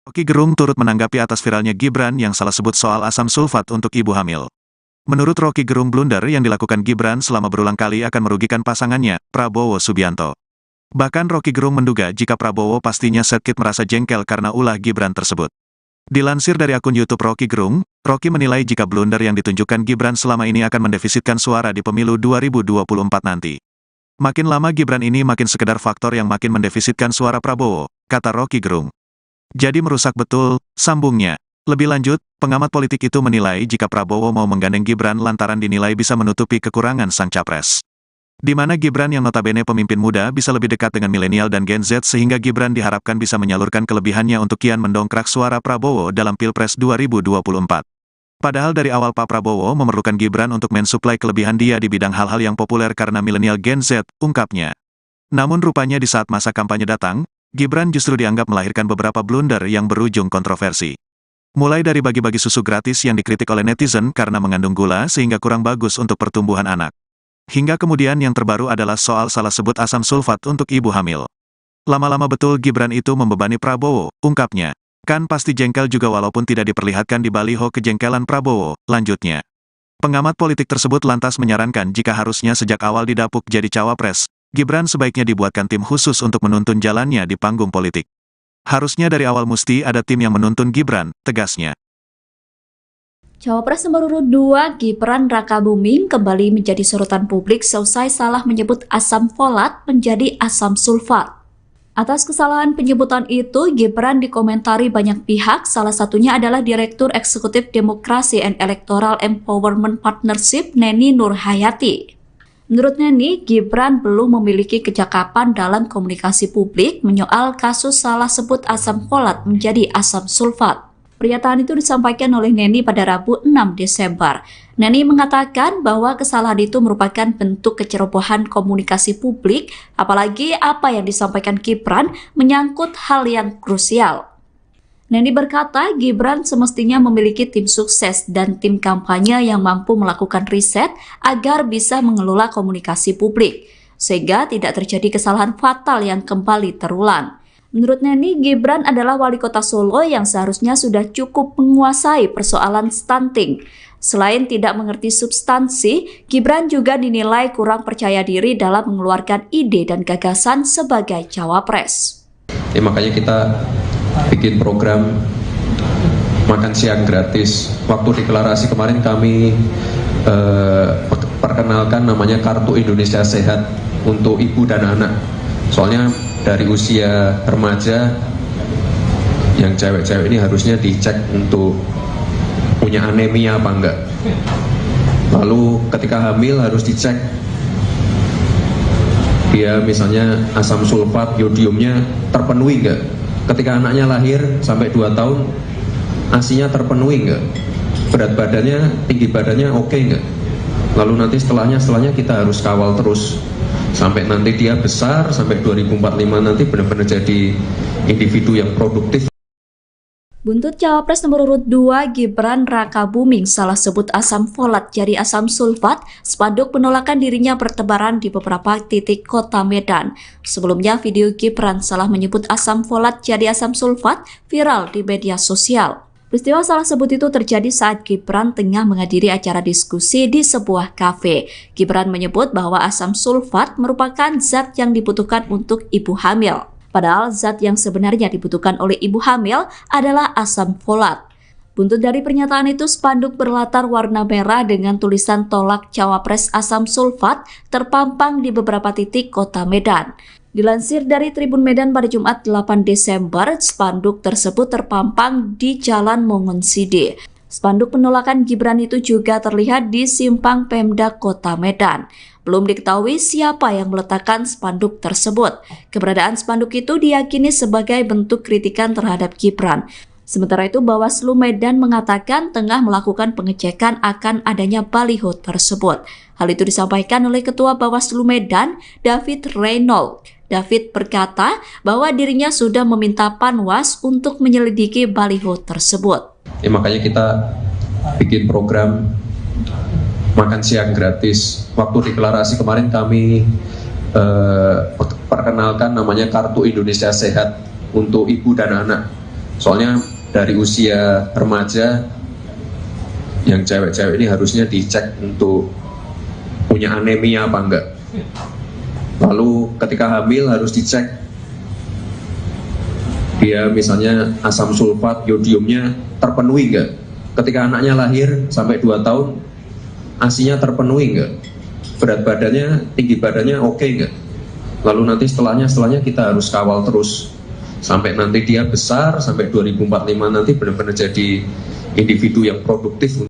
Roky Gerung turut menanggapi atas viralnya Gibran yang salah sebut soal asam sulfat untuk ibu hamil. Menurut Roky Gerung, blunder yang dilakukan Gibran selama berulang kali akan merugikan pasangannya, Prabowo Subianto. Bahkan Roky Gerung menduga jika Prabowo pastinya sedikit merasa jengkel karena ulah Gibran tersebut. Dilansir dari akun YouTube Roky Gerung, Roky menilai jika blunder yang ditunjukkan Gibran selama ini akan mendefisitkan suara di pemilu 2024 nanti. Makin lama Gibran ini makin sekedar faktor yang makin mendefisitkan suara Prabowo, kata Roky Gerung. Jadi merusak betul, sambungnya. Lebih lanjut, pengamat politik itu menilai jika Prabowo mau menggandeng Gibran lantaran dinilai bisa menutupi kekurangan sang capres. Di mana Gibran yang notabene pemimpin muda bisa lebih dekat dengan milenial dan Gen Z sehingga Gibran diharapkan bisa menyalurkan kelebihannya untuk kian mendongkrak suara Prabowo dalam Pilpres 2024. Padahal dari awal Pak Prabowo memerlukan Gibran untuk mensuplai kelebihan dia di bidang hal-hal yang populer karena milenial Gen Z, ungkapnya. Namun rupanya di saat masa kampanye datang, Gibran justru dianggap melahirkan beberapa blunder yang berujung kontroversi. Mulai dari bagi-bagi susu gratis yang dikritik oleh netizen karena mengandung gula sehingga kurang bagus untuk pertumbuhan anak. Hingga kemudian yang terbaru adalah soal salah sebut asam sulfat untuk ibu hamil. Lama-lama betul Gibran itu membebani Prabowo, ungkapnya. Kan pasti jengkel juga walaupun tidak diperlihatkan di baliho kejengkelan Prabowo, lanjutnya. Pengamat politik tersebut lantas menyarankan jika harusnya sejak awal didapuk jadi cawapres, Gibran sebaiknya dibuatkan tim khusus untuk menuntun jalannya di panggung politik. Harusnya dari awal mesti ada tim yang menuntun Gibran, tegasnya. Cawapres nomor urut 2 Gibran Rakabuming kembali menjadi sorotan publik seusai salah menyebut asam folat menjadi asam sulfat. Atas kesalahan penyebutan itu, Gibran dikomentari banyak pihak, salah satunya adalah Direktur Eksekutif Demokrasi and Electoral Empowerment Partnership Neni Nurhayati. Menurut Neni, Gibran belum memiliki kecakapan dalam komunikasi publik menyoal kasus salah sebut asam folat menjadi asam sulfat. Pernyataan itu disampaikan oleh Neni pada Rabu 6 Desember. Neni mengatakan bahwa kesalahan itu merupakan bentuk kecerobohan komunikasi publik, apalagi apa yang disampaikan Gibran menyangkut hal yang krusial. Neni berkata, Gibran semestinya memiliki tim sukses dan tim kampanye yang mampu melakukan riset agar bisa mengelola komunikasi publik, sehingga tidak terjadi kesalahan fatal yang kembali terulang. Menurut Neni, Gibran adalah wali kota Solo yang seharusnya sudah cukup menguasai persoalan stunting. Selain tidak mengerti substansi, Gibran juga dinilai kurang percaya diri dalam mengeluarkan ide dan gagasan sebagai cawapres. Makanya kita bikin program makan siang gratis. Waktu deklarasi kemarin kami perkenalkan namanya Kartu Indonesia Sehat untuk ibu dan anak. Soalnya dari usia remaja yang cewek-cewek ini harusnya dicek untuk punya anemia apa enggak. Lalu ketika hamil harus dicek dia misalnya asam sulfat, yodiumnya terpenuhi enggak. Ketika anaknya lahir sampai 2 tahun, ASI-nya terpenuhi enggak? Berat badannya, tinggi badannya oke enggak? Lalu nanti setelahnya kita harus kawal terus. Sampai nanti dia besar, sampai 2045 nanti benar-benar jadi individu yang produktif. Buntut Cawapres nomor urut 2 Gibran Rakabuming salah sebut asam folat jadi asam sulfat, spanduk penolakan dirinya bertebaran di beberapa titik kota Medan. Sebelumnya video Gibran salah menyebut asam folat jadi asam sulfat viral di media sosial. Peristiwa salah sebut itu terjadi saat Gibran tengah menghadiri acara diskusi di sebuah kafe. Gibran menyebut bahwa asam sulfat merupakan zat yang dibutuhkan untuk ibu hamil. Padahal zat yang sebenarnya dibutuhkan oleh ibu hamil adalah asam folat. Buntut dari pernyataan itu, spanduk berlatar warna merah dengan tulisan tolak cawapres asam sulfat terpampang di beberapa titik kota Medan. Dilansir dari Tribun Medan pada Jumat 8 Desember, spanduk tersebut terpampang di Jalan Mongonside. Spanduk penolakan Gibran itu juga terlihat di simpang Pemda Kota Medan. Belum diketahui siapa yang meletakkan spanduk tersebut. Keberadaan spanduk itu diyakini sebagai bentuk kritikan terhadap Gibran. Sementara itu, Bawaslu Medan mengatakan tengah melakukan pengecekan akan adanya baliho tersebut. Hal itu disampaikan oleh Ketua Bawaslu Medan, David Reynolds. David berkata bahwa dirinya sudah meminta Panwas untuk menyelidiki baliho tersebut. Makanya kita bikin program makan siang gratis. Waktu deklarasi kemarin kami perkenalkan namanya Kartu Indonesia Sehat untuk ibu dan anak. Soalnya dari usia remaja yang cewek-cewek ini harusnya dicek untuk punya anemia apa enggak. Lalu ketika hamil harus dicek dia misalnya asam sulfat, yodiumnya terpenuhi enggak. Ketika anaknya lahir sampai 2 tahun ASI-nya terpenuhi enggak. Berat badannya, tinggi badannya oke enggak. Lalu nanti setelahnya kita harus kawal terus sampai nanti dia besar, sampai 2045 nanti benar-benar jadi individu yang produktif.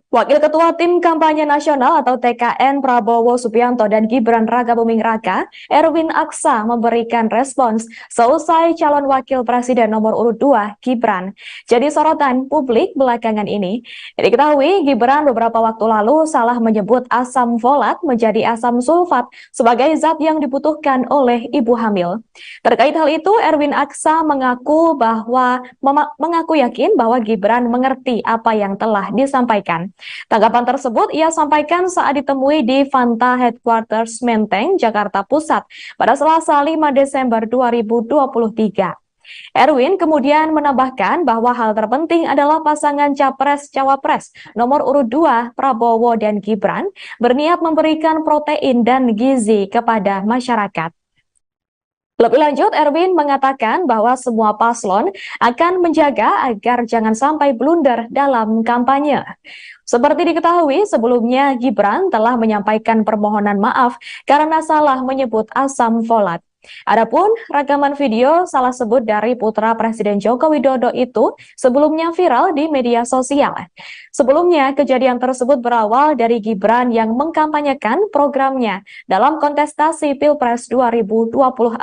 Wakil Ketua Tim Kampanye Nasional atau TKN Prabowo Subianto dan Gibran Rakabuming Raka, Erwin Aksa memberikan respons seusai calon wakil presiden nomor urut 2, Gibran, jadi sorotan publik belakangan ini. Diketahui Gibran beberapa waktu lalu salah menyebut asam folat menjadi asam sulfat sebagai zat yang dibutuhkan oleh ibu hamil. Terkait hal itu, Erwin Aksa mengaku yakin bahwa Gibran mengerti apa yang telah disampaikan. Tanggapan tersebut ia sampaikan saat ditemui di Fanta Headquarters Menteng, Jakarta Pusat pada Selasa 5 Desember 2023. Erwin kemudian menambahkan bahwa hal terpenting adalah pasangan Capres-Cawapres nomor urut 2 Prabowo dan Gibran berniat memberikan protein dan gizi kepada masyarakat. Lebih lanjut, Erwin mengatakan bahwa semua paslon akan menjaga agar jangan sampai blunder dalam kampanye. Seperti diketahui, sebelumnya Gibran telah menyampaikan permohonan maaf karena salah menyebut asam folat. Adapun rekaman video salah sebut dari putra Presiden Joko Widodo itu sebelumnya viral di media sosial. Sebelumnya, kejadian tersebut berawal dari Gibran yang mengkampanyekan programnya dalam kontestasi Pilpres 2024,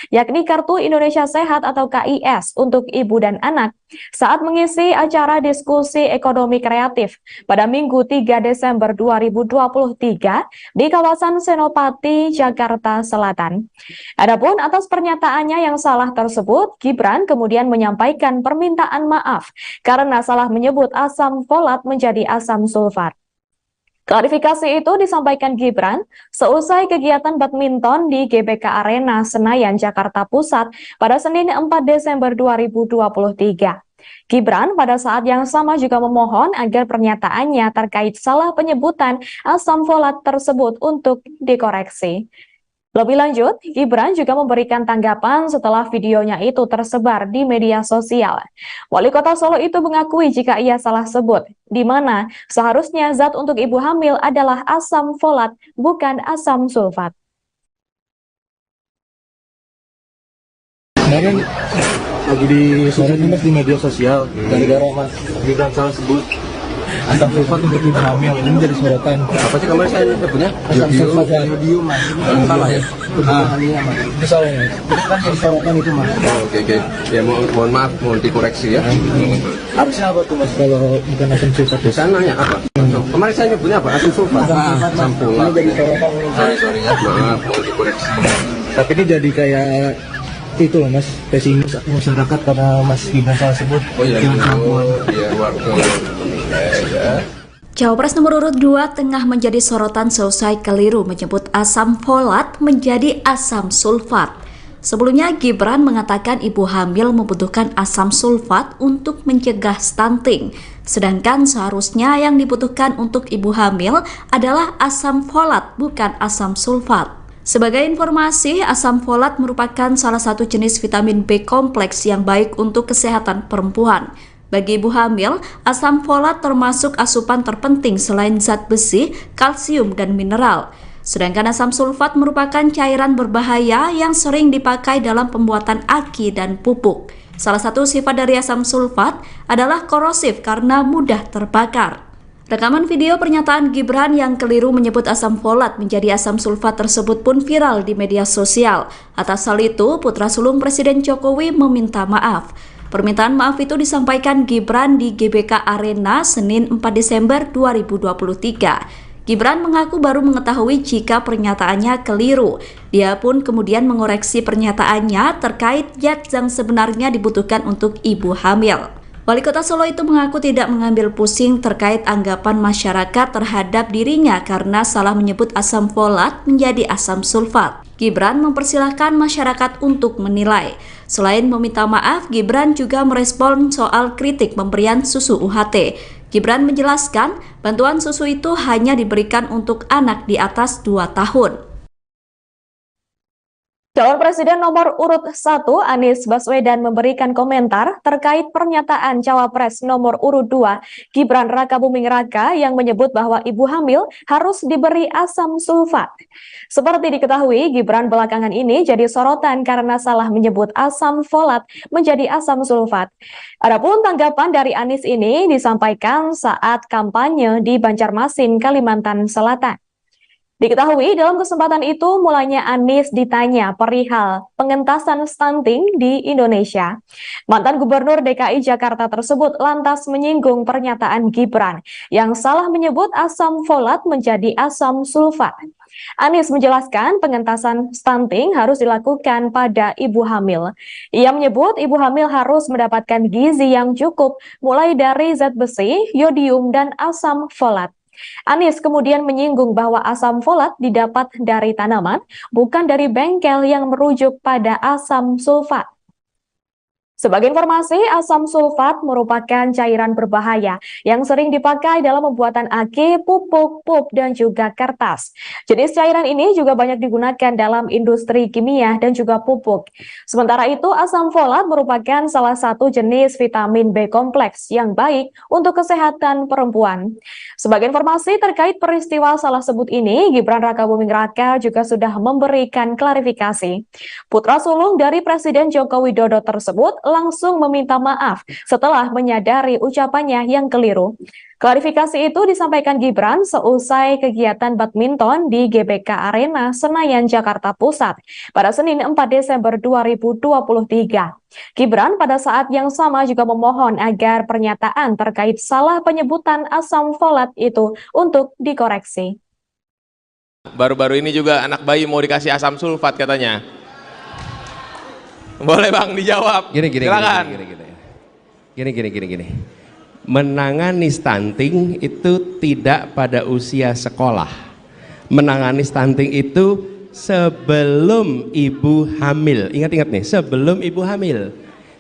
yakni Kartu Indonesia Sehat atau KIS untuk ibu dan anak, saat mengisi acara diskusi ekonomi kreatif pada Minggu 3 Desember 2023 di kawasan Senopati, Jakarta Selatan. Adapun atas pernyataannya yang salah tersebut, Gibran kemudian menyampaikan permintaan maaf karena salah menyebut asam folat menjadi asam sulfat. Klarifikasi itu disampaikan Gibran seusai kegiatan badminton di GBK Arena Senayan, Jakarta Pusat pada Senin 4 Desember 2023. Gibran pada saat yang sama juga memohon agar pernyataannya terkait salah penyebutan asam folat tersebut untuk dikoreksi. Lebih lanjut, Gibran juga memberikan tanggapan setelah videonya itu tersebar di media sosial. Wali Kota Solo itu mengakui jika ia salah sebut, di mana seharusnya zat untuk ibu hamil adalah asam folat, bukan asam sulfat. Kemarin lagi di media sosial, gara-gara Mas Gibran salah sebut asam sulfat untuk ibu hamil, ini menjadi sorotan. Apa sih kemarin saya nyebutnya? Asam sulfat yodium, Mas. Salah ya? Itu salah ya? Itu kan jadi sorotan itu, Mas. Oke. Ya mohon maaf, mohon dikoreksi ya. Harusnya apa tuh, Mas, kalau bukan asam sulfat? Saya nanya apa? Kemarin saya nyebutnya apa? Asam sulfat? Asam folat. Ini jadi sorotan. Sorry ya, maaf, mohon dikoreksi. Tapi ini jadi kayak itu loh, Mas, pesimis masyarakat karena Mas Gibran salah sebut. Oh iya, iya, warga. Cawapres nomor urut 2 tengah menjadi sorotan seusai keliru menyebut asam folat menjadi asam sulfat. Sebelumnya, Gibran mengatakan ibu hamil membutuhkan asam sulfat untuk mencegah stunting. Sedangkan seharusnya yang dibutuhkan untuk ibu hamil adalah asam folat, bukan asam sulfat. Sebagai informasi, asam folat merupakan salah satu jenis vitamin B kompleks yang baik untuk kesehatan perempuan. Bagi ibu hamil, asam folat termasuk asupan terpenting selain zat besi, kalsium, dan mineral. Sedangkan asam sulfat merupakan cairan berbahaya yang sering dipakai dalam pembuatan aki dan pupuk. Salah satu sifat dari asam sulfat adalah korosif karena mudah terbakar. Rekaman video pernyataan Gibran yang keliru menyebut asam folat menjadi asam sulfat tersebut pun viral di media sosial. Atas hal itu, putra sulung Presiden Jokowi meminta maaf. Permintaan maaf itu disampaikan Gibran di GBK Arena Senin 4 Desember 2023. Gibran mengaku baru mengetahui jika pernyataannya keliru. Dia pun kemudian mengoreksi pernyataannya terkait zat yang sebenarnya dibutuhkan untuk ibu hamil. Wali Kota Solo itu mengaku tidak mengambil pusing terkait anggapan masyarakat terhadap dirinya karena salah menyebut asam folat menjadi asam sulfat. Gibran mempersilahkan masyarakat untuk menilai. Selain meminta maaf, Gibran juga merespon soal kritik pemberian susu UHT. Gibran menjelaskan, bantuan susu itu hanya diberikan untuk anak di atas 2 tahun. Calon Presiden nomor urut 1 Anies Baswedan memberikan komentar terkait pernyataan Cawapres nomor urut 2 Gibran Rakabuming Raka yang menyebut bahwa ibu hamil harus diberi asam sulfat. Seperti diketahui, Gibran belakangan ini jadi sorotan karena salah menyebut asam folat menjadi asam sulfat. Adapun tanggapan dari Anies ini disampaikan saat kampanye di Banjarmasin, Kalimantan Selatan. Diketahui dalam kesempatan itu mulanya Anies ditanya perihal pengentasan stunting di Indonesia. Mantan Gubernur DKI Jakarta tersebut lantas menyinggung pernyataan Gibran yang salah menyebut asam folat menjadi asam sulfat. Anies menjelaskan pengentasan stunting harus dilakukan pada ibu hamil. Ia menyebut ibu hamil harus mendapatkan gizi yang cukup mulai dari zat besi, yodium, dan asam folat. Anies kemudian menyinggung bahwa asam folat didapat dari tanaman, bukan dari bengkel yang merujuk pada asam sulfat. Sebagai informasi, asam sulfat merupakan cairan berbahaya yang sering dipakai dalam pembuatan aki, pupuk, pup, dan juga kertas. Jenis cairan ini juga banyak digunakan dalam industri kimia dan juga pupuk. Sementara itu, asam folat merupakan salah satu jenis vitamin B kompleks yang baik untuk kesehatan perempuan. Sebagai informasi terkait peristiwa salah sebut ini, Gibran Rakabuming Raka juga sudah memberikan klarifikasi. Putra sulung dari Presiden Joko Widodo tersebut langsung meminta maaf setelah menyadari ucapannya yang keliru. Klarifikasi itu disampaikan Gibran seusai kegiatan badminton di GBK Arena Senayan, Jakarta Pusat pada Senin 4 Desember 2023. Gibran pada saat yang sama juga memohon agar pernyataan terkait salah penyebutan asam folat itu untuk dikoreksi. Baru-baru ini juga anak bayi mau dikasih asam sulfat katanya. Boleh Bang dijawab. Silakan. Gini. Menangani stunting itu tidak pada usia sekolah. Menangani stunting itu sebelum ibu hamil. Ingat-ingat nih, sebelum ibu hamil.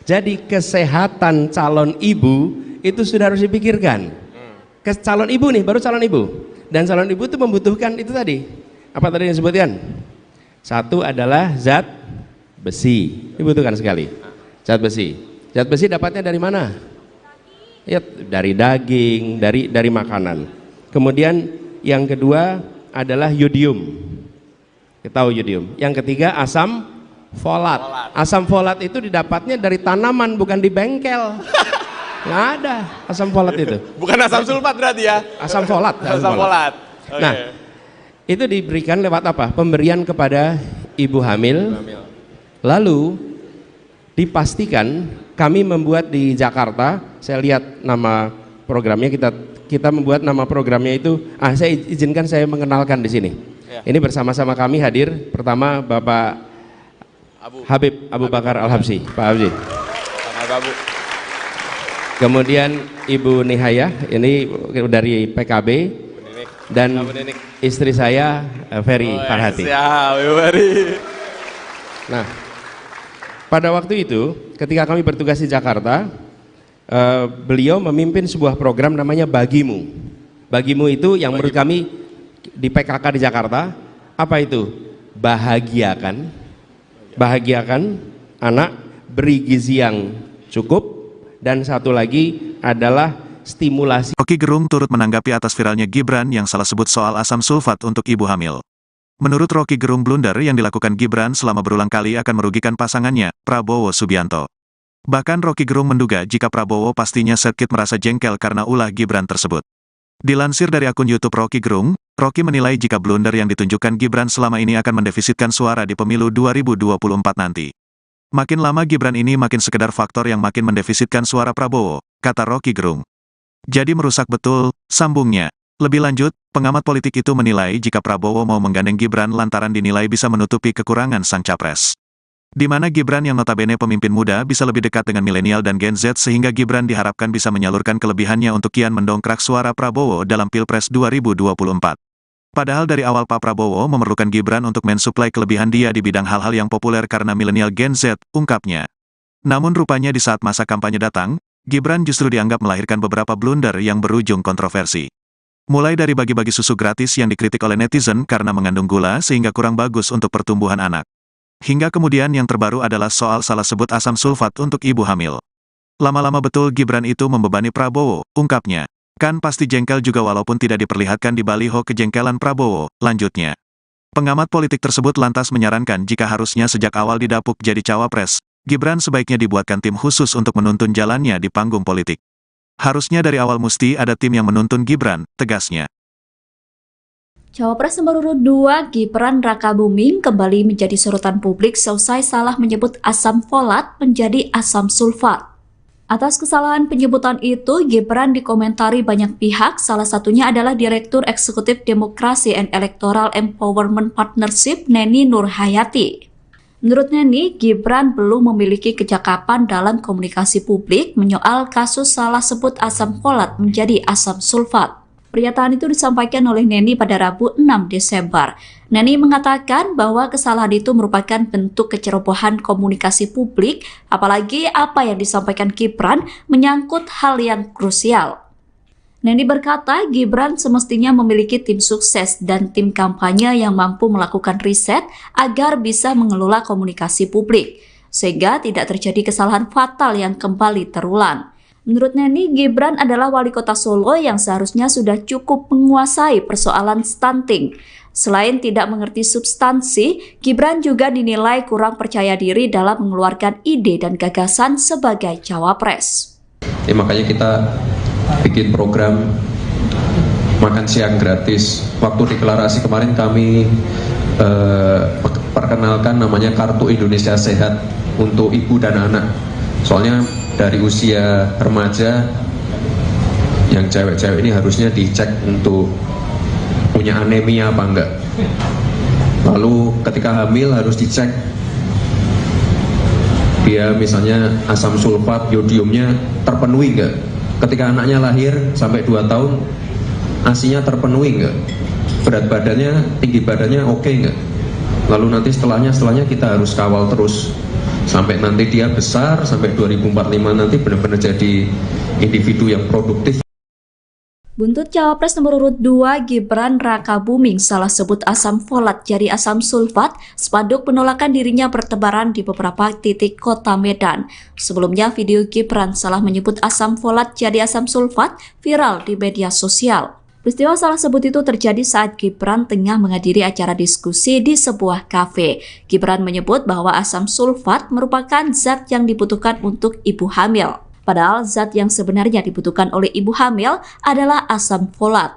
Jadi kesehatan calon ibu itu sudah harus dipikirkan. Calon ibu nih, baru calon ibu. Dan calon ibu itu membutuhkan itu tadi. Apa tadi yang disebutkan? Satu adalah zat besi, dibutuhkan sekali. Zat besi. Zat besi dapatnya dari mana? Ya, dari daging, dari makanan. Kemudian yang kedua adalah yodium. Kita tahu yodium. Yang ketiga asam folat. Asam folat itu didapatnya dari tanaman, bukan di bengkel. Nggak ada asam folat itu. Bukan asam sulfat berarti ya? Asam folat. Asam folat. Okay. Nah, itu diberikan lewat apa? Pemberian kepada ibu hamil. Lalu dipastikan kami membuat di Jakarta, saya lihat nama programnya, kita membuat nama programnya itu, saya izinkan saya mengenalkan di sini. Ya. Ini bersama-sama kami hadir, pertama Bapak Habib Abu Bakar Al-Habsyi, Pak Habsyi. Kemudian Ibu Nihaya, ini dari PKB, dan istri saya Ferry Farhati. Nah, pada waktu itu ketika kami bertugas di Jakarta, beliau memimpin sebuah program namanya Bagimu. Bagimu itu yang menurut kami di PKK di Jakarta, apa itu? Bahagiakan anak, beri gizi yang cukup, dan satu lagi adalah stimulasi. Roky Gerung turut menanggapi atas viralnya Gibran yang salah sebut soal asam sulfat untuk ibu hamil. Menurut Roky Gerung, blunder yang dilakukan Gibran selama berulang kali akan merugikan pasangannya, Prabowo Subianto. Bahkan Roky Gerung menduga jika Prabowo pastinya sedikit merasa jengkel karena ulah Gibran tersebut. Dilansir dari akun YouTube Roky Gerung, Roky menilai jika blunder yang ditunjukkan Gibran selama ini akan mendefisitkan suara di pemilu 2024 nanti. Makin lama Gibran ini makin sekedar faktor yang makin mendefisitkan suara Prabowo, kata Roky Gerung. Jadi merusak betul, sambungnya. Lebih lanjut, pengamat politik itu menilai jika Prabowo mau menggandeng Gibran lantaran dinilai bisa menutupi kekurangan sang capres. Di mana Gibran yang notabene pemimpin muda bisa lebih dekat dengan milenial dan Gen Z sehingga Gibran diharapkan bisa menyalurkan kelebihannya untuk kian mendongkrak suara Prabowo dalam Pilpres 2024. Padahal dari awal Pak Prabowo memerlukan Gibran untuk mensuplai kelebihan dia di bidang hal-hal yang populer karena milenial Gen Z, ungkapnya. Namun rupanya di saat masa kampanye datang, Gibran justru dianggap melahirkan beberapa blunder yang berujung kontroversi. Mulai dari bagi-bagi susu gratis yang dikritik oleh netizen karena mengandung gula sehingga kurang bagus untuk pertumbuhan anak. Hingga kemudian yang terbaru adalah soal salah sebut asam sulfat untuk ibu hamil. Lama-lama betul Gibran itu membebani Prabowo, ungkapnya. Kan pasti jengkel juga walaupun tidak diperlihatkan di baliho kejengkelan Prabowo, lanjutnya. Pengamat politik tersebut lantas menyarankan jika harusnya sejak awal didapuk jadi cawapres, Gibran sebaiknya dibuatkan tim khusus untuk menuntun jalannya di panggung politik. Harusnya dari awal mesti ada tim yang menuntun Gibran, tegasnya. Cawapres nomor urut 2 Gibran Rakabuming kembali menjadi sorotan publik seusai salah menyebut asam folat menjadi asam sulfat. Atas kesalahan penyebutan itu, Gibran dikomentari banyak pihak, salah satunya adalah Direktur Eksekutif Demokrasi and Electoral Empowerment Partnership Neni Nurhayati. Menurut Neni, Gibran belum memiliki kecakapan dalam komunikasi publik menyoal kasus salah sebut asam folat menjadi asam sulfat. Pernyataan itu disampaikan oleh Neni pada Rabu 6 Desember. Neni mengatakan bahwa kesalahan itu merupakan bentuk kecerobohan komunikasi publik, apalagi apa yang disampaikan Gibran menyangkut hal yang krusial. Neni berkata Gibran semestinya memiliki tim sukses dan tim kampanye yang mampu melakukan riset agar bisa mengelola komunikasi publik, sehingga tidak terjadi kesalahan fatal yang kembali terulang. Menurut Neni, Gibran adalah wali kota Solo yang seharusnya sudah cukup menguasai persoalan stunting. Selain tidak mengerti substansi, Gibran juga dinilai kurang percaya diri dalam mengeluarkan ide dan gagasan sebagai cawapres. Makanya kita bikin program makan siang gratis. Waktu deklarasi kemarin kami perkenalkan namanya Kartu Indonesia Sehat untuk ibu dan anak. Soalnya dari usia remaja yang cewek-cewek ini harusnya dicek untuk punya anemia apa enggak. Lalu ketika hamil harus dicek dia misalnya asam sulfat, yodiumnya terpenuhi enggak. Ketika anaknya lahir sampai 2 tahun ASI-nya terpenuhi enggak. Berat badannya, tinggi badannya oke enggak. Lalu nanti setelahnya kita harus kawal terus sampai nanti dia besar, sampai 2045 nanti benar-benar jadi individu yang produktif. Buntut Cawapres nomor urut 2 Gibran Rakabuming salah sebut asam folat jadi asam sulfat, spanduk penolakan dirinya bertebaran di beberapa titik kota Medan. Sebelumnya video Gibran salah menyebut asam folat jadi asam sulfat viral di media sosial. Peristiwa salah sebut itu terjadi saat Gibran tengah menghadiri acara diskusi di sebuah kafe. Gibran menyebut bahwa asam sulfat merupakan zat yang dibutuhkan untuk ibu hamil. Padahal zat yang sebenarnya dibutuhkan oleh ibu hamil adalah asam folat.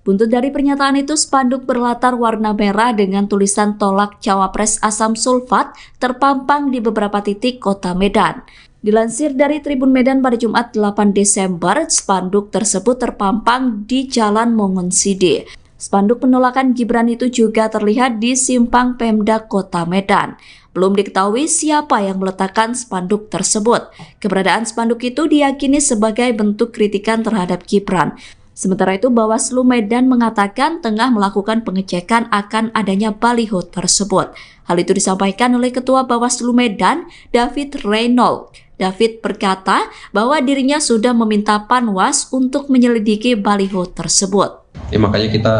Buntut dari pernyataan itu, spanduk berlatar warna merah dengan tulisan tolak cawapres asam sulfat terpampang di beberapa titik kota Medan. Dilansir dari Tribun Medan pada Jumat 8 Desember, spanduk tersebut terpampang di Jalan Mongonside. Spanduk penolakan Gibran itu juga terlihat di simpang Pemda Kota Medan. Belum diketahui siapa yang meletakkan spanduk tersebut. Keberadaan spanduk itu diyakini sebagai bentuk kritikan terhadap Gibran. Sementara itu, Bawaslu Medan mengatakan tengah melakukan pengecekan akan adanya baliho tersebut. Hal itu disampaikan oleh Ketua Bawaslu Medan, David Reynolds. David berkata bahwa dirinya sudah meminta Panwas untuk menyelidiki baliho tersebut. Makanya kita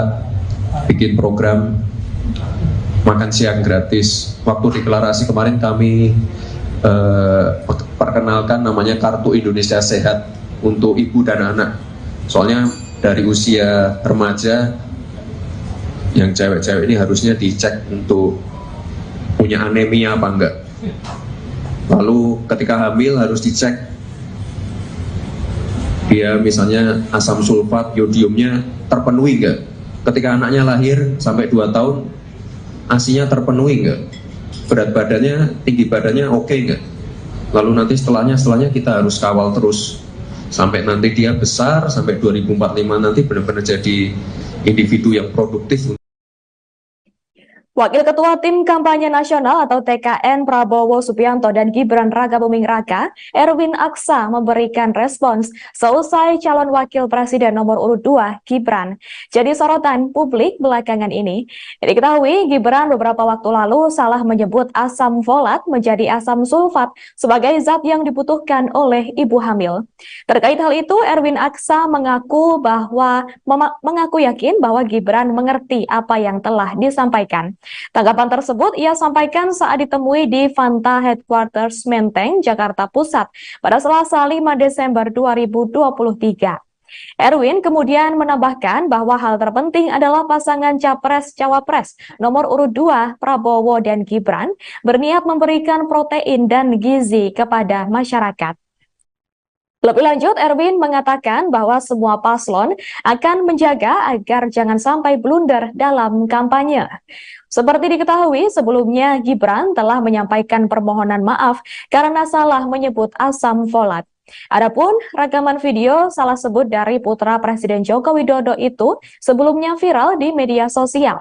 bikin program makan siang gratis. Waktu deklarasi kemarin kami perkenalkan namanya Kartu Indonesia Sehat untuk ibu dan anak. Soalnya dari usia remaja yang cewek-cewek ini harusnya dicek untuk punya anemia apa enggak. Lalu ketika hamil harus dicek dia misalnya asam sulfat, yodiumnya terpenuhi enggak. Ketika anaknya lahir sampai 2 tahun ASI-nya terpenuhi enggak. Berat badannya, tinggi badannya oke enggak. Lalu nanti setelahnya kita harus kawal terus sampai nanti dia besar, sampai 2045 nanti benar-benar jadi individu yang produktif. Wakil Ketua Tim Kampanye Nasional atau TKN Prabowo Subianto dan Gibran Rakabuming Raka, Erwin Aksa memberikan respons seusai calon wakil presiden nomor urut 2, Gibran, jadi sorotan publik belakangan ini. Diketahui Gibran beberapa waktu lalu salah menyebut asam folat menjadi asam sulfat sebagai zat yang dibutuhkan oleh ibu hamil. Terkait hal itu, Erwin Aksa mengaku yakin bahwa Gibran mengerti apa yang telah disampaikan. Tanggapan tersebut ia sampaikan saat ditemui di Fanta Headquarters Menteng, Jakarta Pusat pada Selasa 5 Desember 2023. Erwin kemudian menambahkan bahwa hal terpenting adalah pasangan Capres-Cawapres nomor urut 2 Prabowo dan Gibran berniat memberikan protein dan gizi kepada masyarakat. Lebih lanjut, Erwin mengatakan bahwa semua paslon akan menjaga agar jangan sampai blunder dalam kampanye. Seperti diketahui, sebelumnya Gibran telah menyampaikan permohonan maaf karena salah menyebut asam folat. Adapun rekaman video salah sebut dari putra Presiden Joko Widodo itu sebelumnya viral di media sosial.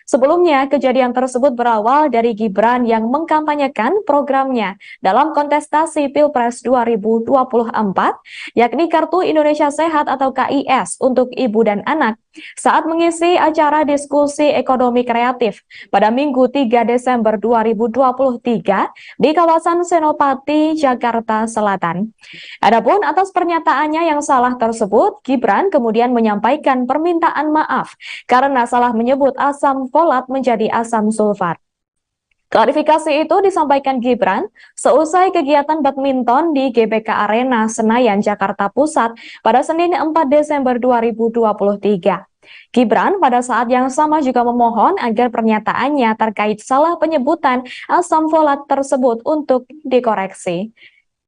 Sebelumnya, kejadian tersebut berawal dari Gibran yang mengkampanyekan programnya dalam kontestasi Pilpres 2024, yakni Kartu Indonesia Sehat atau KIS untuk ibu dan anak, saat mengisi acara diskusi ekonomi kreatif pada Minggu 3 Desember 2023 di kawasan Senopati, Jakarta Selatan. Adapun atas pernyataannya yang salah tersebut, Gibran kemudian menyampaikan permintaan maaf karena salah menyebut asam folat menjadi asam sulfat. Klarifikasi itu disampaikan Gibran seusai kegiatan badminton di GBK Arena Senayan, Jakarta Pusat pada Senin 4 Desember 2023. Gibran pada saat yang sama juga memohon agar pernyataannya terkait salah penyebutan asam folat tersebut untuk dikoreksi.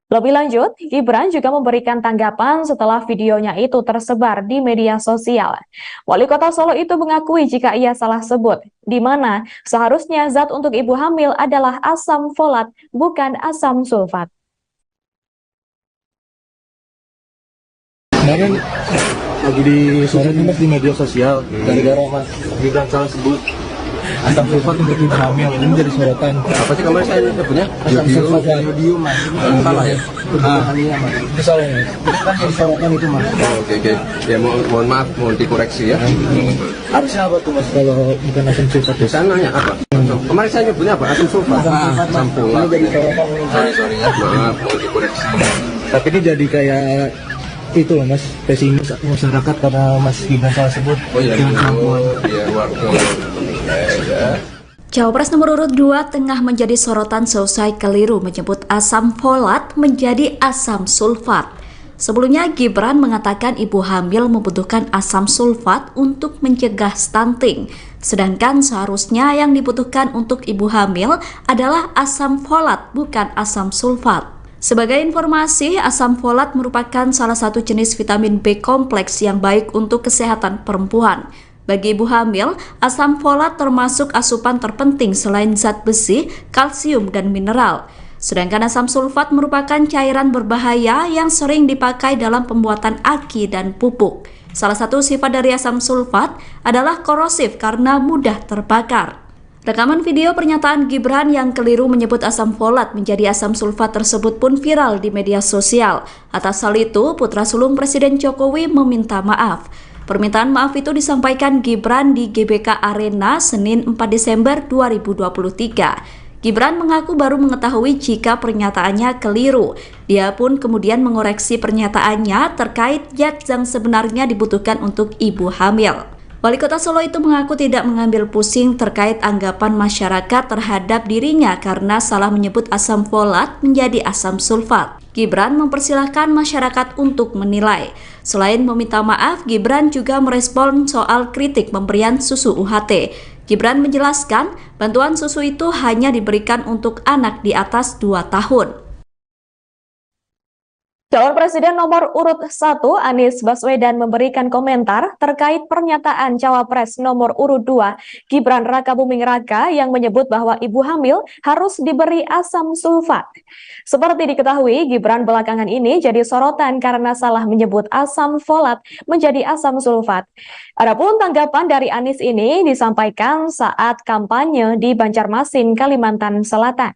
Lebih lanjut, Gibran juga memberikan tanggapan setelah videonya itu tersebar di media sosial. Wali Kota Solo itu mengakui jika ia salah sebut, di mana seharusnya zat untuk ibu hamil adalah asam folat, bukan asam sulfat. Kemarin lagi disorot di media sosial gara-gara Mas Gibran salah sebut asam sulfat untuk ibu hamil, ini jadi sorotan. Apa sih kemarin saya nyebutnya? Asam sulfat yodium, Mas. Salah ya? Itu salah ya. Itu kan jadi sorotan itu, Mas. Oke. Ya mohon maaf, mohon dikoreksi ya. Harusnya apa tuh, Mas, kalau bukan asam sulfat? Saya nanya apa? Kemarin saya nyebutnya apa? Asam sulfat. Asam folat. Ini jadi sorotan. Sorry ya. Maaf, mohon dikoreksi. Tapi ini jadi kayak itu loh, Mas, pesimis masyarakat karena Mas Gibran salah sebut. Oh iya, biar warga ya. Cawapres nomor urut 2 tengah menjadi sorotan seusai keliru menyebut asam folat menjadi asam sulfat. Sebelumnya, Gibran mengatakan ibu hamil membutuhkan asam sulfat untuk mencegah stunting. Sedangkan seharusnya yang dibutuhkan untuk ibu hamil adalah asam folat, bukan asam sulfat. Sebagai informasi, asam folat merupakan salah satu jenis vitamin B kompleks yang baik untuk kesehatan perempuan. Bagi ibu hamil, asam folat termasuk asupan terpenting selain zat besi, kalsium, dan mineral. Sedangkan asam sulfat merupakan cairan berbahaya yang sering dipakai dalam pembuatan aki dan pupuk. Salah satu sifat dari asam sulfat adalah korosif karena mudah terbakar. Rekaman video pernyataan Gibran yang keliru menyebut asam folat menjadi asam sulfat tersebut pun viral di media sosial. Atas hal itu, putra sulung Presiden Jokowi meminta maaf. Permintaan maaf itu disampaikan Gibran di GBK Arena Senin 4 Desember 2023. Gibran mengaku baru mengetahui jika pernyataannya keliru. Dia pun kemudian mengoreksi pernyataannya terkait zat yang sebenarnya dibutuhkan untuk ibu hamil. Wali Kota Solo itu mengaku tidak mengambil pusing terkait anggapan masyarakat terhadap dirinya karena salah menyebut asam folat menjadi asam sulfat. Gibran mempersilahkan masyarakat untuk menilai. Selain meminta maaf, Gibran juga merespon soal kritik pemberian susu UHT. Gibran menjelaskan, bantuan susu itu hanya diberikan untuk anak di atas 2 tahun. Calon Presiden nomor urut 1 Anies Baswedan memberikan komentar terkait pernyataan Cawapres nomor urut 2 Gibran Rakabuming Raka yang menyebut bahwa ibu hamil harus diberi asam sulfat. Seperti diketahui, Gibran belakangan ini jadi sorotan karena salah menyebut asam folat menjadi asam sulfat. Adapun tanggapan dari Anies ini disampaikan saat kampanye di Banjarmasin, Kalimantan Selatan.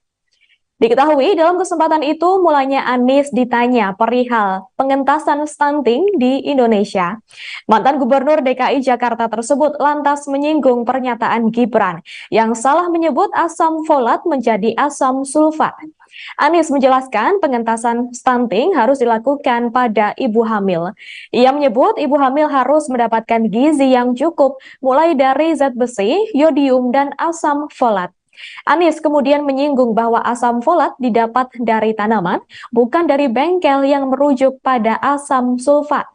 Diketahui dalam kesempatan itu mulanya Anies ditanya perihal pengentasan stunting di Indonesia. Mantan Gubernur DKI Jakarta tersebut lantas menyinggung pernyataan Gibran yang salah menyebut asam folat menjadi asam sulfat. Anies menjelaskan pengentasan stunting harus dilakukan pada ibu hamil. Ia menyebut ibu hamil harus mendapatkan gizi yang cukup mulai dari zat besi, yodium, dan asam folat. Anies kemudian menyinggung bahwa asam folat didapat dari tanaman, bukan dari bengkel yang merujuk pada asam sulfat.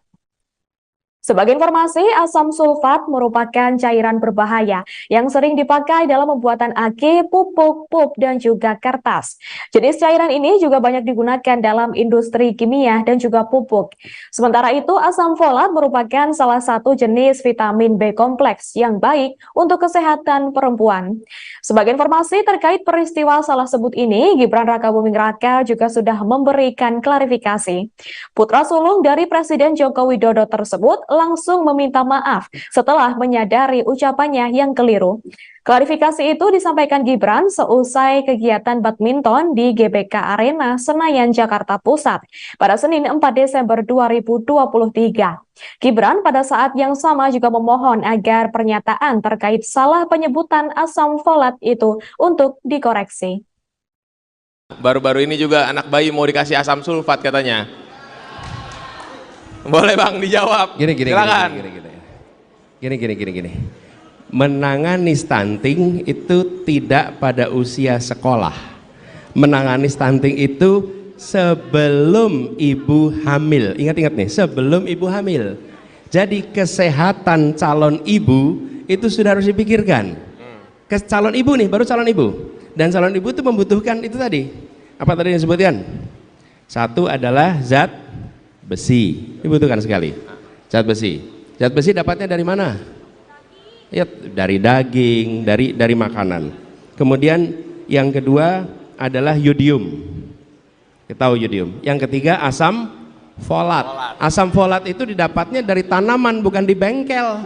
Sebagai informasi, asam sulfat merupakan cairan berbahaya yang sering dipakai dalam pembuatan aki, pupuk, pup, dan juga kertas. Jenis cairan ini juga banyak digunakan dalam industri kimia dan juga pupuk. Sementara itu, asam folat merupakan salah satu jenis vitamin B kompleks yang baik untuk kesehatan perempuan. Sebagai informasi terkait peristiwa salah sebut ini, Gibran Rakabuming Raka juga sudah memberikan klarifikasi. Putra sulung dari Presiden Joko Widodo tersebut langsung meminta maaf setelah menyadari ucapannya yang keliru. Klarifikasi itu disampaikan Gibran seusai kegiatan badminton di GBK Arena Senayan, Jakarta Pusat pada Senin 4 Desember 2023. Gibran pada saat yang sama juga memohon agar pernyataan terkait salah penyebutan asam folat itu untuk dikoreksi. Baru-baru ini juga anak bayi mau dikasih asam sulfat katanya. Boleh Bang dijawab. Silakan. Gini. Menangani stunting itu tidak pada usia sekolah. Menangani stunting itu sebelum ibu hamil. Ingat-ingat nih, sebelum ibu hamil. Jadi kesehatan calon ibu itu sudah harus dipikirkan. Calon ibu nih, baru calon ibu. Dan calon ibu itu membutuhkan itu tadi. Apa tadi yang disebutkan? Satu adalah zat besi, dibutuhkan sekali. Zat besi. Zat besi dapatnya dari mana? Ya, dari daging, dari makanan. Kemudian yang kedua adalah yodium. Kita tahu yodium. Yang ketiga asam folat. Asam folat itu didapatnya dari tanaman, bukan di bengkel.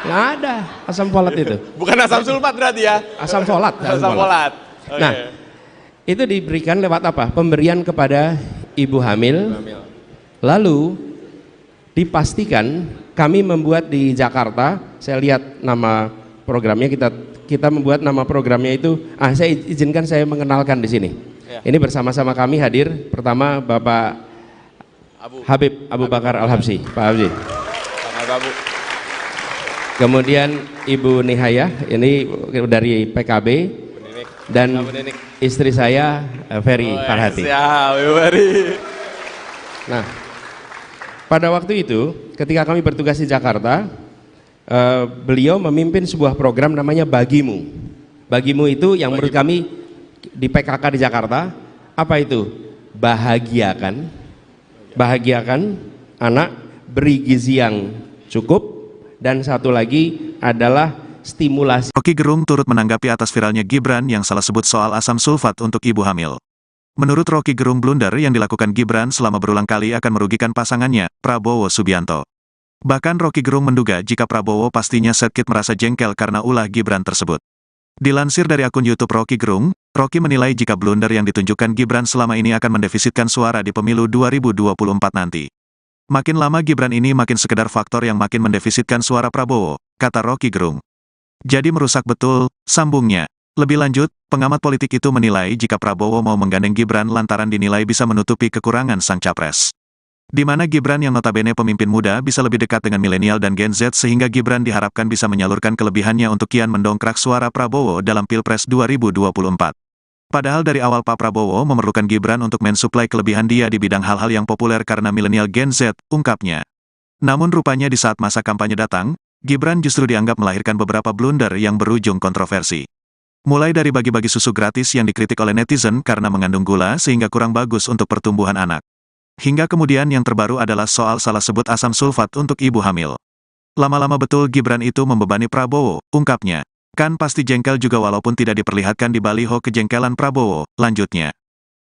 Nggak ada asam folat itu. Bukan asam sulfat berarti ya? Asam folat. Asam folat. Okay. Nah, itu diberikan lewat apa? Pemberian kepada ibu hamil. Lalu dipastikan kami membuat di Jakarta, saya lihat nama programnya, kita membuat nama programnya itu, saya izinkan saya mengenalkan di sini. Ya. Ini bersama-sama kami hadir, pertama Bapak Habib Abu Bakar Al-Habsyi, Pak Habsyi. Kemudian Ibu Nihaya, ini dari PKB, dan istri saya Ferry Farhati. Nah, pada waktu itu ketika kami bertugas di Jakarta, beliau memimpin sebuah program namanya Bagimu. Bagimu itu yang menurut kami di PKK di Jakarta, apa itu? Bahagiakan anak, beri gizi yang cukup, dan satu lagi adalah stimulasi. Roky Gerung turut menanggapi atas viralnya Gibran yang salah sebut soal asam sulfat untuk ibu hamil. Menurut Roky Gerung, blunder yang dilakukan Gibran selama berulang kali akan merugikan pasangannya, Prabowo Subianto. Bahkan Roky Gerung menduga jika Prabowo pastinya sedikit merasa jengkel karena ulah Gibran tersebut. Dilansir dari akun YouTube Roky Gerung, Roky menilai jika blunder yang ditunjukkan Gibran selama ini akan mendefisitkan suara di pemilu 2024 nanti. Makin lama Gibran ini makin sekedar faktor yang makin mendefisitkan suara Prabowo, kata Roky Gerung. Jadi merusak betul, sambungnya. Lebih lanjut, pengamat politik itu menilai jika Prabowo mau menggandeng Gibran lantaran dinilai bisa menutupi kekurangan sang capres. Di mana Gibran yang notabene pemimpin muda bisa lebih dekat dengan milenial dan Gen Z sehingga Gibran diharapkan bisa menyalurkan kelebihannya untuk kian mendongkrak suara Prabowo dalam Pilpres 2024. Padahal dari awal Pak Prabowo memerlukan Gibran untuk mensuplai kelebihan dia di bidang hal-hal yang populer karena milenial Gen Z, ungkapnya. Namun rupanya di saat masa kampanye datang, Gibran justru dianggap melahirkan beberapa blunder yang berujung kontroversi. Mulai dari bagi-bagi susu gratis yang dikritik oleh netizen karena mengandung gula sehingga kurang bagus untuk pertumbuhan anak. Hingga kemudian yang terbaru adalah soal salah sebut asam sulfat untuk ibu hamil. Lama-lama betul Gibran itu membebani Prabowo, ungkapnya. Kan pasti jengkel juga walaupun tidak diperlihatkan di baliho kejengkelan Prabowo, lanjutnya.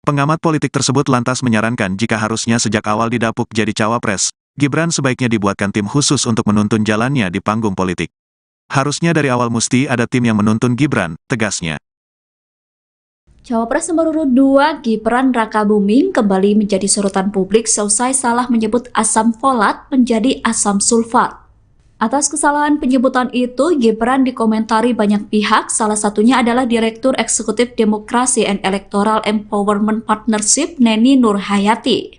Pengamat politik tersebut lantas menyarankan jika harusnya sejak awal didapuk jadi cawapres, Gibran sebaiknya dibuatkan tim khusus untuk menuntun jalannya di panggung politik. Harusnya dari awal mesti ada tim yang menuntun Gibran, tegasnya. Cawapres nomor urut 2 Gibran Rakabuming kembali menjadi sorotan publik seusai salah menyebut asam folat menjadi asam sulfat. Atas kesalahan penyebutan itu, Gibran dikomentari banyak pihak, salah satunya adalah Direktur Eksekutif Demokrasi and Electoral Empowerment Partnership Neni Nurhayati.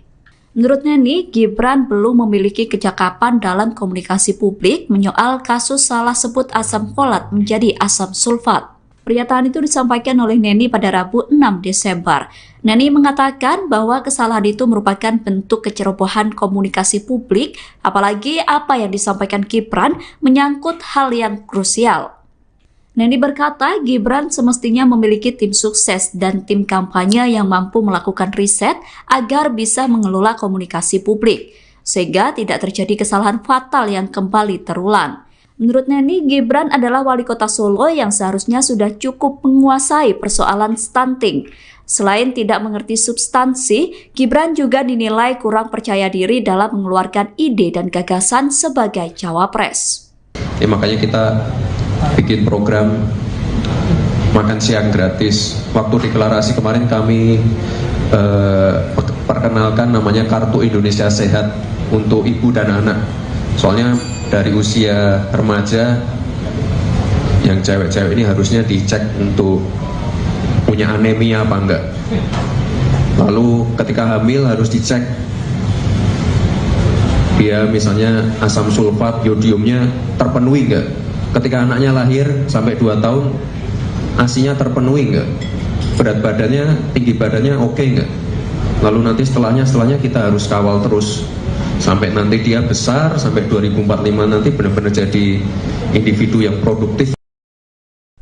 Menurut Neni, Gibran belum memiliki kecakapan dalam komunikasi publik menyoal kasus salah sebut asam folat menjadi asam sulfat. Pernyataan itu disampaikan oleh Neni pada Rabu 6 Desember. Neni mengatakan bahwa kesalahan itu merupakan bentuk kecerobohan komunikasi publik, apalagi apa yang disampaikan Gibran menyangkut hal yang krusial. Neni berkata Gibran semestinya memiliki tim sukses dan tim kampanye yang mampu melakukan riset agar bisa mengelola komunikasi publik, sehingga tidak terjadi kesalahan fatal yang kembali terulang. Menurut Neni, Gibran adalah wali kota Solo yang seharusnya sudah cukup menguasai persoalan stunting. Selain tidak mengerti substansi, Gibran juga dinilai kurang percaya diri dalam mengeluarkan ide dan gagasan sebagai cawapres. Makanya kita bikin program makan siang gratis. Waktu deklarasi kemarin kami perkenalkan namanya Kartu Indonesia Sehat untuk ibu dan anak. Soalnya dari usia remaja yang cewek-cewek ini harusnya dicek untuk punya anemia apa enggak. Lalu ketika hamil harus dicek dia misalnya asam sulfat, yodiumnya terpenuhi enggak. Ketika anaknya lahir sampai 2 tahun ASI-nya terpenuhi enggak. Berat badannya, tinggi badannya oke enggak. Lalu nanti setelahnya kita harus kawal terus sampai nanti dia besar, sampai 2045 nanti benar-benar jadi individu yang produktif.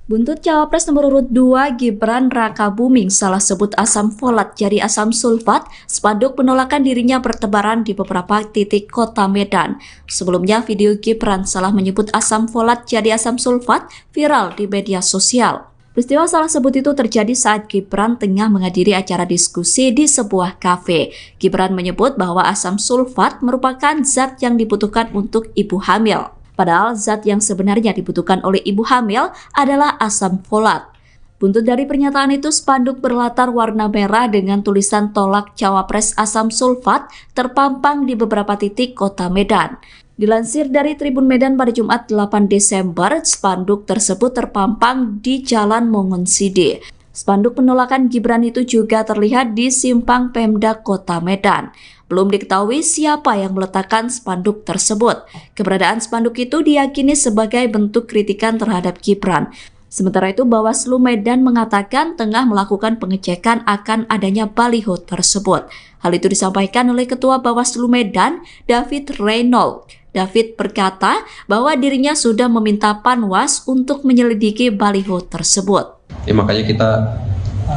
Buntut Cawapres nomor urut 2 Gibran Rakabuming salah sebut asam folat jadi asam sulfat, spanduk penolakan dirinya bertebaran di beberapa titik kota Medan. Sebelumnya video Gibran salah menyebut asam folat jadi asam sulfat viral di media sosial. Peristiwa salah sebut itu terjadi saat Gibran tengah menghadiri acara diskusi di sebuah kafe. Gibran menyebut bahwa asam sulfat merupakan zat yang dibutuhkan untuk ibu hamil. Padahal zat yang sebenarnya dibutuhkan oleh ibu hamil adalah asam folat. Buntut dari pernyataan itu, spanduk berlatar warna merah dengan tulisan tolak cawapres asam sulfat terpampang di beberapa titik kota Medan. Dilansir dari Tribun Medan pada Jumat 8 Desember, spanduk tersebut terpampang di Jalan Mongonside. Spanduk penolakan Gibran itu juga terlihat di simpang Pemda Kota Medan. Belum diketahui siapa yang meletakkan spanduk tersebut. Keberadaan spanduk itu diyakini sebagai bentuk kritikan terhadap Gibran. Sementara itu, Bawaslu Medan mengatakan tengah melakukan pengecekan akan adanya baliho tersebut. Hal itu disampaikan oleh Ketua Bawaslu Medan, David Reynolds. David berkata bahwa dirinya sudah meminta Panwas untuk menyelidiki baliho tersebut. Makanya kita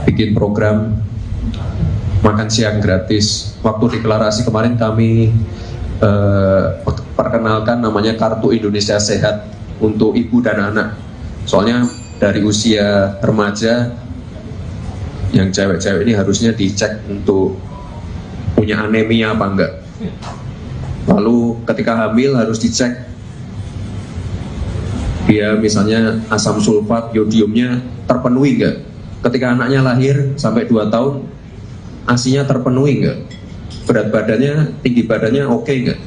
bikin program makan siang gratis. Waktu deklarasi kemarin kami perkenalkan namanya Kartu Indonesia Sehat untuk ibu dan anak. Soalnya dari usia remaja yang cewek-cewek ini harusnya dicek untuk punya anemia apa enggak. Lalu ketika hamil harus dicek dia misalnya asam sulfat, yodiumnya terpenuhi enggak. Ketika anaknya lahir sampai 2 tahun ASI-nya terpenuhi enggak. Berat badannya, tinggi badannya oke enggak.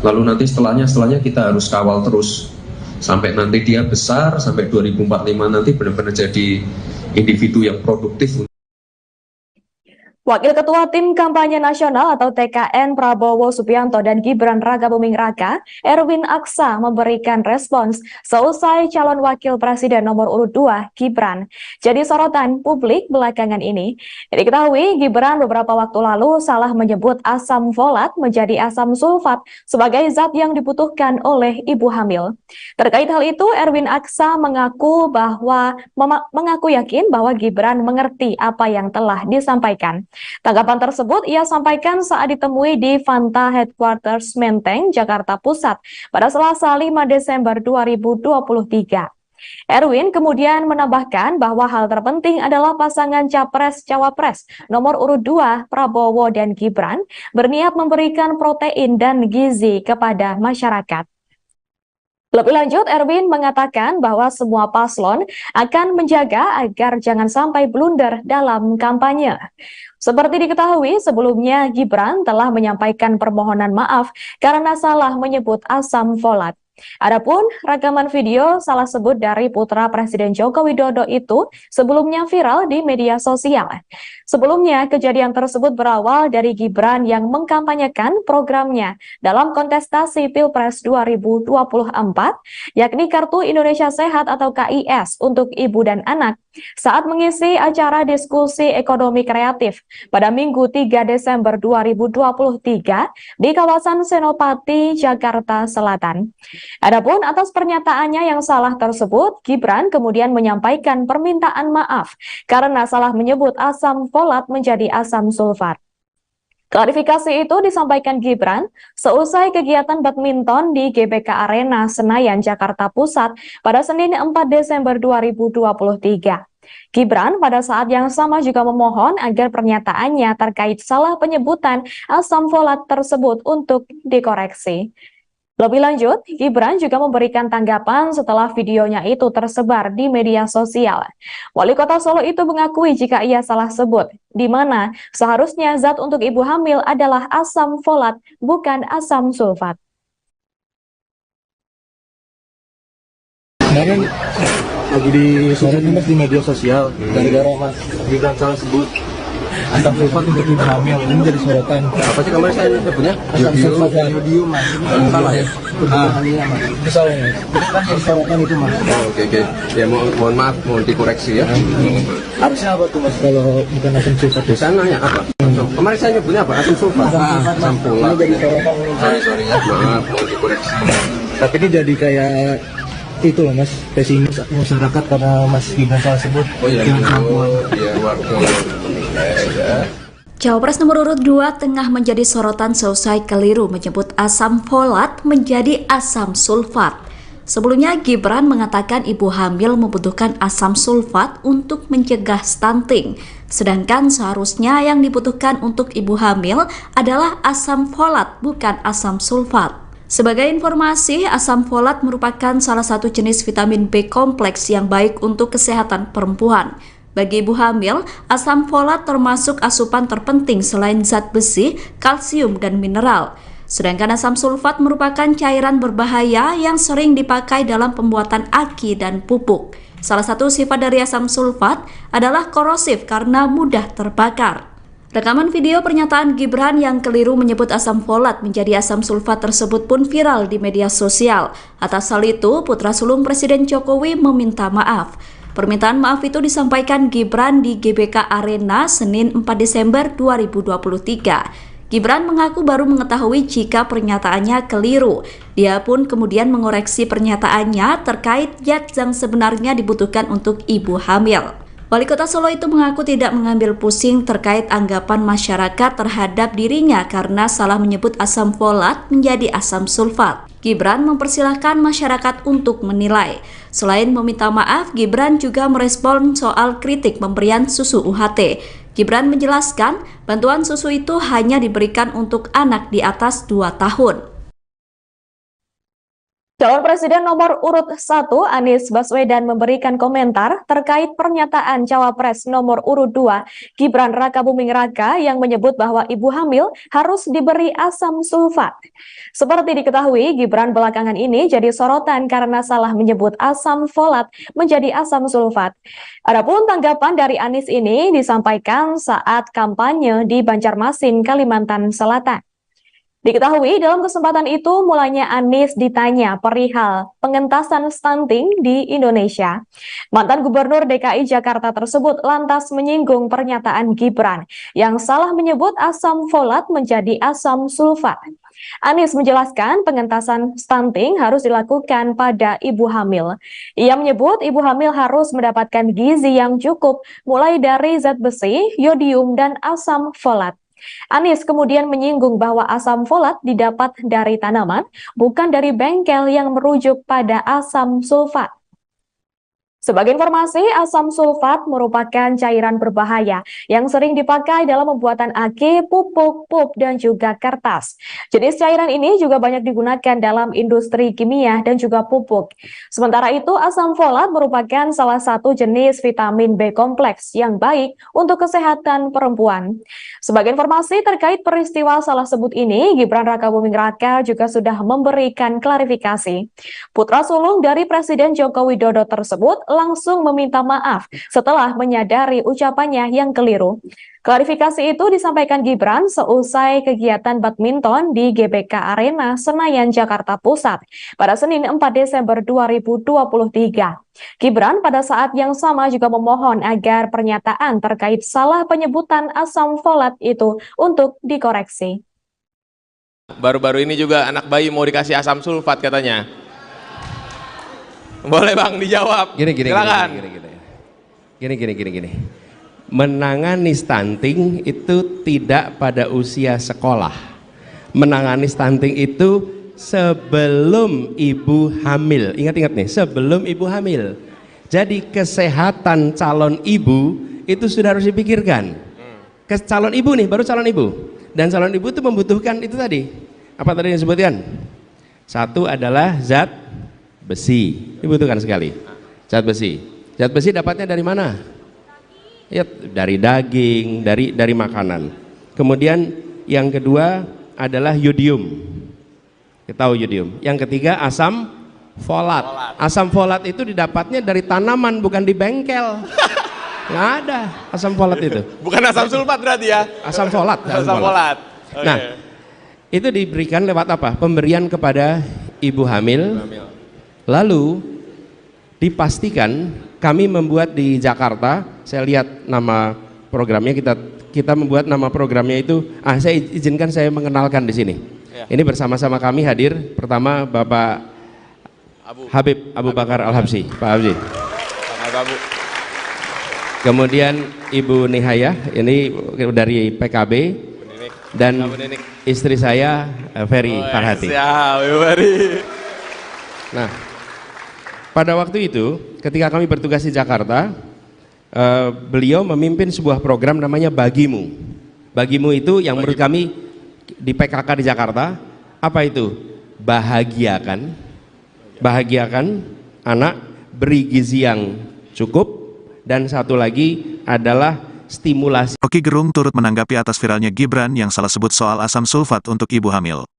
Lalu nanti setelahnya kita harus kawal terus sampai nanti dia besar, sampai 2045 nanti benar-benar jadi individu yang produktif. Wakil Ketua Tim Kampanye Nasional atau TKN Prabowo Subianto dan Gibran Rakabuming Raka, Erwin Aksa memberikan respons seusai calon wakil presiden nomor urut 2, Gibran, jadi sorotan publik belakangan ini. Diketahui Gibran beberapa waktu lalu salah menyebut asam folat menjadi asam sulfat sebagai zat yang dibutuhkan oleh ibu hamil. Terkait hal itu, Erwin Aksa mengaku yakin bahwa Gibran mengerti apa yang telah disampaikan. Tanggapan tersebut ia sampaikan saat ditemui di Fanta Headquarters Menteng, Jakarta Pusat pada Selasa 5 Desember 2023. Erwin kemudian menambahkan bahwa hal terpenting adalah pasangan Capres-Cawapres nomor urut 2 Prabowo dan Gibran berniat memberikan protein dan gizi kepada masyarakat. Lebih lanjut, Erwin mengatakan bahwa semua paslon akan menjaga agar jangan sampai blunder dalam kampanye. Seperti diketahui, sebelumnya Gibran telah menyampaikan permohonan maaf karena salah menyebut asam folat. Adapun rekaman video salah sebut dari putra Presiden Joko Widodo itu sebelumnya viral di media sosial. Sebelumnya, kejadian tersebut berawal dari Gibran yang mengkampanyekan programnya dalam kontestasi Pilpres 2024, yakni Kartu Indonesia Sehat atau KIS untuk ibu dan anak, saat mengisi acara diskusi ekonomi kreatif pada Minggu 3 Desember 2023 di kawasan Senopati, Jakarta Selatan. Adapun atas pernyataannya yang salah tersebut, Gibran kemudian menyampaikan permintaan maaf karena salah menyebut asam folat menjadi asam sulfat. Klarifikasi itu disampaikan Gibran seusai kegiatan badminton di GBK Arena Senayan, Jakarta Pusat pada Senin 4 Desember 2023. Gibran pada saat yang sama juga memohon agar pernyataannya terkait salah penyebutan asam folat tersebut untuk dikoreksi. Lebih lanjut, Gibran juga memberikan tanggapan setelah videonya itu tersebar di media sosial. Wali Kota Solo itu mengakui jika ia salah sebut, di mana seharusnya zat untuk ibu hamil adalah asam folat, bukan asam sulfat. Kemarin lagi disorot Mas di media sosial gara-gara Mas Gibran salah sebut asam sulfat untuk ibu hamil, ini menjadi sorotan. Apa sih kemarin saya nyebutnya? Asam sulfat dan yodium, Mas. Salah ya? Itu salah, Mas. Itu kan jadi sorotan itu, Mas. Oke. Ya mohon maaf, mohon dikoreksi ya. Harusnya apa tuh, Mas, kalau bukan asam sulfat? Saya nanya apa? Kemarin saya nyebutnya apa? Asam sulfat. Asam folat. Ini jadi sorotan. Sorry ya. Maaf, mohon dikoreksi. Tapi ini jadi kayak itu loh, Mas, pesimis masyarakat karena Mas Gibran salah sebut. Oh iya, biar warga. Cawapres nomor urut 2 tengah menjadi sorotan seusai keliru menyebut asam folat menjadi asam sulfat. Sebelumnya Gibran mengatakan ibu hamil membutuhkan asam sulfat untuk mencegah stunting, sedangkan seharusnya yang dibutuhkan untuk ibu hamil adalah asam folat, bukan asam sulfat. Sebagai informasi, asam folat merupakan salah satu jenis vitamin B kompleks yang baik untuk kesehatan perempuan. Bagi ibu hamil, asam folat termasuk asupan terpenting selain zat besi, kalsium, dan mineral. Sedangkan asam sulfat merupakan cairan berbahaya yang sering dipakai dalam pembuatan aki dan pupuk. Salah satu sifat dari asam sulfat adalah korosif karena mudah terbakar. Rekaman video pernyataan Gibran yang keliru menyebut asam folat menjadi asam sulfat tersebut pun viral di media sosial. Atas hal itu, putra sulung Presiden Jokowi meminta maaf. Permintaan maaf itu disampaikan Gibran di GBK Arena Senin 4 Desember 2023. Gibran mengaku baru mengetahui jika pernyataannya keliru. Dia pun kemudian mengoreksi pernyataannya terkait zat yang sebenarnya dibutuhkan untuk ibu hamil. Wali Kota Solo itu mengaku tidak mengambil pusing terkait anggapan masyarakat terhadap dirinya karena salah menyebut asam folat menjadi asam sulfat. Gibran mempersilahkan masyarakat untuk menilai. Selain meminta maaf, Gibran juga merespon soal kritik pemberian susu UHT. Gibran menjelaskan, bantuan susu itu hanya diberikan untuk anak di atas 2 tahun. Calon Presiden nomor urut 1 Anies Baswedan memberikan komentar terkait pernyataan Cawapres nomor urut 2 Gibran Rakabuming Raka yang menyebut bahwa ibu hamil harus diberi asam sulfat. Seperti diketahui, Gibran belakangan ini jadi sorotan karena salah menyebut asam folat menjadi asam sulfat. Adapun tanggapan dari Anies ini disampaikan saat kampanye di Banjarmasin, Kalimantan Selatan. Diketahui dalam kesempatan itu mulanya Anies ditanya perihal pengentasan stunting di Indonesia. Mantan Gubernur DKI Jakarta tersebut lantas menyinggung pernyataan Gibran yang salah menyebut asam folat menjadi asam sulfat. Anies menjelaskan pengentasan stunting harus dilakukan pada ibu hamil. Ia menyebut ibu hamil harus mendapatkan gizi yang cukup mulai dari zat besi, yodium, dan asam folat. Anies kemudian menyinggung bahwa asam folat didapat dari tanaman, bukan dari bengkel yang merujuk pada asam sulfat. Sebagai informasi, asam sulfat merupakan cairan berbahaya yang sering dipakai dalam pembuatan aki, pupuk, pup, dan juga kertas. Jenis cairan ini juga banyak digunakan dalam industri kimia dan juga pupuk. Sementara itu, asam folat merupakan salah satu jenis vitamin B kompleks yang baik untuk kesehatan perempuan. Sebagai informasi terkait peristiwa salah sebut ini, Gibran Rakabuming Raka juga sudah memberikan klarifikasi. Putra sulung dari Presiden Joko Widodo tersebut langsung meminta maaf setelah menyadari ucapannya yang keliru. Klarifikasi itu disampaikan Gibran seusai kegiatan badminton di GBK Arena Senayan, Jakarta Pusat pada Senin 4 Desember 2023. Gibran pada saat yang sama juga memohon agar pernyataan terkait salah penyebutan asam folat itu untuk dikoreksi. Baru-baru ini juga anak bayi mau dikasih asam sulfat katanya. Boleh Bang dijawab. Silakan. Gini. Menangani stunting itu tidak pada usia sekolah. Menangani stunting itu sebelum ibu hamil. Ingat-ingat nih, sebelum ibu hamil. Jadi kesehatan calon ibu itu sudah harus dipikirkan. Calon ibu nih, baru calon ibu. Dan calon ibu itu membutuhkan itu tadi. Apa tadi yang disebutkan? Satu adalah zat besi, dibutuhkan sekali. Zat besi. Zat besi dapatnya dari mana? Ya, dari daging, dari makanan. Kemudian yang kedua adalah yodium. Kita tahu yodium. Yang ketiga asam folat. Asam folat itu didapatnya dari tanaman, bukan di bengkel. Nggak ada asam folat itu. Bukan asam sulfat berarti ya? Asam folat. Asam folat. Okay. Nah, itu diberikan lewat apa? Pemberian kepada ibu hamil. Lalu dipastikan kami membuat di Jakarta, saya lihat nama programnya, kita membuat nama programnya itu, saya izinkan saya mengenalkan di sini. Ya. Ini bersama-sama kami hadir, pertama Bapak Habib Abu Bakar Al-Habsyi, Pak Habsyi. Kemudian Ibu Nihayah, ini dari PKB, dan istri saya Ferry Farhati. Nah, pada waktu itu, ketika kami bertugas di Jakarta, beliau memimpin sebuah program namanya Bagimu. Bagimu itu yang menurut kami di PKK di Jakarta, apa itu? Bahagiakan anak, beri gizi yang cukup, dan satu lagi adalah stimulasi. Roky Gerung turut menanggapi atas viralnya Gibran yang salah sebut soal asam sulfat untuk ibu hamil.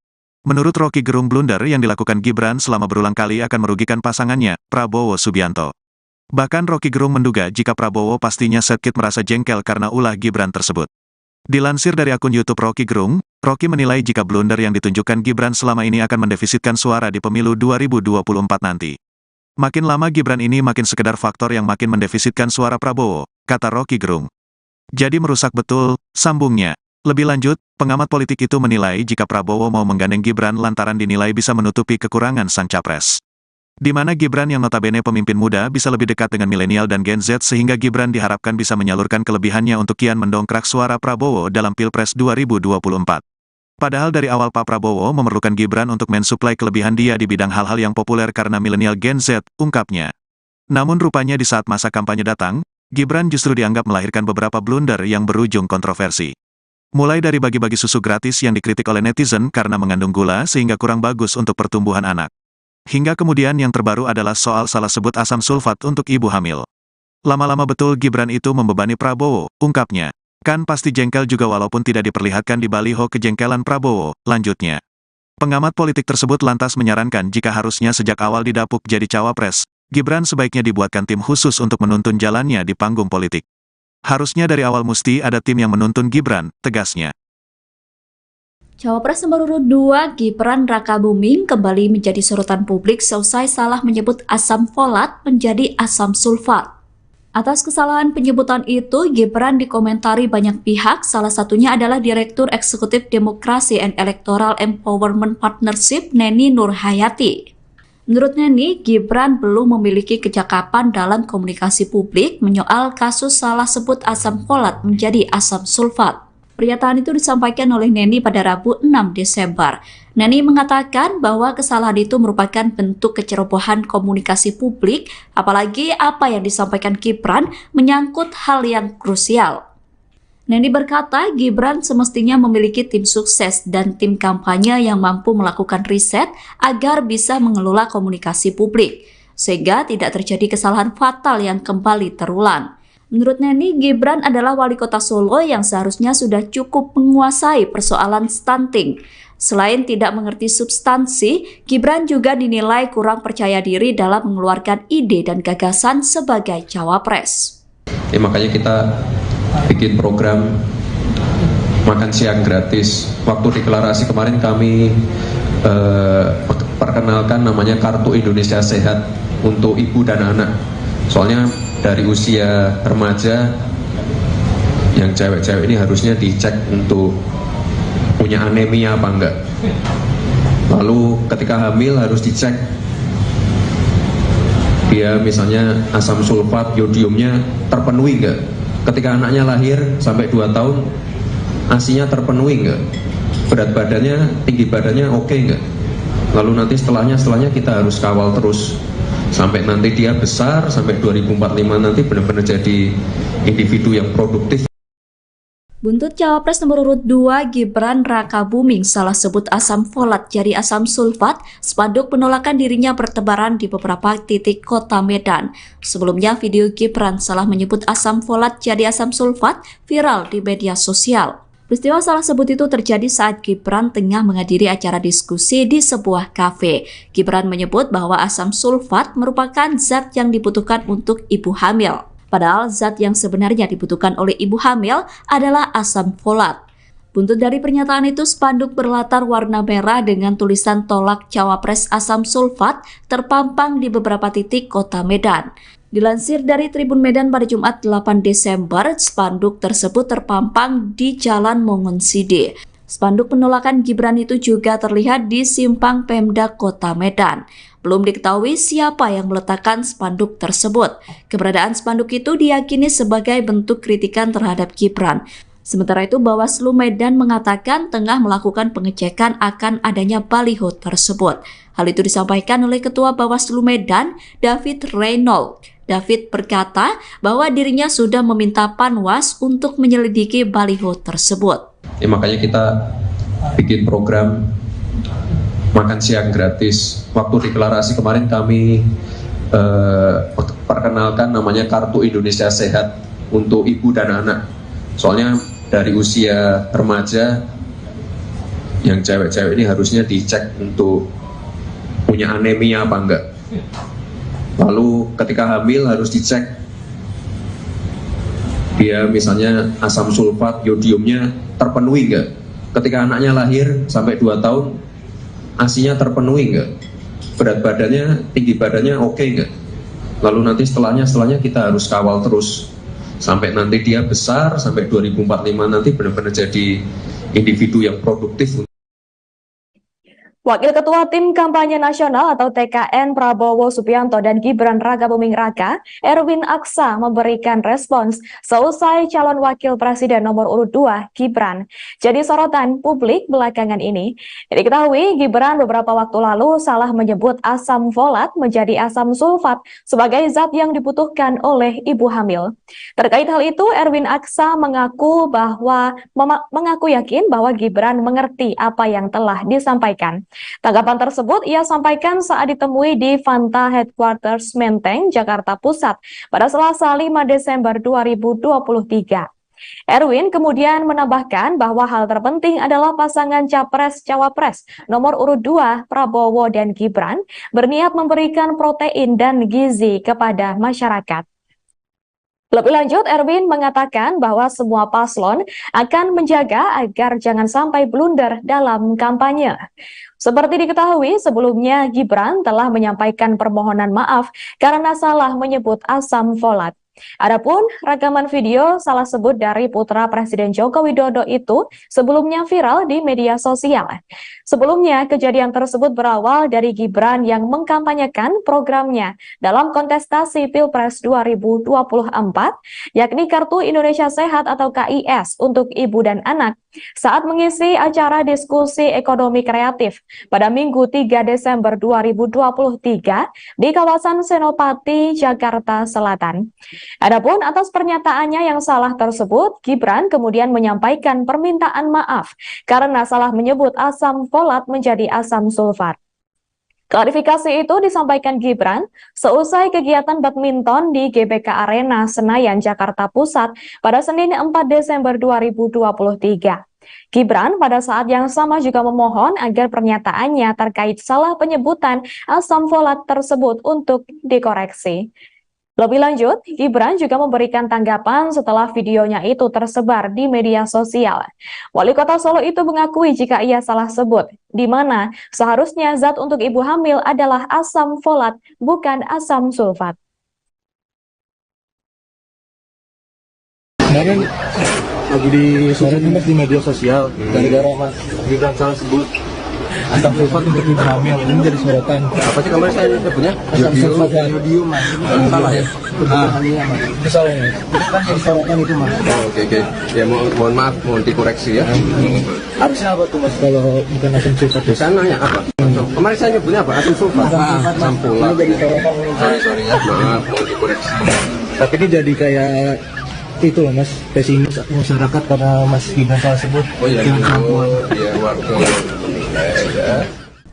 Menurut Roky Gerung, blunder yang dilakukan Gibran selama berulang kali akan merugikan pasangannya, Prabowo Subianto. Bahkan Roky Gerung menduga jika Prabowo pastinya sedikit merasa jengkel karena ulah Gibran tersebut. Dilansir dari akun YouTube Roky Gerung, Roky menilai jika blunder yang ditunjukkan Gibran selama ini akan mendefisitkan suara di pemilu 2024 nanti. Makin lama Gibran ini makin sekedar faktor yang makin mendefisitkan suara Prabowo, kata Roky Gerung. Jadi merusak betul, sambungnya. Lebih lanjut, pengamat politik itu menilai jika Prabowo mau menggandeng Gibran lantaran dinilai bisa menutupi kekurangan sang capres. Di mana Gibran yang notabene pemimpin muda bisa lebih dekat dengan milenial dan Gen Z sehingga Gibran diharapkan bisa menyalurkan kelebihannya untuk kian mendongkrak suara Prabowo dalam Pilpres 2024. Padahal dari awal Pak Prabowo memerlukan Gibran untuk mensuplai kelebihan dia di bidang hal-hal yang populer karena milenial Gen Z, ungkapnya. Namun rupanya di saat masa kampanye datang, Gibran justru dianggap melahirkan beberapa blunder yang berujung kontroversi. Mulai dari bagi-bagi susu gratis yang dikritik oleh netizen karena mengandung gula sehingga kurang bagus untuk pertumbuhan anak. Hingga kemudian yang terbaru adalah soal salah sebut asam sulfat untuk ibu hamil. Lama-lama betul Gibran itu membebani Prabowo, ungkapnya. Kan pasti jengkel juga walaupun tidak diperlihatkan di baliho kejengkelan Prabowo, lanjutnya. Pengamat politik tersebut lantas menyarankan jika harusnya sejak awal didapuk jadi cawapres, Gibran sebaiknya dibuatkan tim khusus untuk menuntun jalannya di panggung politik. Harusnya dari awal mesti ada tim yang menuntun Gibran, tegasnya. Cawapres nomor urut 2 Gibran Rakabuming kembali menjadi sorotan publik seusai salah menyebut asam folat menjadi asam sulfat. Atas kesalahan penyebutan itu, Gibran dikomentari banyak pihak, salah satunya adalah Direktur Eksekutif Demokrasi and Electoral Empowerment Partnership Neni Nurhayati. Menurut Neni, Gibran belum memiliki kecakapan dalam komunikasi publik menyoal kasus salah sebut asam folat menjadi asam sulfat. Pernyataan itu disampaikan oleh Neni pada Rabu 6 Desember. Neni mengatakan bahwa kesalahan itu merupakan bentuk kecerobohan komunikasi publik, apalagi apa yang disampaikan Gibran menyangkut hal yang krusial. Neni berkata Gibran semestinya memiliki tim sukses dan tim kampanye yang mampu melakukan riset agar bisa mengelola komunikasi publik, sehingga tidak terjadi kesalahan fatal yang kembali terulang. Menurut Neni, Gibran adalah wali kota Solo yang seharusnya sudah cukup menguasai persoalan stunting. Selain tidak mengerti substansi, Gibran juga dinilai kurang percaya diri dalam mengeluarkan ide dan gagasan sebagai cawapres. Makanya kita bikin program makan siang gratis. Waktu deklarasi kemarin kami perkenalkan namanya Kartu Indonesia Sehat untuk ibu dan anak. Soalnya dari usia remaja yang cewek-cewek ini harusnya dicek untuk punya anemia apa enggak. Lalu ketika hamil harus dicek dia misalnya asam sulfat, yodiumnya terpenuhi enggak. Ketika anaknya lahir sampai 2 tahun ASI-nya terpenuhi enggak. Berat badannya, tinggi badannya oke enggak. Lalu nanti setelahnya kita harus kawal terus sampai nanti dia besar, sampai 2045 nanti benar-benar jadi individu yang produktif. Buntut Cawapres nomor urut 2 Gibran Rakabuming salah sebut asam folat jadi asam sulfat, spanduk penolakan dirinya bertebaran di beberapa titik kota Medan. Sebelumnya video Gibran salah menyebut asam folat jadi asam sulfat viral di media sosial. Peristiwa salah sebut itu terjadi saat Gibran tengah menghadiri acara diskusi di sebuah kafe. Gibran menyebut bahwa asam sulfat merupakan zat yang dibutuhkan untuk ibu hamil. Padahal zat yang sebenarnya dibutuhkan oleh ibu hamil adalah asam folat. Buntut dari pernyataan itu, spanduk berlatar warna merah dengan tulisan tolak cawapres asam sulfat terpampang di beberapa titik kota Medan. Dilansir dari Tribun Medan pada Jumat 8 Desember, spanduk tersebut terpampang di Jalan Mongonside. Spanduk penolakan Gibran itu juga terlihat di simpang Pemda Kota Medan. Belum diketahui siapa yang meletakkan spanduk tersebut. Keberadaan spanduk itu diyakini sebagai bentuk kritikan terhadap Gibran. Sementara itu, Bawaslu Medan mengatakan tengah melakukan pengecekan akan adanya baliho tersebut. Hal itu disampaikan oleh Ketua Bawaslu Medan, David Reynolds. David berkata bahwa dirinya sudah meminta Panwas untuk menyelidiki baliho tersebut. Makanya kita bikin program makan siang gratis. Waktu deklarasi kemarin kami perkenalkan namanya Kartu Indonesia Sehat untuk ibu dan anak. Soalnya dari usia remaja yang cewek-cewek ini harusnya dicek untuk punya anemia apa enggak. Lalu ketika hamil harus dicek dia misalnya asam sulfat, yodiumnya terpenuhi enggak. Ketika anaknya lahir sampai 2 tahun ASI-nya terpenuhi enggak. Berat badannya, tinggi badannya oke enggak. Lalu nanti setelahnya kita harus kawal terus sampai nanti dia besar, sampai 2045 nanti benar-benar jadi individu yang produktif. Wakil Ketua Tim Kampanye Nasional atau TKN Prabowo Subianto dan Gibran Rakabuming Raka, Erwin Aksa memberikan respons seusai calon wakil presiden nomor urut 2 Gibran jadi sorotan publik belakangan ini. Diketahui Gibran beberapa waktu lalu salah menyebut asam folat menjadi asam sulfat sebagai zat yang dibutuhkan oleh ibu hamil. Terkait hal itu, Erwin Aksa mengaku yakin bahwa Gibran mengerti apa yang telah disampaikan. Tanggapan tersebut ia sampaikan saat ditemui di Fanta Headquarters Menteng, Jakarta Pusat pada Selasa 5 Desember 2023. Erwin kemudian menambahkan bahwa hal terpenting adalah pasangan Capres-Cawapres nomor urut 2 Prabowo dan Gibran berniat memberikan protein dan gizi kepada masyarakat. Lebih lanjut, Erwin mengatakan bahwa semua paslon akan menjaga agar jangan sampai blunder dalam kampanye. Seperti diketahui, sebelumnya Gibran telah menyampaikan permohonan maaf karena salah menyebut asam folat. Adapun rekaman video salah sebut dari putra Presiden Joko Widodo itu sebelumnya viral di media sosial. Sebelumnya, kejadian tersebut berawal dari Gibran yang mengkampanyekan programnya dalam kontestasi Pilpres 2024, yakni Kartu Indonesia Sehat atau KIS untuk ibu dan anak, saat mengisi acara diskusi ekonomi kreatif pada Minggu 3 Desember 2023 di kawasan Senopati, Jakarta Selatan. Adapun atas pernyataannya yang salah tersebut, Gibran kemudian menyampaikan permintaan maaf karena salah menyebut asam folat menjadi asam sulfat. Klarifikasi itu disampaikan Gibran seusai kegiatan badminton di GBK Arena Senayan, Jakarta Pusat pada Senin 4 Desember 2023. Gibran pada saat yang sama juga memohon agar pernyataannya terkait salah penyebutan asam folat tersebut untuk dikoreksi. Lebih lanjut, Gibran juga memberikan tanggapan setelah videonya itu tersebar di media sosial. Wali Kota Solo itu mengakui jika ia salah sebut, di mana seharusnya zat untuk ibu hamil adalah asam folat, bukan asam sulfat. Kemarin lagi disorot Mas di media sosial gara-gara Mas Gibran salah sebut asam sulfat untuk ibu hamil, ini menjadi sorotan. Apa sih kemarin saya nyebutnya? Asam sulfat dan yodium, Mas. Salah ya? Itu salah ya. Itu kan jadi sorotan itu, Mas. Oke. Ya mohon maaf, mohon dikoreksi ya. Harusnya apa tuh, Mas, kalau bukan asam sulfat? Saya nanya apa? Kemarin saya nyebutnya apa? Asam sulfat. Asam folat. Ini jadi sorotan. Sorry ya, maaf, mohon dikoreksi. Tapi ini jadi kayak itu loh, Mas, pesimis masyarakat karena Mas Gibran salah sebut. Oh iya, iya, waktu.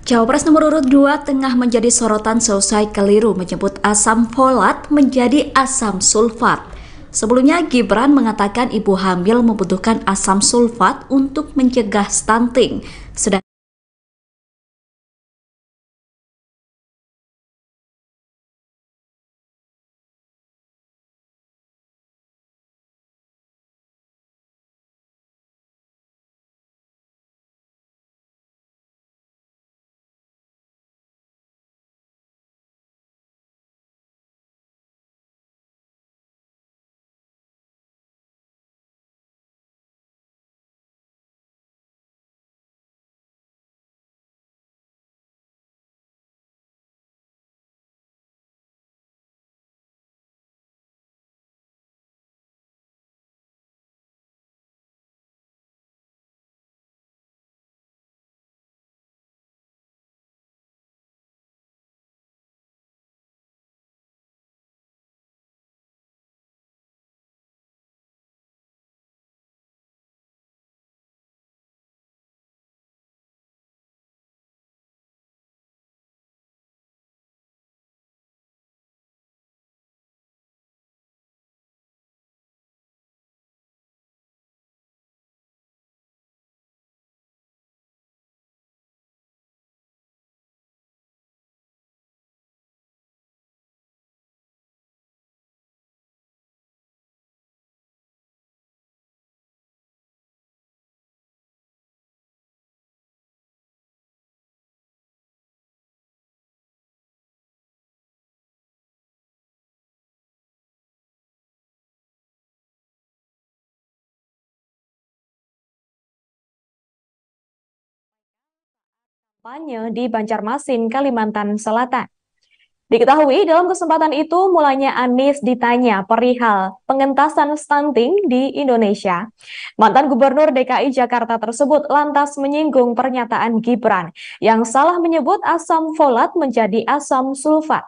Cawapres nomor urut 2 tengah menjadi sorotan seusai keliru menyebut asam folat menjadi asam sulfat. Sebelumnya, Gibran mengatakan ibu hamil membutuhkan asam sulfat untuk mencegah stunting. Sedangkan kampanye di Banjarmasin, Kalimantan Selatan. Diketahui dalam kesempatan itu mulanya Anies ditanya perihal pengentasan stunting di Indonesia. Mantan Gubernur DKI Jakarta tersebut lantas menyinggung pernyataan Gibran yang salah menyebut asam folat menjadi asam sulfat.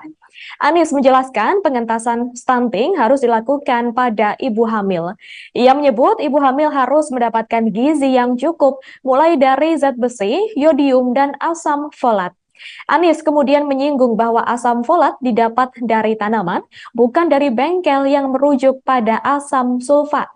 Anies menjelaskan pengentasan stunting harus dilakukan pada ibu hamil. Ia menyebut ibu hamil harus mendapatkan gizi yang cukup mulai dari zat besi, yodium, dan asam folat. Anies kemudian menyinggung bahwa asam folat didapat dari tanaman, bukan dari bengkel yang merujuk pada asam sulfat.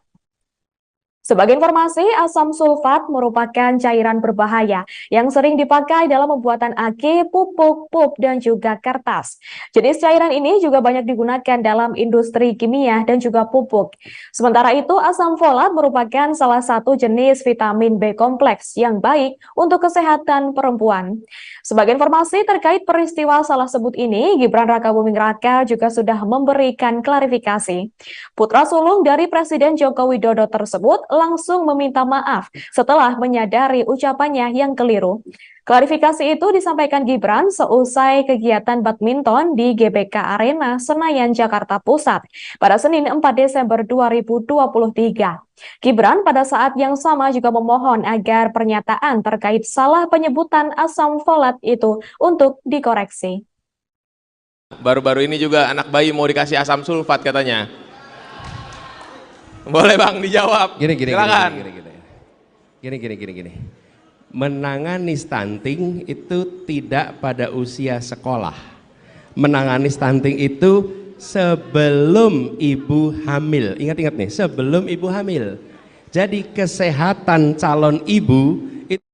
Sebagai informasi, asam sulfat merupakan cairan berbahaya yang sering dipakai dalam pembuatan aki, pupuk, pup, dan juga kertas. Jenis cairan ini juga banyak digunakan dalam industri kimia dan juga pupuk. Sementara itu, asam folat merupakan salah satu jenis vitamin B kompleks yang baik untuk kesehatan perempuan. Sebagai informasi terkait peristiwa salah sebut ini, Gibran Rakabuming Raka juga sudah memberikan klarifikasi. Putra sulung dari Presiden Joko Widodo tersebut langsung meminta maaf setelah menyadari ucapannya yang keliru. Klarifikasi itu disampaikan Gibran seusai kegiatan badminton di GBK Arena Senayan, Jakarta Pusat pada Senin 4 Desember 2023. Gibran pada saat yang sama juga memohon agar pernyataan terkait salah penyebutan asam folat itu untuk dikoreksi. Baru-baru ini juga anak bayi mau dikasih asam sulfat katanya. Boleh Bang dijawab. Silakan. Gini. Menangani stunting itu tidak pada usia sekolah. Menangani stunting itu sebelum ibu hamil. Ingat-ingat nih, sebelum ibu hamil. Jadi kesehatan calon ibu itu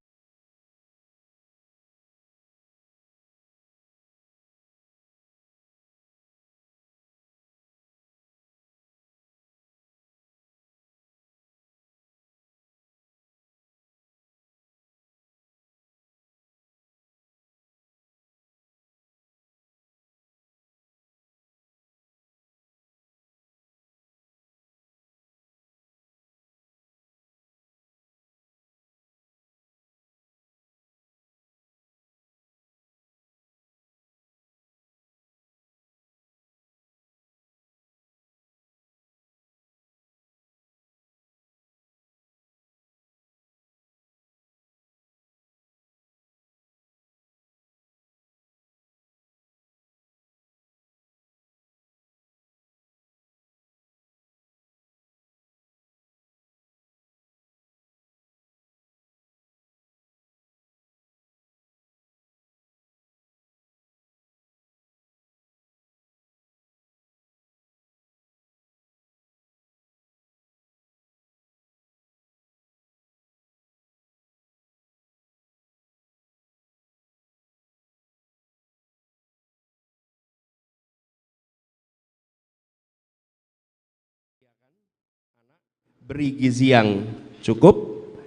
beri gizi yang cukup,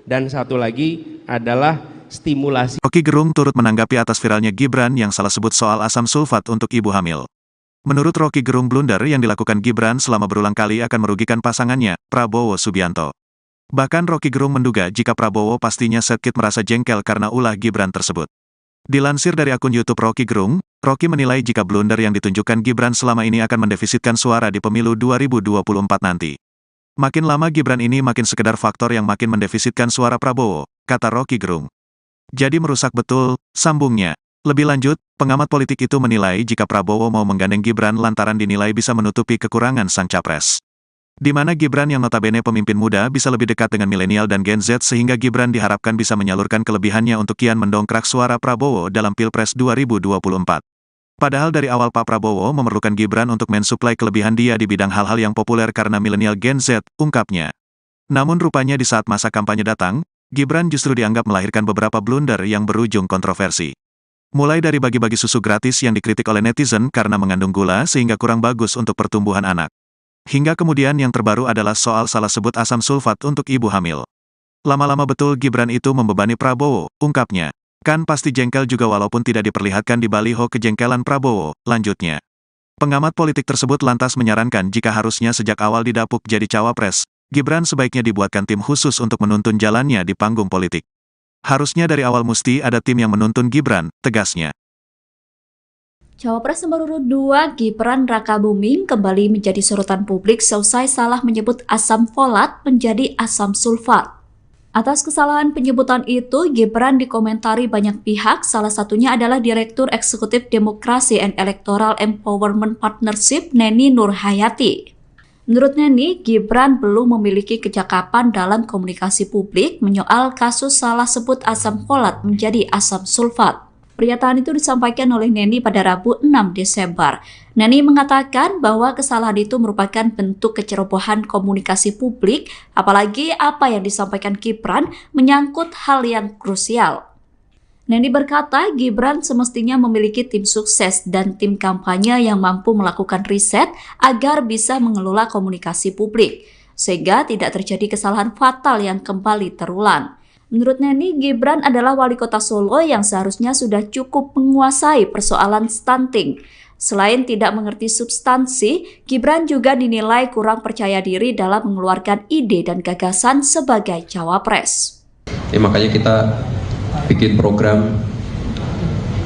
dan satu lagi adalah stimulasi. Roky Gerung turut menanggapi atas viralnya Gibran yang salah sebut soal asam sulfat untuk ibu hamil. Menurut Roky Gerung, blunder yang dilakukan Gibran selama berulang kali akan merugikan pasangannya, Prabowo Subianto. Bahkan Roky Gerung menduga jika Prabowo pastinya sedikit merasa jengkel karena ulah Gibran tersebut. Dilansir dari akun YouTube Roky Gerung, Roky menilai jika blunder yang ditunjukkan Gibran selama ini akan mendefisitkan suara di pemilu 2024 nanti. Makin lama Gibran ini makin sekedar faktor yang makin mendefisitkan suara Prabowo, kata Roky Gerung. Jadi merusak betul, sambungnya. Lebih lanjut, pengamat politik itu menilai jika Prabowo mau menggandeng Gibran lantaran dinilai bisa menutupi kekurangan sang capres. Di mana Gibran yang notabene pemimpin muda bisa lebih dekat dengan milenial dan Gen Z sehingga Gibran diharapkan bisa menyalurkan kelebihannya untuk kian mendongkrak suara Prabowo dalam Pilpres 2024. Padahal dari awal Pak Prabowo memerlukan Gibran untuk mensuplai kelebihan dia di bidang hal-hal yang populer karena milenial Gen Z, ungkapnya. Namun rupanya di saat masa kampanye datang, Gibran justru dianggap melahirkan beberapa blunder yang berujung kontroversi. Mulai dari bagi-bagi susu gratis yang dikritik oleh netizen karena mengandung gula sehingga kurang bagus untuk pertumbuhan anak. Hingga kemudian yang terbaru adalah soal salah sebut asam sulfat untuk ibu hamil. Lama-lama betul Gibran itu membebani Prabowo, ungkapnya. Kan pasti jengkel juga walaupun tidak diperlihatkan di baliho kejengkelan Prabowo, lanjutnya. Pengamat politik tersebut lantas menyarankan jika harusnya sejak awal didapuk jadi cawapres, Gibran sebaiknya dibuatkan tim khusus untuk menuntun jalannya di panggung politik. Harusnya dari awal mesti ada tim yang menuntun Gibran, tegasnya. Cawapres nomor urut 2 Gibran Rakabuming kembali menjadi sorotan publik seusai salah menyebut asam folat menjadi asam sulfat. Atas kesalahan penyebutan itu, Gibran dikomentari banyak pihak, salah satunya adalah Direktur Eksekutif Demokrasi and Electoral Empowerment Partnership Neni Nurhayati. Menurut Neni, Gibran belum memiliki kecakapan dalam komunikasi publik menyoal kasus salah sebut asam folat menjadi asam sulfat. Pernyataan itu disampaikan oleh Neni pada Rabu 6 Desember. Neni mengatakan bahwa kesalahan itu merupakan bentuk kecerobohan komunikasi publik, apalagi apa yang disampaikan Gibran menyangkut hal yang krusial. Neni berkata Gibran semestinya memiliki tim sukses dan tim kampanye yang mampu melakukan riset agar bisa mengelola komunikasi publik, sehingga tidak terjadi kesalahan fatal yang kembali terulang. Menurut Neni, Gibran adalah wali kota Solo yang seharusnya sudah cukup menguasai persoalan stunting. Selain tidak mengerti substansi, Gibran juga dinilai kurang percaya diri dalam mengeluarkan ide dan gagasan sebagai cawapres. Makanya kita bikin program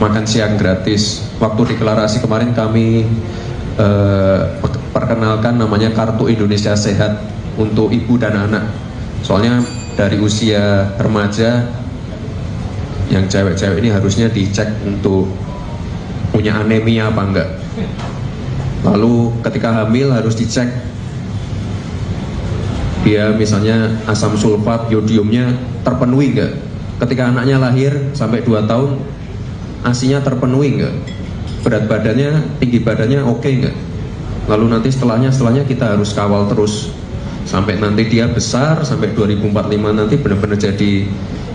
makan siang gratis. Waktu deklarasi kemarin kami perkenalkan namanya Kartu Indonesia Sehat untuk ibu dan anak. Soalnya dari usia remaja yang cewek-cewek ini harusnya dicek untuk punya anemia apa enggak. Lalu ketika hamil harus dicek dia misalnya asam sulfat, yodiumnya terpenuhi enggak. Ketika anaknya lahir sampai 2 tahun ASI-nya terpenuhi enggak. Berat badannya, tinggi badannya oke enggak. Lalu nanti setelahnya kita harus kawal terus sampai nanti dia besar, sampai 2045 nanti benar-benar jadi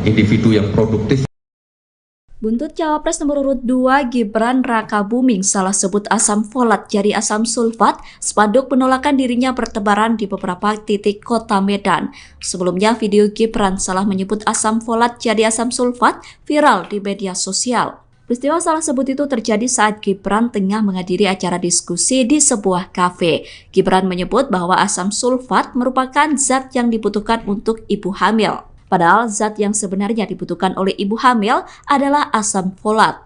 individu yang produktif. Buntut Cawapres nomor urut 2 Gibran Rakabuming salah sebut asam folat jadi asam sulfat, spanduk penolakan dirinya bertebaran di beberapa titik kota Medan. Sebelumnya video Gibran salah menyebut asam folat jadi asam sulfat viral di media sosial. Peristiwa salah sebut itu terjadi saat Gibran tengah menghadiri acara diskusi di sebuah kafe. Gibran menyebut bahwa asam sulfat merupakan zat yang dibutuhkan untuk ibu hamil. Padahal zat yang sebenarnya dibutuhkan oleh ibu hamil adalah asam folat.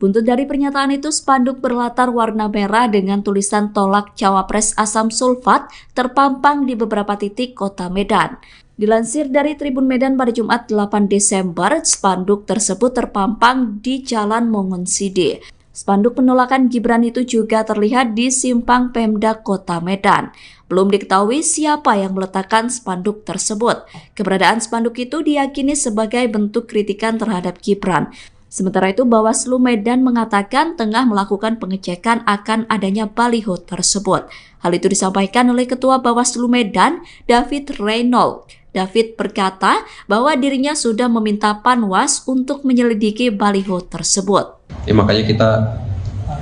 Buntut dari pernyataan itu, spanduk berlatar warna merah dengan tulisan tolak cawapres asam sulfat terpampang di beberapa titik kota Medan. Dilansir dari Tribun Medan pada Jumat 8 Desember, spanduk tersebut terpampang di Jalan Mongonside. Spanduk penolakan Gibran itu juga terlihat di simpang Pemda Kota Medan. Belum diketahui siapa yang meletakkan spanduk tersebut. Keberadaan spanduk itu diyakini sebagai bentuk kritikan terhadap Gibran. Sementara itu, Bawaslu Medan mengatakan tengah melakukan pengecekan akan adanya baliho tersebut. Hal itu disampaikan oleh Ketua Bawaslu Medan, David Reynolds. David berkata bahwa dirinya sudah meminta Panwas untuk menyelidiki baliho tersebut. Makanya kita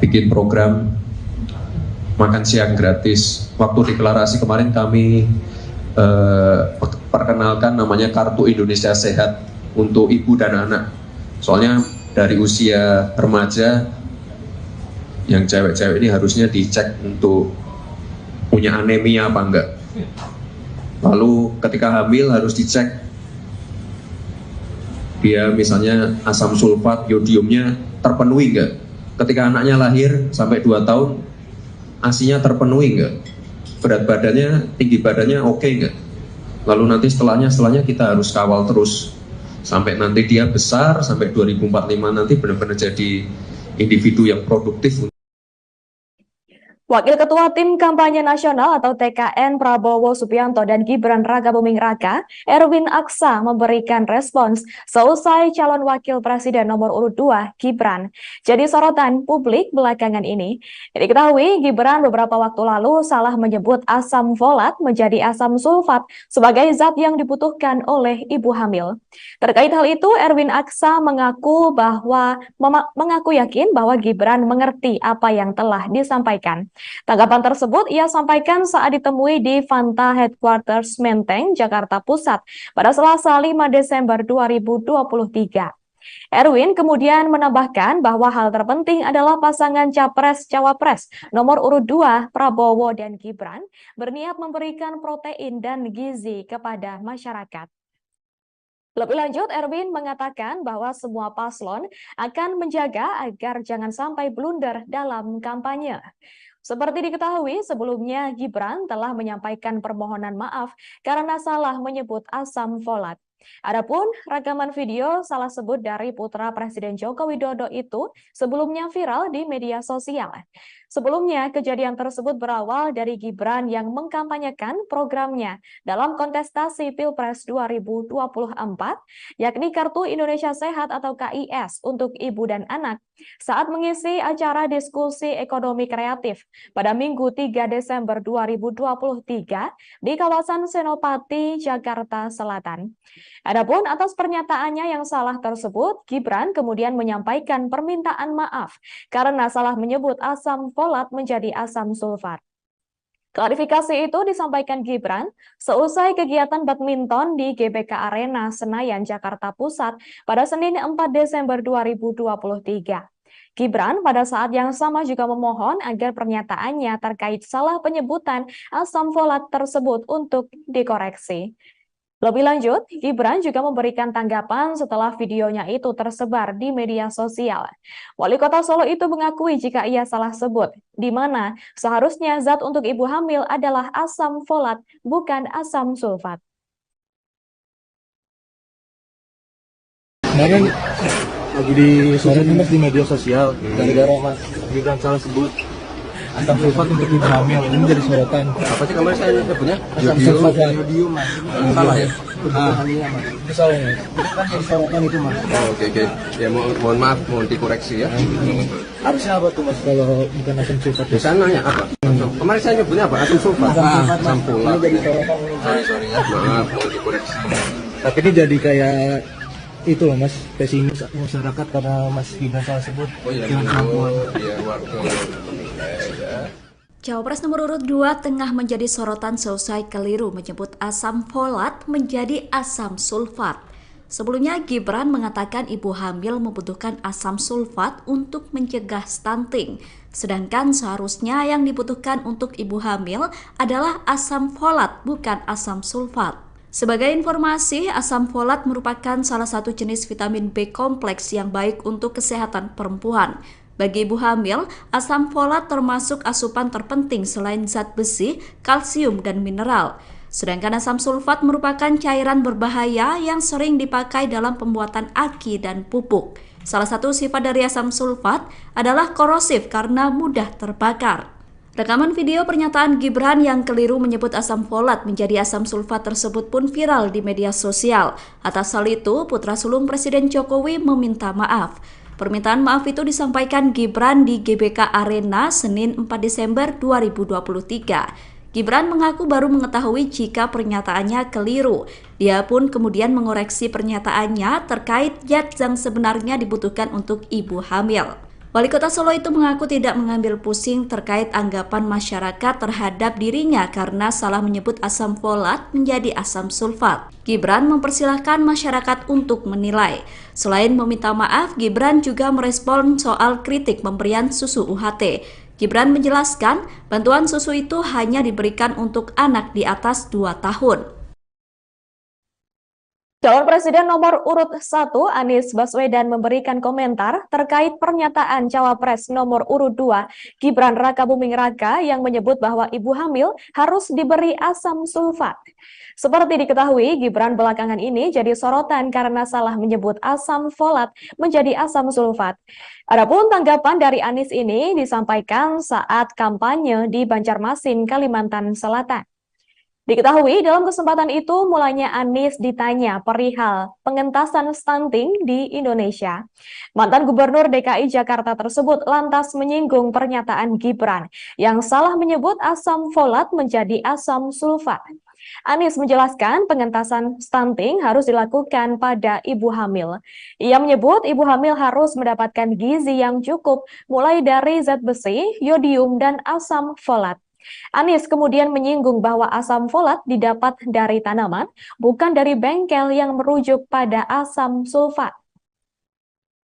bikin program makan siang gratis. Waktu deklarasi kemarin kami perkenalkan namanya Kartu Indonesia Sehat untuk ibu dan anak. Soalnya dari usia remaja yang cewek-cewek ini harusnya dicek untuk punya anemia apa enggak. Lalu ketika hamil harus dicek dia misalnya asam sulfat, yodiumnya terpenuhi enggak. Ketika anaknya lahir sampai 2 tahun ASI-nya terpenuhi enggak. Berat badannya, tinggi badannya oke enggak. Lalu nanti setelahnya kita harus kawal terus sampai nanti dia besar, sampai 2045 nanti benar-benar jadi individu yang produktif. Wakil Ketua Tim Kampanye Nasional atau TKN Prabowo Subianto dan Gibran Rakabuming Raka, Erwin Aksa memberikan respons seusai calon wakil presiden nomor urut 2, Gibran, jadi sorotan publik belakangan ini. Diketahui Gibran beberapa waktu lalu salah menyebut asam folat menjadi asam sulfat sebagai zat yang dibutuhkan oleh ibu hamil. Terkait hal itu, Erwin Aksa mengaku yakin bahwa Gibran mengerti apa yang telah disampaikan. Tanggapan tersebut ia sampaikan saat ditemui di Fanta Headquarters Menteng, Jakarta Pusat pada Selasa 5 Desember 2023. Erwin kemudian menambahkan bahwa hal terpenting adalah pasangan Capres-Cawapres nomor urut 2 Prabowo dan Gibran berniat memberikan protein dan gizi kepada masyarakat. Lebih lanjut, Erwin mengatakan bahwa semua paslon akan menjaga agar jangan sampai blunder dalam kampanye. Seperti diketahui, sebelumnya Gibran telah menyampaikan permohonan maaf karena salah menyebut asam folat. Adapun rekaman video salah sebut dari putra Presiden Joko Widodo itu sebelumnya viral di media sosial. Sebelumnya, kejadian tersebut berawal dari Gibran yang mengkampanyekan programnya dalam kontestasi Pilpres 2024, yakni Kartu Indonesia Sehat atau KIS untuk ibu dan anak, saat mengisi acara diskusi ekonomi kreatif pada Minggu 3 Desember 2023 di kawasan Senopati, Jakarta Selatan. Adapun atas pernyataannya yang salah tersebut, Gibran kemudian menyampaikan permintaan maaf karena salah menyebut asam folat menjadi asam sulfat. Klarifikasi itu disampaikan Gibran seusai kegiatan badminton di GBK Arena Senayan, Jakarta Pusat pada Senin 4 Desember 2023. Gibran pada saat yang sama juga memohon agar pernyataannya terkait salah penyebutan asam folat tersebut untuk dikoreksi. Lebih lanjut, Gibran juga memberikan tanggapan setelah videonya itu tersebar di media sosial. Wali Kota Solo itu mengakui jika ia salah sebut, di mana seharusnya zat untuk ibu hamil adalah asam folat, bukan asam sulfat. Kemarin lagi di media sosial gara-gara Mas Gibran salah sebut asam sulfat untuk ibu hamil, ini menjadi sorotan. Apa sih kemarin saya nyebutnya? Asam sulfat yodium, Mas. Salah ya? Itu salah ya. Itu kan jadi sorotan itu, Mas. Oke. Ya mohon maaf, mohon dikoreksi ya. Harusnya apa tuh, Mas, kalau bukan asam sulfat? Di sana nanya apa? Kemarin saya nyebutnya apa? Asam sulfat. Asam folat. Ini jadi sorotan. Sorry ya. Maaf, mohon dikoreksi. Tapi ini jadi kayak itu loh, Mas, pesimis masyarakat karena Mas Gibran salah sebut. Oh iya, Dengan kemampuan. iya, warga. Cawapres nomor urut 2 tengah menjadi sorotan seusai keliru menyebut asam folat menjadi asam sulfat. Sebelumnya Gibran mengatakan ibu hamil membutuhkan asam sulfat untuk mencegah stunting. Sedangkan seharusnya yang dibutuhkan untuk ibu hamil adalah asam folat, bukan asam sulfat. Sebagai informasi, asam folat merupakan salah satu jenis vitamin B kompleks yang baik untuk kesehatan perempuan. Bagi ibu hamil, asam folat termasuk asupan terpenting selain zat besi, kalsium, dan mineral. Sedangkan asam sulfat merupakan cairan berbahaya yang sering dipakai dalam pembuatan aki dan pupuk. Salah satu sifat dari asam sulfat adalah korosif karena mudah terbakar. Rekaman video pernyataan Gibran yang keliru menyebut asam folat menjadi asam sulfat tersebut pun viral di media sosial. Atas hal itu, putra sulung Presiden Jokowi meminta maaf. Permintaan maaf itu disampaikan Gibran di GBK Arena Senin 4 Desember 2023. Gibran mengaku baru mengetahui jika pernyataannya keliru. Dia pun kemudian mengoreksi pernyataannya terkait zat yang sebenarnya dibutuhkan untuk ibu hamil. Wali Kota Solo itu mengaku tidak mengambil pusing terkait anggapan masyarakat terhadap dirinya karena salah menyebut asam folat menjadi asam sulfat. Gibran mempersilahkan masyarakat untuk menilai. Selain meminta maaf, Gibran juga merespon soal kritik pemberian susu UHT. Gibran menjelaskan, bantuan susu itu hanya diberikan untuk anak di atas 2 tahun. Calon Presiden nomor urut 1 Anies Baswedan memberikan komentar terkait pernyataan Cawapres nomor urut 2 Gibran Rakabuming Raka yang menyebut bahwa ibu hamil harus diberi asam sulfat. Seperti diketahui, Gibran belakangan ini jadi sorotan karena salah menyebut asam folat menjadi asam sulfat. Adapun tanggapan dari Anies ini disampaikan saat kampanye di Banjarmasin, Kalimantan Selatan. Diketahui dalam kesempatan itu mulanya Anies ditanya perihal pengentasan stunting di Indonesia. Mantan Gubernur DKI Jakarta tersebut lantas menyinggung pernyataan Gibran yang salah menyebut asam folat menjadi asam sulfat. Anies menjelaskan pengentasan stunting harus dilakukan pada ibu hamil. Ia menyebut ibu hamil harus mendapatkan gizi yang cukup mulai dari zat besi, yodium, dan asam folat. Anies kemudian menyinggung bahwa asam folat didapat dari tanaman, bukan dari bengkel yang merujuk pada asam sulfat.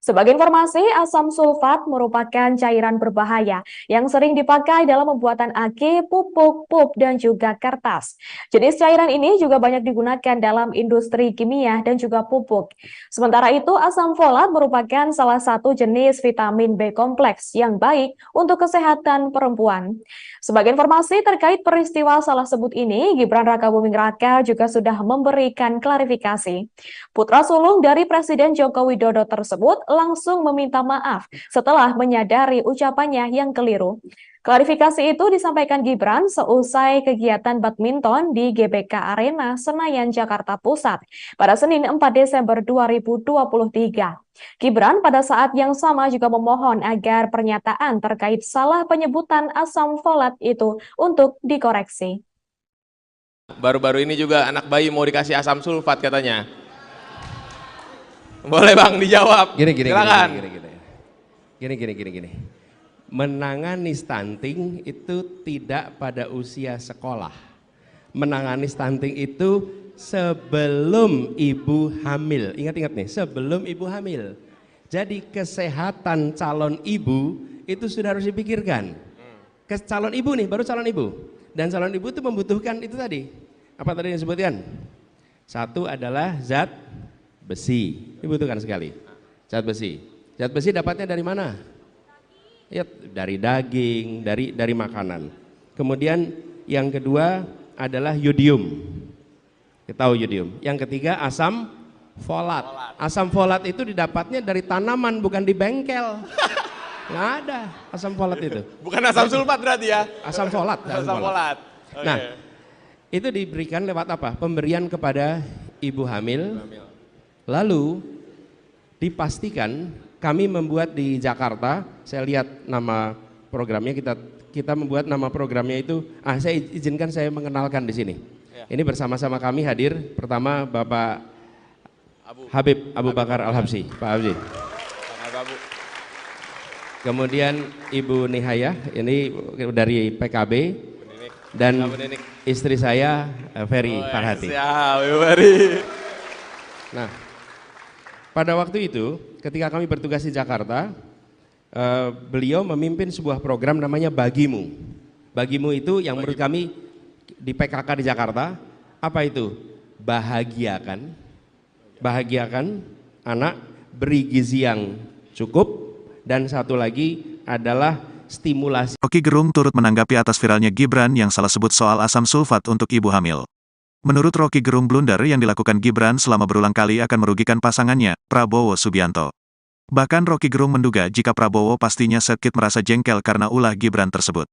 Sebagai informasi, asam sulfat merupakan cairan berbahaya yang sering dipakai dalam pembuatan aki, pupuk, pup, dan juga kertas. Jenis cairan ini juga banyak digunakan dalam industri kimia dan juga pupuk. Sementara itu, asam folat merupakan salah satu jenis vitamin B kompleks yang baik untuk kesehatan perempuan. Sebagai informasi terkait peristiwa salah sebut ini, Gibran Rakabuming Raka juga sudah memberikan klarifikasi. Putra sulung dari Presiden Joko Widodo tersebut langsung meminta maaf setelah menyadari ucapannya yang keliru. Klarifikasi itu disampaikan Gibran seusai kegiatan badminton di GBK Arena Senayan, Jakarta Pusat pada Senin 4 Desember 2023. Gibran pada saat yang sama juga memohon agar pernyataan terkait salah penyebutan asam folat itu untuk dikoreksi. Baru-baru ini juga anak bayi mau dikasih asam sulfat katanya. Boleh Bang dijawab. Silakan. Gini. Menangani stunting itu tidak pada usia sekolah. Menangani stunting itu sebelum ibu hamil. Ingat-ingat nih, sebelum ibu hamil. Jadi kesehatan calon ibu itu sudah harus dipikirkan. Calon ibu nih, baru calon ibu. Dan calon ibu itu membutuhkan itu tadi. Apa tadi yang disebutkan? Satu adalah zat besi, dibutuhkan sekali. Zat besi. Zat besi dapatnya dari mana? Ya, dari daging, dari makanan. Kemudian yang kedua adalah yodium. Kita tahu yodium. Yang ketiga asam folat. Asam folat itu didapatnya dari tanaman, bukan di bengkel. Nggak ada asam folat itu. Bukan asam sulfat berarti ya? Asam folat. Asam folat. Okay. Nah, itu diberikan lewat apa? Pemberian kepada ibu hamil. Lalu dipastikan kami membuat di Jakarta, saya lihat nama programnya, kita membuat nama programnya itu, saya izinkan saya mengenalkan di sini. Ya. Ini bersama-sama kami hadir, pertama Bapak Habib Abu Bakar Al-Habsyi, Pak Habsyi. Kemudian Ibu Nihaya, ini dari PKB, dan istri saya Ferry Farhati. Siap, Ibu Ferry. Nah, pada waktu itu ketika kami bertugas di Jakarta, beliau memimpin sebuah program namanya Bagimu. Bagimu itu yang menurut kami di PKK di Jakarta, apa itu? Bahagiakan anak, beri gizi yang cukup, dan satu lagi adalah stimulasi. Roky Gerung turut menanggapi atas viralnya Gibran yang salah sebut soal asam sulfat untuk ibu hamil. Menurut Roky Gerung, blunder yang dilakukan Gibran selama berulang kali akan merugikan pasangannya, Prabowo Subianto. Bahkan Roky Gerung menduga jika Prabowo pastinya sedikit merasa jengkel karena ulah Gibran tersebut.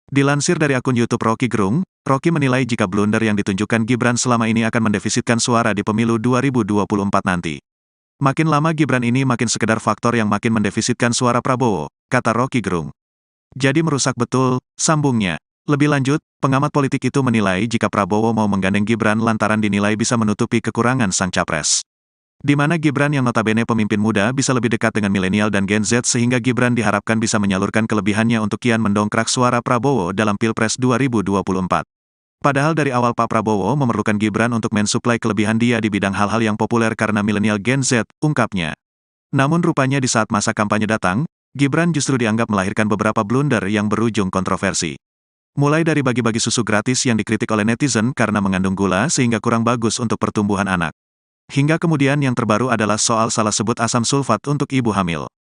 Dilansir dari akun YouTube Roky Gerung, Roky menilai jika blunder yang ditunjukkan Gibran selama ini akan mendefisitkan suara di pemilu 2024 nanti. Makin lama Gibran ini makin sekedar faktor yang makin mendefisitkan suara Prabowo, kata Roky Gerung. Jadi merusak betul, sambungnya. Lebih lanjut, pengamat politik itu menilai jika Prabowo mau menggandeng Gibran lantaran dinilai bisa menutupi kekurangan sang capres. Di mana Gibran yang notabene pemimpin muda bisa lebih dekat dengan milenial dan Gen Z sehingga Gibran diharapkan bisa menyalurkan kelebihannya untuk kian mendongkrak suara Prabowo dalam Pilpres 2024. Padahal dari awal Pak Prabowo memerlukan Gibran untuk mensuplai kelebihan dia di bidang hal-hal yang populer karena milenial Gen Z, ungkapnya. Namun rupanya di saat masa kampanye datang, Gibran justru dianggap melahirkan beberapa blunder yang berujung kontroversi. Mulai dari bagi-bagi susu gratis yang dikritik oleh netizen karena mengandung gula sehingga kurang bagus untuk pertumbuhan anak. Hingga kemudian yang terbaru adalah soal salah sebut asam sulfat untuk ibu hamil.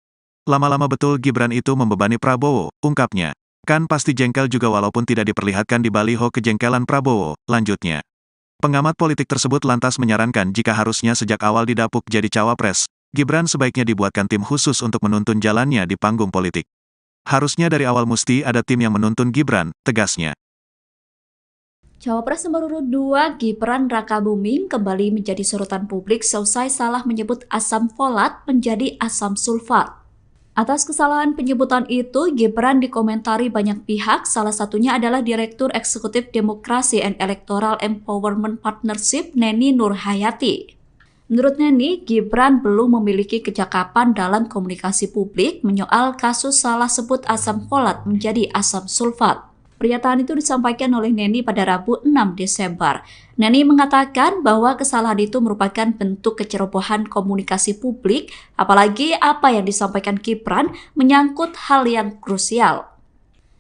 Lama-lama betul Gibran itu membebani Prabowo, ungkapnya. Kan pasti jengkel juga walaupun tidak diperlihatkan di baliho kejengkelan Prabowo, lanjutnya. Pengamat politik tersebut lantas menyarankan jika harusnya sejak awal didapuk jadi cawapres, Gibran sebaiknya dibuatkan tim khusus untuk menuntun jalannya di panggung politik. Harusnya dari awal mesti ada tim yang menuntun Gibran, tegasnya. Cawapres nomor urut 2 Gibran Rakabuming kembali menjadi sorotan publik seusai salah menyebut asam folat menjadi asam sulfat. Atas kesalahan penyebutan itu, Gibran dikomentari banyak pihak, salah satunya adalah Direktur Eksekutif Demokrasi and Electoral Empowerment Partnership Neni Nurhayati. Menurut Neni, Gibran belum memiliki kecakapan dalam komunikasi publik menyoal kasus salah sebut asam folat menjadi asam sulfat. Pernyataan itu disampaikan oleh Neni pada Rabu 6 Desember. Neni mengatakan bahwa kesalahan itu merupakan bentuk kecerobohan komunikasi publik, apalagi apa yang disampaikan Gibran menyangkut hal yang krusial.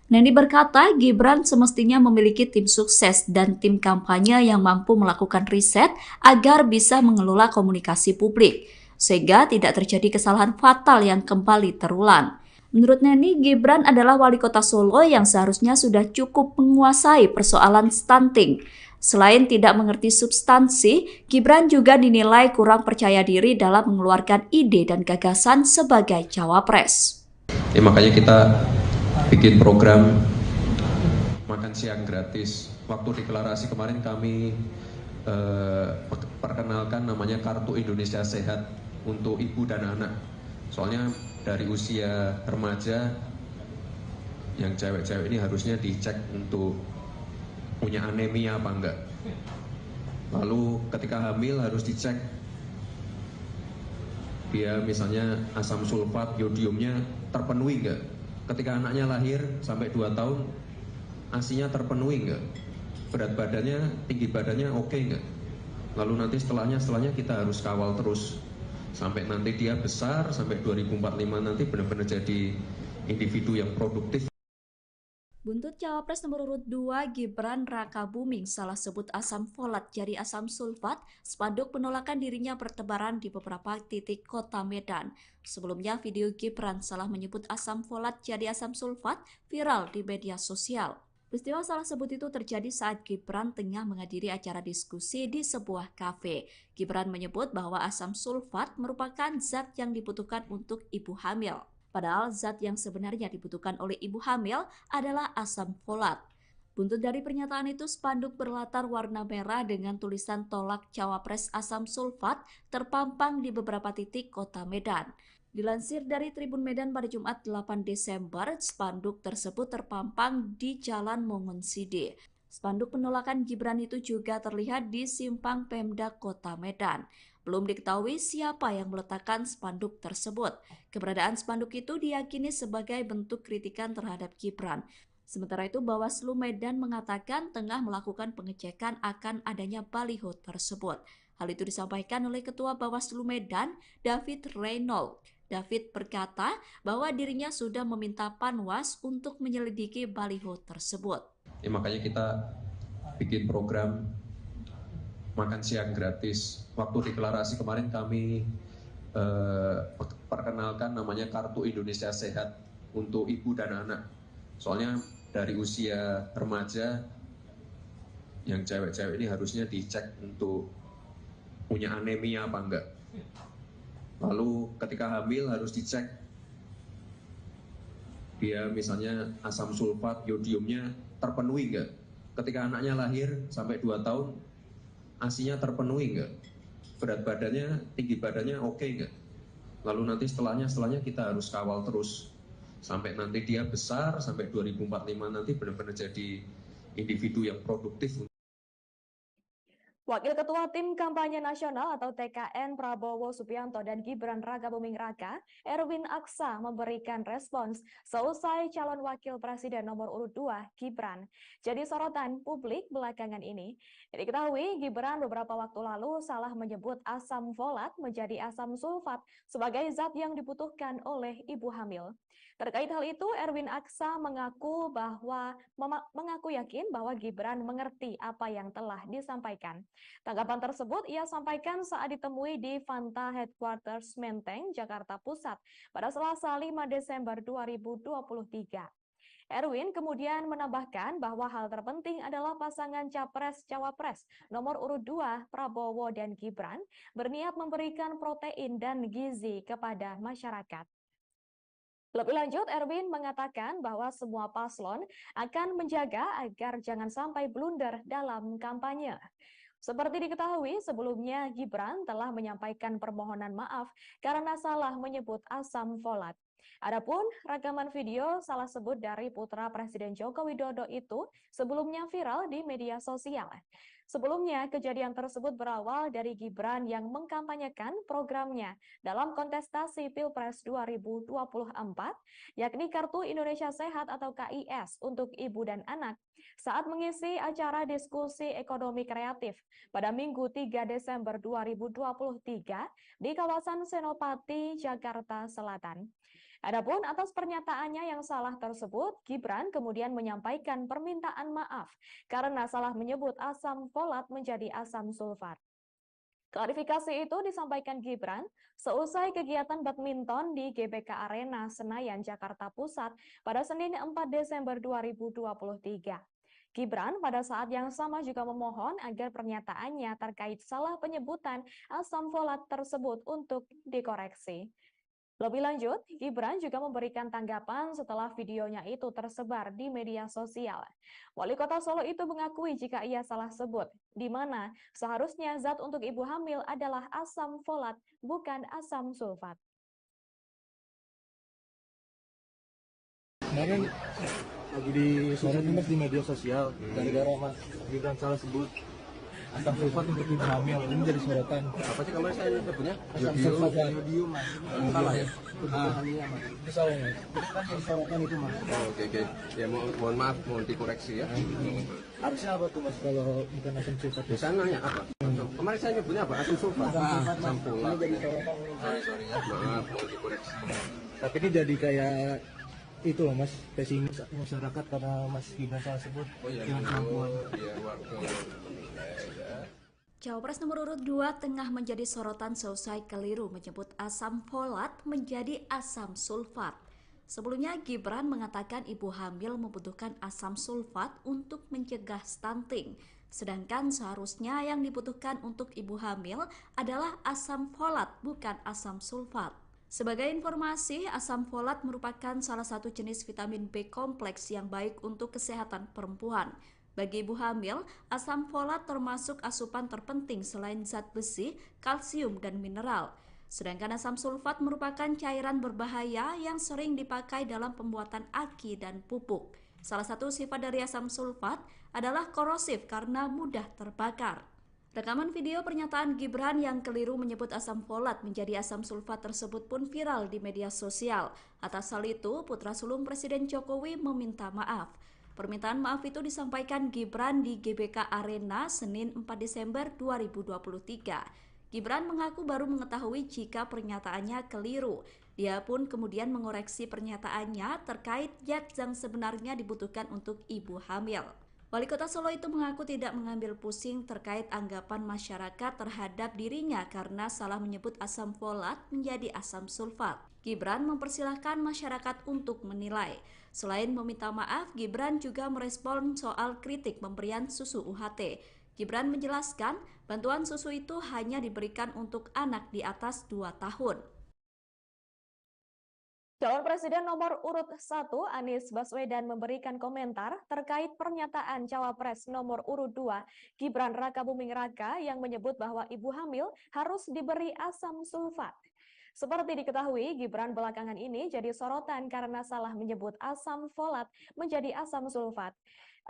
Neni berkata Gibran semestinya memiliki tim sukses dan tim kampanye yang mampu melakukan riset agar bisa mengelola komunikasi publik, sehingga tidak terjadi kesalahan fatal yang kembali terulang. Menurut Neni, Gibran adalah wali kota Solo yang seharusnya sudah cukup menguasai persoalan stunting. Selain tidak mengerti substansi, Gibran juga dinilai kurang percaya diri dalam mengeluarkan ide dan gagasan sebagai cawapres. Makanya kita bikin program makan siang gratis. Waktu deklarasi kemarin kami perkenalkan namanya Kartu Indonesia Sehat untuk ibu dan anak. Soalnya dari usia remaja yang cewek-cewek ini harusnya dicek untuk punya anemia apa enggak. Lalu ketika hamil harus dicek dia misalnya asam sulfat, yodiumnya terpenuhi enggak. Ketika anaknya lahir sampai 2 tahun ASI-nya terpenuhi enggak. Berat badannya, tinggi badannya oke enggak. Lalu nanti setelahnya kita harus kawal terus sampai nanti dia besar, sampai 2045 nanti benar-benar jadi individu yang produktif. Buntut Cawapres nomor urut 2 Gibran Rakabuming salah sebut asam folat jadi asam sulfat, spanduk penolakan dirinya bertebaran di beberapa titik kota Medan. Sebelumnya video Gibran salah menyebut asam folat jadi asam sulfat viral di media sosial. Peristiwa salah sebut itu terjadi saat Gibran tengah menghadiri acara diskusi di sebuah kafe. Gibran menyebut bahwa asam sulfat merupakan zat yang dibutuhkan untuk ibu hamil. Padahal zat yang sebenarnya dibutuhkan oleh ibu hamil adalah asam folat. Buntut dari pernyataan itu, spanduk berlatar warna merah dengan tulisan tolak cawapres asam sulfat terpampang di beberapa titik kota Medan. Dilansir dari Tribun Medan pada Jumat 8 Desember, spanduk tersebut terpampang di Jalan Mongonside. Spanduk penolakan Gibran itu juga terlihat di simpang Pemda Kota Medan. Belum diketahui siapa yang meletakkan spanduk tersebut. Keberadaan spanduk itu diyakini sebagai bentuk kritikan terhadap Gibran. Sementara itu, Bawaslu Medan mengatakan tengah melakukan pengecekan akan adanya baliho tersebut. Hal itu disampaikan oleh Ketua Bawaslu Medan, David Reynolds. David berkata bahwa dirinya sudah meminta Panwas untuk menyelidiki baliho tersebut. Makanya kita bikin program makan siang gratis. Waktu deklarasi kemarin kami perkenalkan namanya Kartu Indonesia Sehat untuk ibu dan anak. Soalnya dari usia remaja yang cewek-cewek ini harusnya dicek untuk punya anemia apa enggak. Lalu ketika hamil harus dicek dia misalnya asam sulfat, yodiumnya terpenuhi enggak. Ketika anaknya lahir sampai 2 tahun ASI-nya terpenuhi enggak. Berat badannya, tinggi badannya oke enggak. Lalu nanti setelahnya kita harus kawal terus sampai nanti dia besar, sampai 2045 nanti benar-benar jadi individu yang produktif. Wakil Ketua Tim Kampanye Nasional atau TKN Prabowo Subianto dan Gibran Rakabuming Raka, Erwin Aksa memberikan respons seusai calon wakil presiden nomor urut 2, Gibran, jadi sorotan publik belakangan ini. Diketahui Gibran beberapa waktu lalu salah menyebut asam folat menjadi asam sulfat sebagai zat yang dibutuhkan oleh ibu hamil. Terkait hal itu, Erwin Aksa mengaku yakin bahwa Gibran mengerti apa yang telah disampaikan. Tanggapan tersebut ia sampaikan saat ditemui di Fanta Headquarters Menteng, Jakarta Pusat pada Selasa 5 Desember 2023. Erwin kemudian menambahkan bahwa hal terpenting adalah pasangan Capres-Cawapres nomor urut 2 Prabowo dan Gibran berniat memberikan protein dan gizi kepada masyarakat. Lebih lanjut, Erwin mengatakan bahwa semua paslon akan menjaga agar jangan sampai blunder dalam kampanye. Seperti diketahui, sebelumnya Gibran telah menyampaikan permohonan maaf karena salah menyebut asam folat. Adapun rekaman video salah sebut dari putra Presiden Joko Widodo itu sebelumnya viral di media sosial. Sebelumnya, kejadian tersebut berawal dari Gibran yang mengkampanyekan programnya dalam kontestasi Pilpres 2024, yakni Kartu Indonesia Sehat atau KIS untuk ibu dan anak, saat mengisi acara diskusi ekonomi kreatif pada Minggu 3 Desember 2023 di kawasan Senopati, Jakarta Selatan. Adapun atas pernyataannya yang salah tersebut, Gibran kemudian menyampaikan permintaan maaf karena salah menyebut asam folat menjadi asam sulfat. Klarifikasi itu disampaikan Gibran seusai kegiatan badminton di GBK Arena Senayan, Jakarta Pusat pada Senin 4 Desember 2023. Gibran pada saat yang sama juga memohon agar pernyataannya terkait salah penyebutan asam folat tersebut untuk dikoreksi. Lebih lanjut, Gibran juga memberikan tanggapan setelah videonya itu tersebar di media sosial. Wali Kota Solo itu mengakui jika ia salah sebut, di mana seharusnya zat untuk ibu hamil adalah asam folat, bukan asam sulfat. Kemarin lagi disorot Mas di media sosial gara-gara Mas Gibran salah sebut asam sulfat untuk ibu hamil, ini jadi sorotan. Apa sih kalau saya sebutnya? Asam sulfat yodium Mas. Salah ya? Hamilnya Mas. Itu salah Mas. Itu kan jadi sorotan itu Mas. Oke. Ya mohon maaf, mohon dikoreksi ya. Harusnya apa tuh Mas kalau bukan asam sulfat? Di sana nanya apa? Kemarin saya nyebutnya apa? Asam sulfat. Asam folat. Ini jadi sorotan. Sorry ya. Maaf, mohon dikoreksi. Tapi ini jadi kayak itu loh Mas, pesimis masyarakat karena Mas Gibran salah sebut. Oh iya, Dengan perempuan. biar warga Cawapres nomor urut 2 tengah menjadi sorotan seusai keliru menyebut asam folat menjadi asam sulfat. Sebelumnya, Gibran mengatakan ibu hamil membutuhkan asam sulfat untuk mencegah stunting. Sedangkan seharusnya yang dibutuhkan untuk ibu hamil adalah asam folat, bukan asam sulfat. Sebagai informasi, asam folat merupakan salah satu jenis vitamin B kompleks yang baik untuk kesehatan perempuan. Bagi ibu hamil, asam folat termasuk asupan terpenting selain zat besi, kalsium, dan mineral. Sedangkan asam sulfat merupakan cairan berbahaya yang sering dipakai dalam pembuatan aki dan pupuk. Salah satu sifat dari asam sulfat adalah korosif karena mudah terbakar. Rekaman video pernyataan Gibran yang keliru menyebut asam folat menjadi asam sulfat tersebut pun viral di media sosial. Atas hal itu, putra sulung Presiden Jokowi meminta maaf. Permintaan maaf itu disampaikan Gibran di GBK Arena Senin 4 Desember 2023. Gibran mengaku baru mengetahui jika pernyataannya keliru. Dia pun kemudian mengoreksi pernyataannya terkait zat yang sebenarnya dibutuhkan untuk ibu hamil. Wali Kota Solo itu mengaku tidak mengambil pusing terkait anggapan masyarakat terhadap dirinya karena salah menyebut asam folat menjadi asam sulfat. Gibran mempersilahkan masyarakat untuk menilai. Selain meminta maaf, Gibran juga merespon soal kritik pemberian susu UHT. Gibran menjelaskan, bantuan susu itu hanya diberikan untuk anak di atas 2 tahun. Calon Presiden nomor urut 1 Anies Baswedan memberikan komentar terkait pernyataan Cawapres nomor urut 2 Gibran Rakabuming Raka yang menyebut bahwa ibu hamil harus diberi asam sulfat. Seperti diketahui, Gibran belakangan ini jadi sorotan karena salah menyebut asam folat menjadi asam sulfat.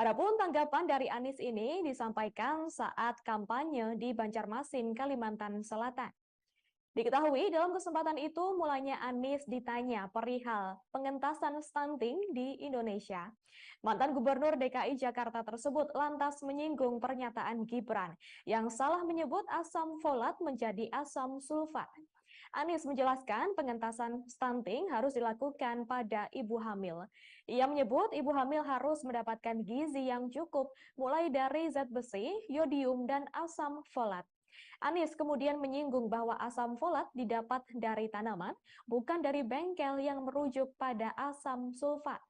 Adapun tanggapan dari Anies ini disampaikan saat kampanye di Banjarmasin, Kalimantan Selatan. Diketahui dalam kesempatan itu mulanya Anies ditanya perihal pengentasan stunting di Indonesia. Mantan Gubernur DKI Jakarta tersebut lantas menyinggung pernyataan Gibran yang salah menyebut asam folat menjadi asam sulfat. Anies menjelaskan pengentasan stunting harus dilakukan pada ibu hamil. Ia menyebut ibu hamil harus mendapatkan gizi yang cukup mulai dari zat besi, yodium, dan asam folat. Anies kemudian menyinggung bahwa asam folat didapat dari tanaman, bukan dari bengkel yang merujuk pada asam sulfat.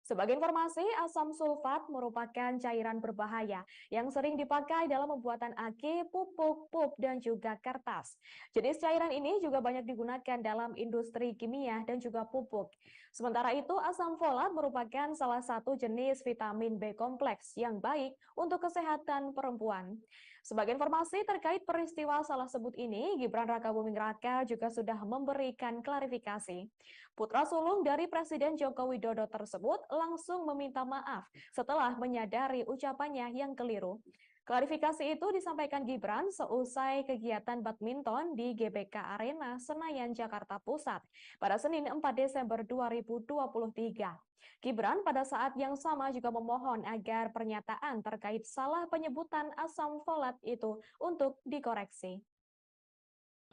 Sebagai informasi, asam sulfat merupakan cairan berbahaya yang sering dipakai dalam pembuatan aki, pupuk, pup, dan juga kertas. Jenis cairan ini juga banyak digunakan dalam industri kimia dan juga pupuk. Sementara itu, asam folat merupakan salah satu jenis vitamin B kompleks yang baik untuk kesehatan perempuan. Sebagai informasi terkait peristiwa salah sebut ini, Gibran Rakabuming Raka juga sudah memberikan klarifikasi. Putra sulung dari Presiden Joko Widodo tersebut langsung meminta maaf setelah menyadari ucapannya yang keliru. Klarifikasi itu disampaikan Gibran seusai kegiatan badminton di GBK Arena Senayan, Jakarta Pusat pada Senin 4 Desember 2023. Gibran pada saat yang sama juga memohon agar pernyataan terkait salah penyebutan asam folat itu untuk dikoreksi.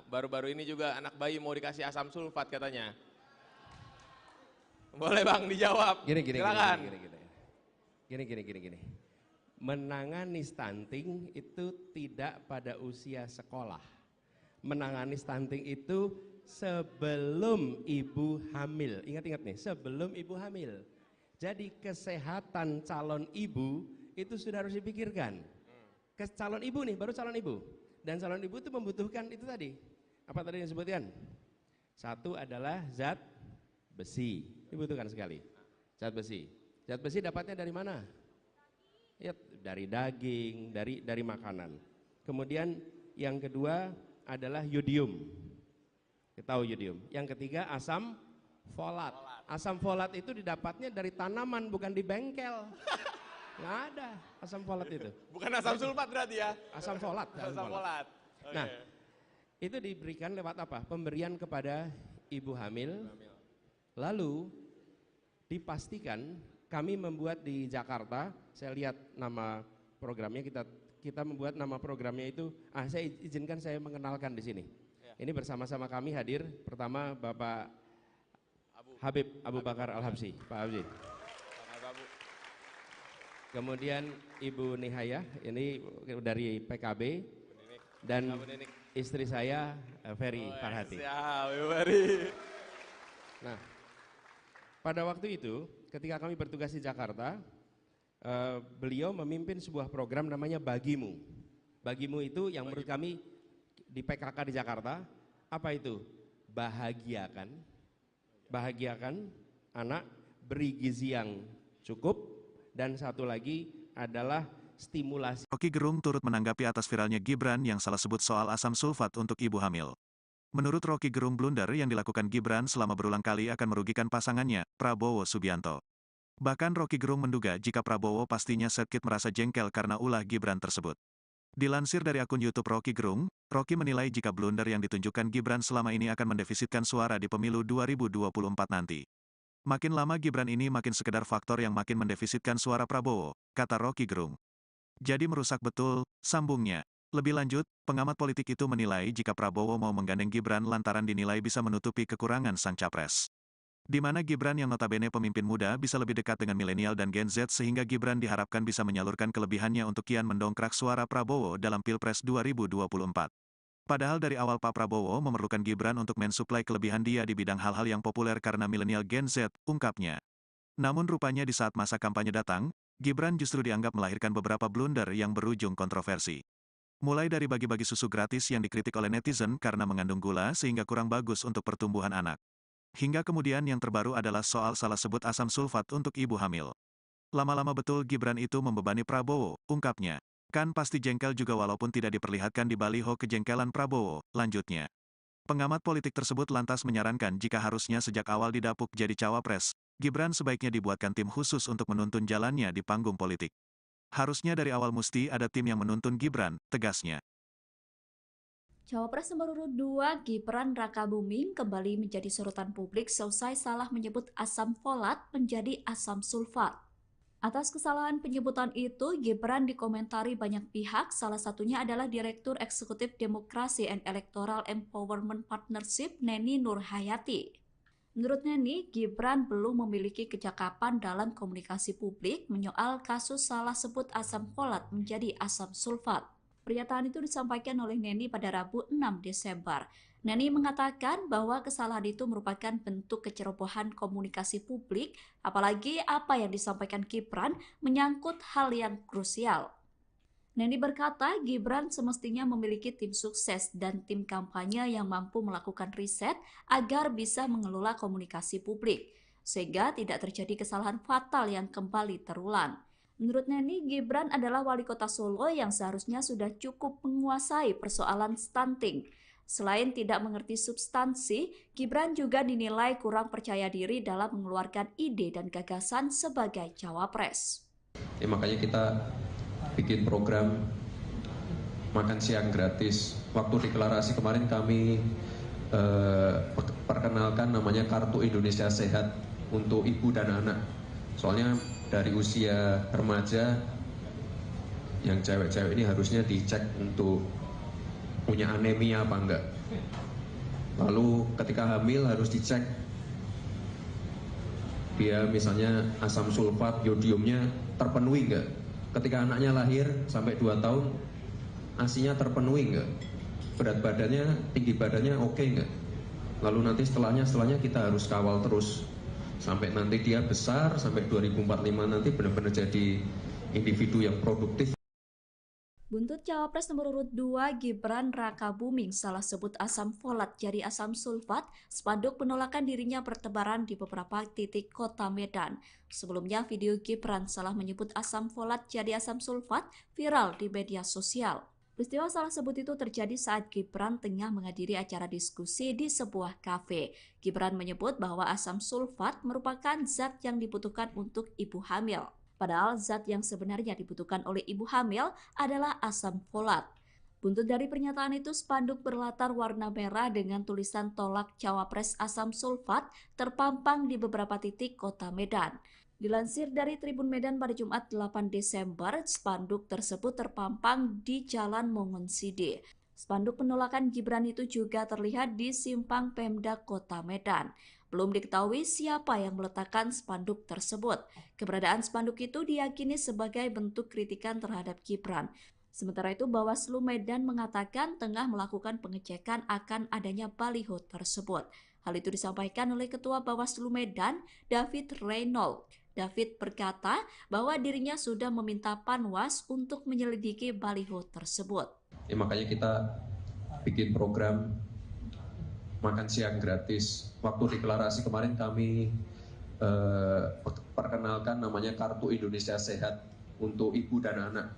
Baru-baru ini juga anak bayi mau dikasih asam sulfat katanya. Boleh Bang dijawab. Silakan. Gini. Menangani stunting itu tidak pada usia sekolah. Menangani stunting itu sebelum ibu hamil. Ingat-ingat nih, sebelum ibu hamil. Jadi kesehatan calon ibu itu sudah harus dipikirkan. Calon ibu nih, baru calon ibu. Dan calon ibu itu membutuhkan itu tadi. Apa tadi yang disebutkan? Satu adalah zat besi, dibutuhkan sekali. Zat besi. Zat besi dapatnya dari mana? Ya, dari daging, dari makanan. Kemudian yang kedua adalah yodium. Kita tahu yodium. Yang ketiga asam folat. Asam folat itu didapatnya dari tanaman, bukan di bengkel. Nggak ada asam folat itu. Bukan asam sulfat berarti ya? Asam folat. Asam folat. Okay. Nah, itu diberikan lewat apa? Pemberian kepada ibu hamil. Lalu dipastikan kami membuat di Jakarta, saya lihat nama programnya, kita membuat nama programnya itu, saya izinkan saya mengenalkan di sini. Ya. Ini bersama-sama kami hadir, pertama Bapak Habib Abu Bakar Al-Habsyi, Pak Habsyi. Kemudian Ibu Nihaya, ini dari PKB, dan istri saya Ferry Farhati. Nah, pada waktu itu, ketika kami bertugas di Jakarta, beliau memimpin sebuah program namanya Bagimu. Bagimu itu yang menurut kami di PKK di Jakarta, apa itu? Bahagiakan anak, beri gizi yang cukup, dan satu lagi adalah stimulasi. Roky Gerung turut menanggapi atas viralnya Gibran yang salah sebut soal asam sulfat untuk ibu hamil. Menurut Roky Gerung, blunder yang dilakukan Gibran selama berulang kali akan merugikan pasangannya, Prabowo Subianto. Bahkan Roky Gerung menduga jika Prabowo pastinya sedikit merasa jengkel karena ulah Gibran tersebut. Dilansir dari akun YouTube Roky Gerung, Roky menilai jika blunder yang ditunjukkan Gibran selama ini akan mendefisitkan suara di pemilu 2024 nanti. Makin lama Gibran ini makin sekedar faktor yang makin mendefisitkan suara Prabowo, kata Roky Gerung. Jadi merusak betul, sambungnya. Lebih lanjut, pengamat politik itu menilai jika Prabowo mau menggandeng Gibran lantaran dinilai bisa menutupi kekurangan sang capres. Di mana Gibran yang notabene pemimpin muda bisa lebih dekat dengan milenial dan Gen Z sehingga Gibran diharapkan bisa menyalurkan kelebihannya untuk kian mendongkrak suara Prabowo dalam Pilpres 2024. Padahal dari awal Pak Prabowo memerlukan Gibran untuk mensuplai kelebihan dia di bidang hal-hal yang populer karena milenial Gen Z, ungkapnya. Namun rupanya di saat masa kampanye datang, Gibran justru dianggap melahirkan beberapa blunder yang berujung kontroversi. Mulai dari bagi-bagi susu gratis yang dikritik oleh netizen karena mengandung gula sehingga kurang bagus untuk pertumbuhan anak. Hingga kemudian yang terbaru adalah soal salah sebut asam sulfat untuk ibu hamil. Lama-lama betul Gibran itu membebani Prabowo, ungkapnya. Kan pasti jengkel juga walaupun tidak diperlihatkan di baliho kejengkelan Prabowo, lanjutnya. Pengamat politik tersebut lantas menyarankan jika harusnya sejak awal didapuk jadi cawapres, Gibran sebaiknya dibuatkan tim khusus untuk menuntun jalannya di panggung politik. Harusnya dari awal mesti ada tim yang menuntun Gibran, tegasnya. Cawapres nomor urut 2 Gibran Rakabuming kembali menjadi sorotan publik seusai salah menyebut asam folat menjadi asam sulfat. Atas kesalahan penyebutan itu, Gibran dikomentari banyak pihak, salah satunya adalah Direktur Eksekutif Demokrasi and Electoral Empowerment Partnership Neni Nurhayati. Menurut Neni, Gibran belum memiliki kecakapan dalam komunikasi publik menyoal kasus salah sebut asam folat menjadi asam sulfat. Pernyataan itu disampaikan oleh Neni pada Rabu 6 Desember. Neni mengatakan bahwa kesalahan itu merupakan bentuk kecerobohan komunikasi publik, apalagi apa yang disampaikan Gibran menyangkut hal yang krusial. Neni berkata Gibran semestinya memiliki tim sukses dan tim kampanye yang mampu melakukan riset agar bisa mengelola komunikasi publik, sehingga tidak terjadi kesalahan fatal yang kembali terulang. Menurut Neni, Gibran adalah wali kota Solo yang seharusnya sudah cukup menguasai persoalan stunting. Selain tidak mengerti substansi, Gibran juga dinilai kurang percaya diri dalam mengeluarkan ide dan gagasan sebagai cawapres. Makanya kita bikin program makan siang gratis. Waktu deklarasi kemarin kami perkenalkan namanya Kartu Indonesia Sehat untuk ibu dan anak. Soalnya dari usia remaja yang cewek-cewek ini harusnya dicek untuk punya anemia apa enggak. Lalu ketika hamil harus dicek dia misalnya asam sulfat, yodiumnya terpenuhi enggak. Ketika anaknya lahir sampai 2 tahun ASI-nya terpenuhi enggak. Berat badannya, tinggi badannya oke enggak. Lalu nanti setelahnya kita harus kawal terus sampai nanti dia besar, sampai 2045 nanti benar-benar jadi individu yang produktif. Buntut Cawapres nomor urut 2 Gibran Rakabuming salah sebut asam folat jadi asam sulfat, spanduk penolakan dirinya bertebaran di beberapa titik kota Medan. Sebelumnya video Gibran salah menyebut asam folat jadi asam sulfat viral di media sosial. Peristiwa salah sebut itu terjadi saat Gibran tengah menghadiri acara diskusi di sebuah kafe. Gibran menyebut bahwa asam sulfat merupakan zat yang dibutuhkan untuk ibu hamil. Padahal zat yang sebenarnya dibutuhkan oleh ibu hamil adalah asam folat. Buntut dari pernyataan itu, spanduk berlatar warna merah dengan tulisan tolak cawapres asam sulfat terpampang di beberapa titik kota Medan. Dilansir dari Tribun Medan pada Jumat 8 Desember, spanduk tersebut terpampang di Jalan Mongonside. Spanduk penolakan Gibran itu juga terlihat di simpang Pemda Kota Medan. Belum diketahui siapa yang meletakkan spanduk tersebut. Keberadaan spanduk itu diyakini sebagai bentuk kritikan terhadap Gibran. Sementara itu, Bawaslu Medan mengatakan tengah melakukan pengecekan akan adanya baliho tersebut. Hal itu disampaikan oleh Ketua Bawaslu Medan, David Reynolds. David berkata bahwa dirinya sudah meminta Panwas untuk menyelidiki baliho tersebut. Makanya kita bikin program makan siang gratis. Waktu deklarasi kemarin kami perkenalkan namanya Kartu Indonesia Sehat untuk ibu dan anak.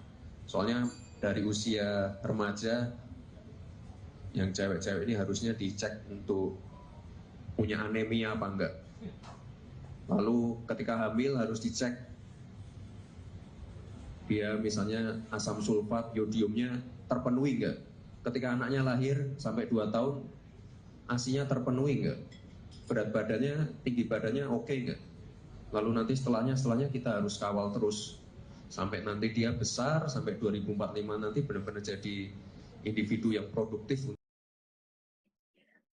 Soalnya dari usia remaja yang cewek-cewek ini harusnya dicek untuk punya anemia apa enggak. Lalu ketika hamil harus dicek dia misalnya asam sulfat, yodiumnya terpenuhi enggak. Ketika anaknya lahir sampai 2 tahun ASI-nya terpenuhi enggak. Berat badannya, tinggi badannya oke enggak. Lalu nanti setelahnya kita harus kawal terus sampai nanti dia besar, sampai 2045 nanti benar-benar jadi individu yang produktif.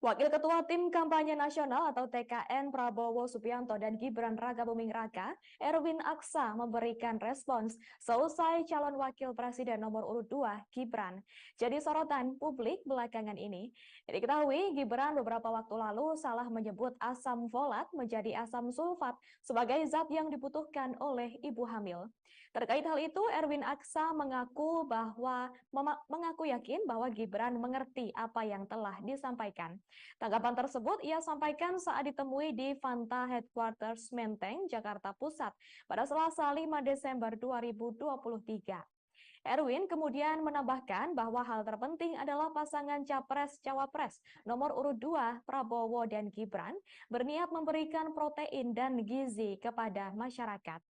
Wakil Ketua Tim Kampanye Nasional atau TKN Prabowo Subianto dan Gibran Rakabuming Raka, Erwin Aksa memberikan respons seusai calon wakil presiden nomor urut 2, Gibran, jadi sorotan publik belakangan ini. Diketahui Gibran beberapa waktu lalu salah menyebut asam folat menjadi asam sulfat sebagai zat yang dibutuhkan oleh ibu hamil. Terkait hal itu, Erwin Aksa mengaku yakin bahwa Gibran mengerti apa yang telah disampaikan. Tanggapan tersebut ia sampaikan saat ditemui di Fanta Headquarters Menteng, Jakarta Pusat pada Selasa 5 Desember 2023. Erwin kemudian menambahkan bahwa hal terpenting adalah pasangan Capres-Cawapres nomor urut 2 Prabowo dan Gibran berniat memberikan protein dan gizi kepada masyarakat.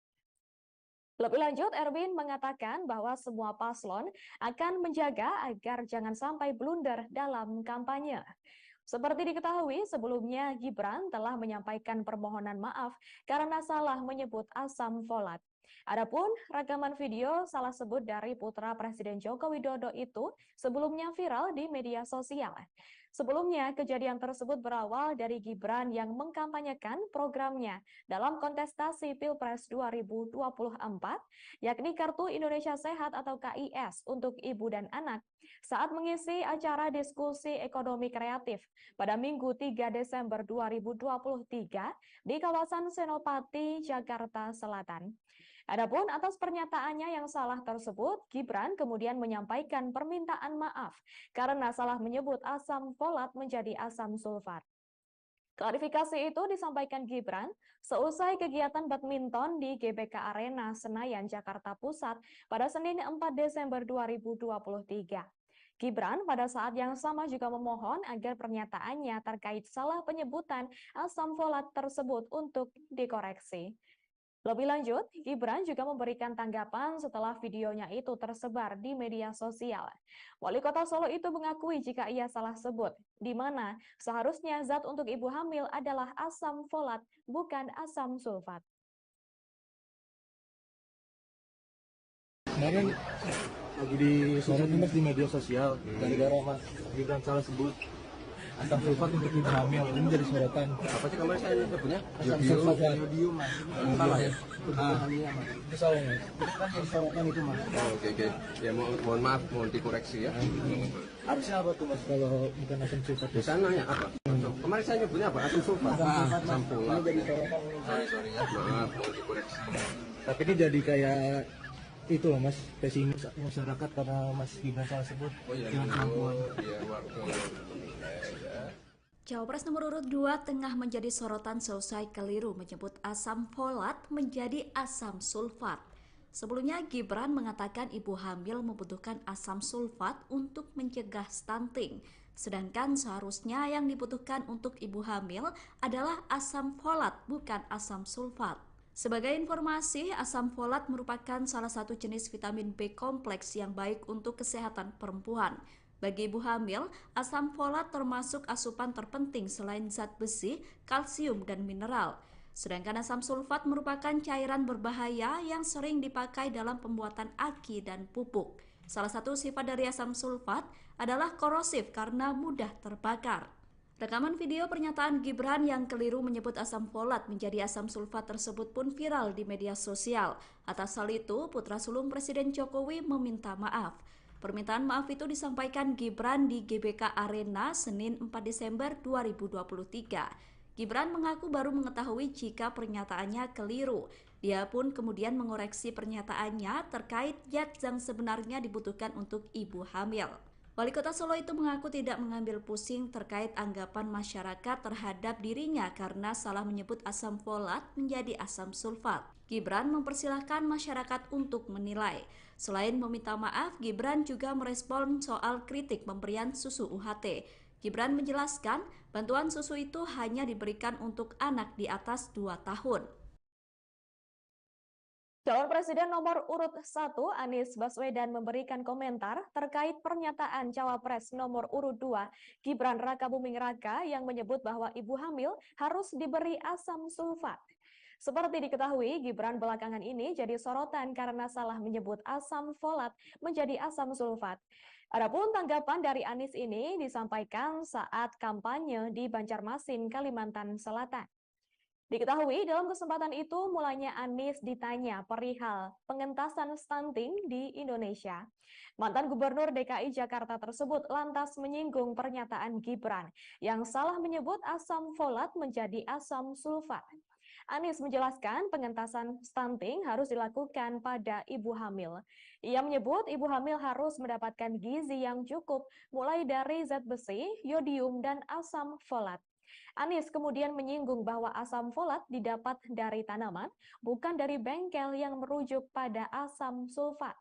Lebih lanjut, Erwin mengatakan bahwa semua paslon akan menjaga agar jangan sampai blunder dalam kampanye. Seperti diketahui, sebelumnya Gibran telah menyampaikan permohonan maaf karena salah menyebut asam folat. Adapun rekaman video salah sebut dari putra Presiden Joko Widodo itu sebelumnya viral di media sosial. Sebelumnya, kejadian tersebut berawal dari Gibran yang mengkampanyekan programnya dalam kontestasi Pilpres 2024, yakni Kartu Indonesia Sehat atau KIS untuk ibu dan anak, saat mengisi acara diskusi ekonomi kreatif pada Minggu 3 Desember 2023 di kawasan Senopati, Jakarta Selatan. Adapun atas pernyataannya yang salah tersebut, Gibran kemudian menyampaikan permintaan maaf karena salah menyebut asam folat menjadi asam sulfat. Klarifikasi itu disampaikan Gibran seusai kegiatan badminton di GBK Arena Senayan, Jakarta Pusat pada Senin 4 Desember 2023. Gibran pada saat yang sama juga memohon agar pernyataannya terkait salah penyebutan asam folat tersebut untuk dikoreksi. Lebih lanjut, Gibran juga memberikan tanggapan setelah videonya itu tersebar di media sosial. Wali Kota Solo itu mengakui jika ia salah sebut, di mana seharusnya zat untuk ibu hamil adalah asam folat, bukan asam sulfat. Kemarin lagi disorot nih Mas di media sosial gara-gara Mas Gibran salah sebut asam sulfat untuk ibu hamil. Ini jadi sorotan. Apa sih kemarin saya nyebutnya? Asam sulfat yodium Mas. Salah ya? Itu salah Mas. Itu kan jadi sorotan itu Mas. Oke. Ya mohon maaf, mohon dikoreksi ya. Harusnya apa tuh Mas kalau bukan asam sulfat? Di sana ya apa? Kemarin saya nyebutnya apa? Asam sulfat. Asam folat. Ini jadi sorotan. Sorry ya. Maaf, mohon dikoreksi. Tapi ini jadi kayak itu loh Mas, pesimis masyarakat karena Mas Gibran salah sebut. Oh iya, Dengan kemampuan. iya warga. Cawapres nomor urut 2 tengah menjadi sorotan seusai keliru menyebut asam folat menjadi asam sulfat. Sebelumnya Gibran mengatakan ibu hamil membutuhkan asam sulfat untuk mencegah stunting. Sedangkan seharusnya yang dibutuhkan untuk ibu hamil adalah asam folat, bukan asam sulfat. Sebagai informasi, asam folat merupakan salah satu jenis vitamin B kompleks yang baik untuk kesehatan perempuan. Bagi ibu hamil, asam folat termasuk asupan terpenting selain zat besi, kalsium, dan mineral. Sedangkan asam sulfat merupakan cairan berbahaya yang sering dipakai dalam pembuatan AKI dan pupuk. Salah satu sifat dari asam sulfat adalah korosif karena mudah terbakar. Rekaman video pernyataan Gibran yang keliru menyebut asam folat menjadi asam sulfat tersebut pun viral di media sosial. Atas hal itu, putra sulung Presiden Jokowi meminta maaf. Permintaan maaf itu disampaikan Gibran di GBK Arena Senin 4 Desember 2023. Gibran mengaku baru mengetahui jika pernyataannya keliru. Dia pun kemudian mengoreksi pernyataannya terkait zat yang sebenarnya dibutuhkan untuk ibu hamil. Wali Kota Solo itu mengaku tidak mengambil pusing terkait anggapan masyarakat terhadap dirinya karena salah menyebut asam folat menjadi asam sulfat. Gibran mempersilahkan masyarakat untuk menilai. Selain meminta maaf, Gibran juga merespon soal kritik pemberian susu UHT. Gibran menjelaskan, bantuan susu itu hanya diberikan untuk anak di atas 2 tahun. Calon Presiden nomor urut 1 Anies Baswedan memberikan komentar terkait pernyataan Cawapres nomor urut 2 Gibran Rakabuming Raka yang menyebut bahwa ibu hamil harus diberi asam sulfat. Seperti diketahui, Gibran belakangan ini jadi sorotan karena salah menyebut asam folat menjadi asam sulfat. Adapun tanggapan dari Anies ini disampaikan saat kampanye di Banjarmasin, Kalimantan Selatan. Diketahui dalam kesempatan itu mulanya Anies ditanya perihal pengentasan stunting di Indonesia. Mantan Gubernur DKI Jakarta tersebut lantas menyinggung pernyataan Gibran yang salah menyebut asam folat menjadi asam sulfat. Anies menjelaskan pengentasan stunting harus dilakukan pada ibu hamil. Ia menyebut ibu hamil harus mendapatkan gizi yang cukup mulai dari zat besi, yodium, dan asam folat. Anies kemudian menyinggung bahwa asam folat didapat dari tanaman, bukan dari bengkel yang merujuk pada asam sulfat.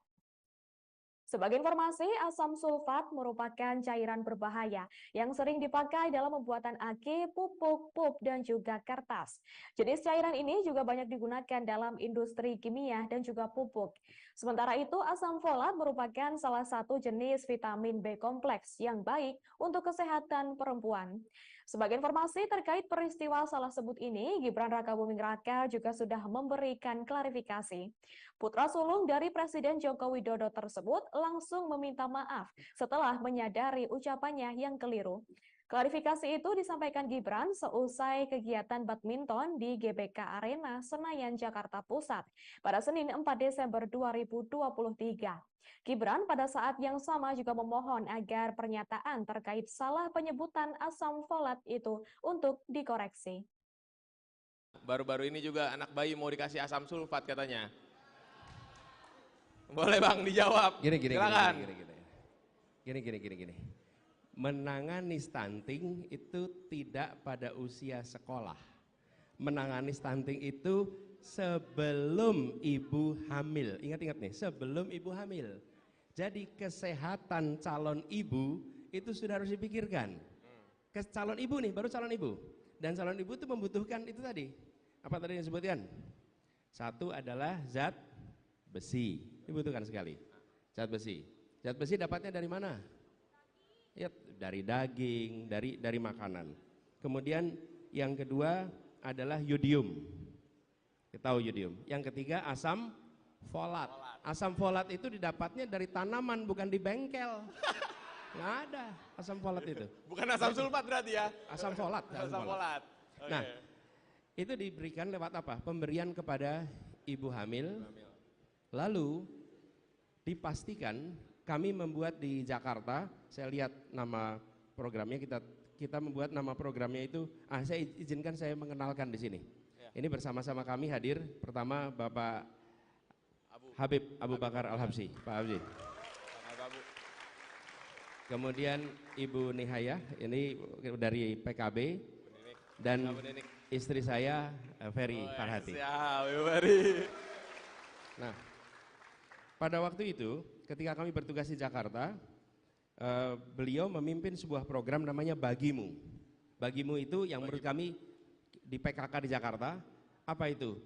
Sebagai informasi, asam sulfat merupakan cairan berbahaya yang sering dipakai dalam pembuatan AKI, pupuk, pup, dan juga kertas. Jenis cairan ini juga banyak digunakan dalam industri kimia dan juga pupuk. Sementara itu, asam folat merupakan salah satu jenis vitamin B kompleks yang baik untuk kesehatan perempuan. Sebagai informasi terkait peristiwa salah sebut ini, Gibran Rakabuming Raka juga sudah memberikan klarifikasi. Putra sulung dari Presiden Joko Widodo tersebut langsung meminta maaf setelah menyadari ucapannya yang keliru. Klarifikasi itu disampaikan Gibran seusai kegiatan badminton di GBK Arena Senayan, Jakarta Pusat pada Senin 4 Desember 2023. Gibran pada saat yang sama juga memohon agar pernyataan terkait salah penyebutan asam folat itu untuk dikoreksi. Baru-baru ini juga anak bayi mau dikasih asam sulfat katanya. Boleh Bang dijawab. Gini. Silakan. Gini. menangani stunting itu tidak pada usia sekolah. Menangani stunting itu sebelum ibu hamil. Ingat-ingat nih, sebelum ibu hamil. Jadi kesehatan calon ibu itu sudah harus dipikirkan. Calon ibu nih, baru calon ibu. Dan calon ibu itu membutuhkan itu tadi. Apa tadi yang disebutkan? Satu adalah zat besi, dibutuhkan sekali. Zat besi. Zat besi dapatnya dari mana? Ya, dari daging, dari makanan. Kemudian yang kedua adalah yodium. Kita tahu yodium. Yang ketiga asam folat. Asam folat itu didapatnya dari tanaman, bukan di bengkel. Nggak ada asam folat itu. Bukan asam sulfat berarti ya? Asam folat. Asam folat. Okay. Nah, itu diberikan lewat apa? Pemberian kepada ibu hamil. Lalu dipastikan kami membuat di Jakarta. Saya lihat nama programnya, kita membuat nama programnya itu. Saya izinkan saya mengenalkan di sini. Ini bersama-sama kami hadir. Pertama Bapak Habib Abu Bakar Al-Habsyi, Pak Habsyi. Kemudian Ibu Nihaya, ini dari PKB, dan istri saya Ferry Farhati. Siap, Ibu Ferry. Nah, pada waktu itu ketika kami bertugas di Jakarta, beliau memimpin sebuah program namanya Bagimu. Bagimu itu yang menurut kami di PKK di Jakarta, apa itu?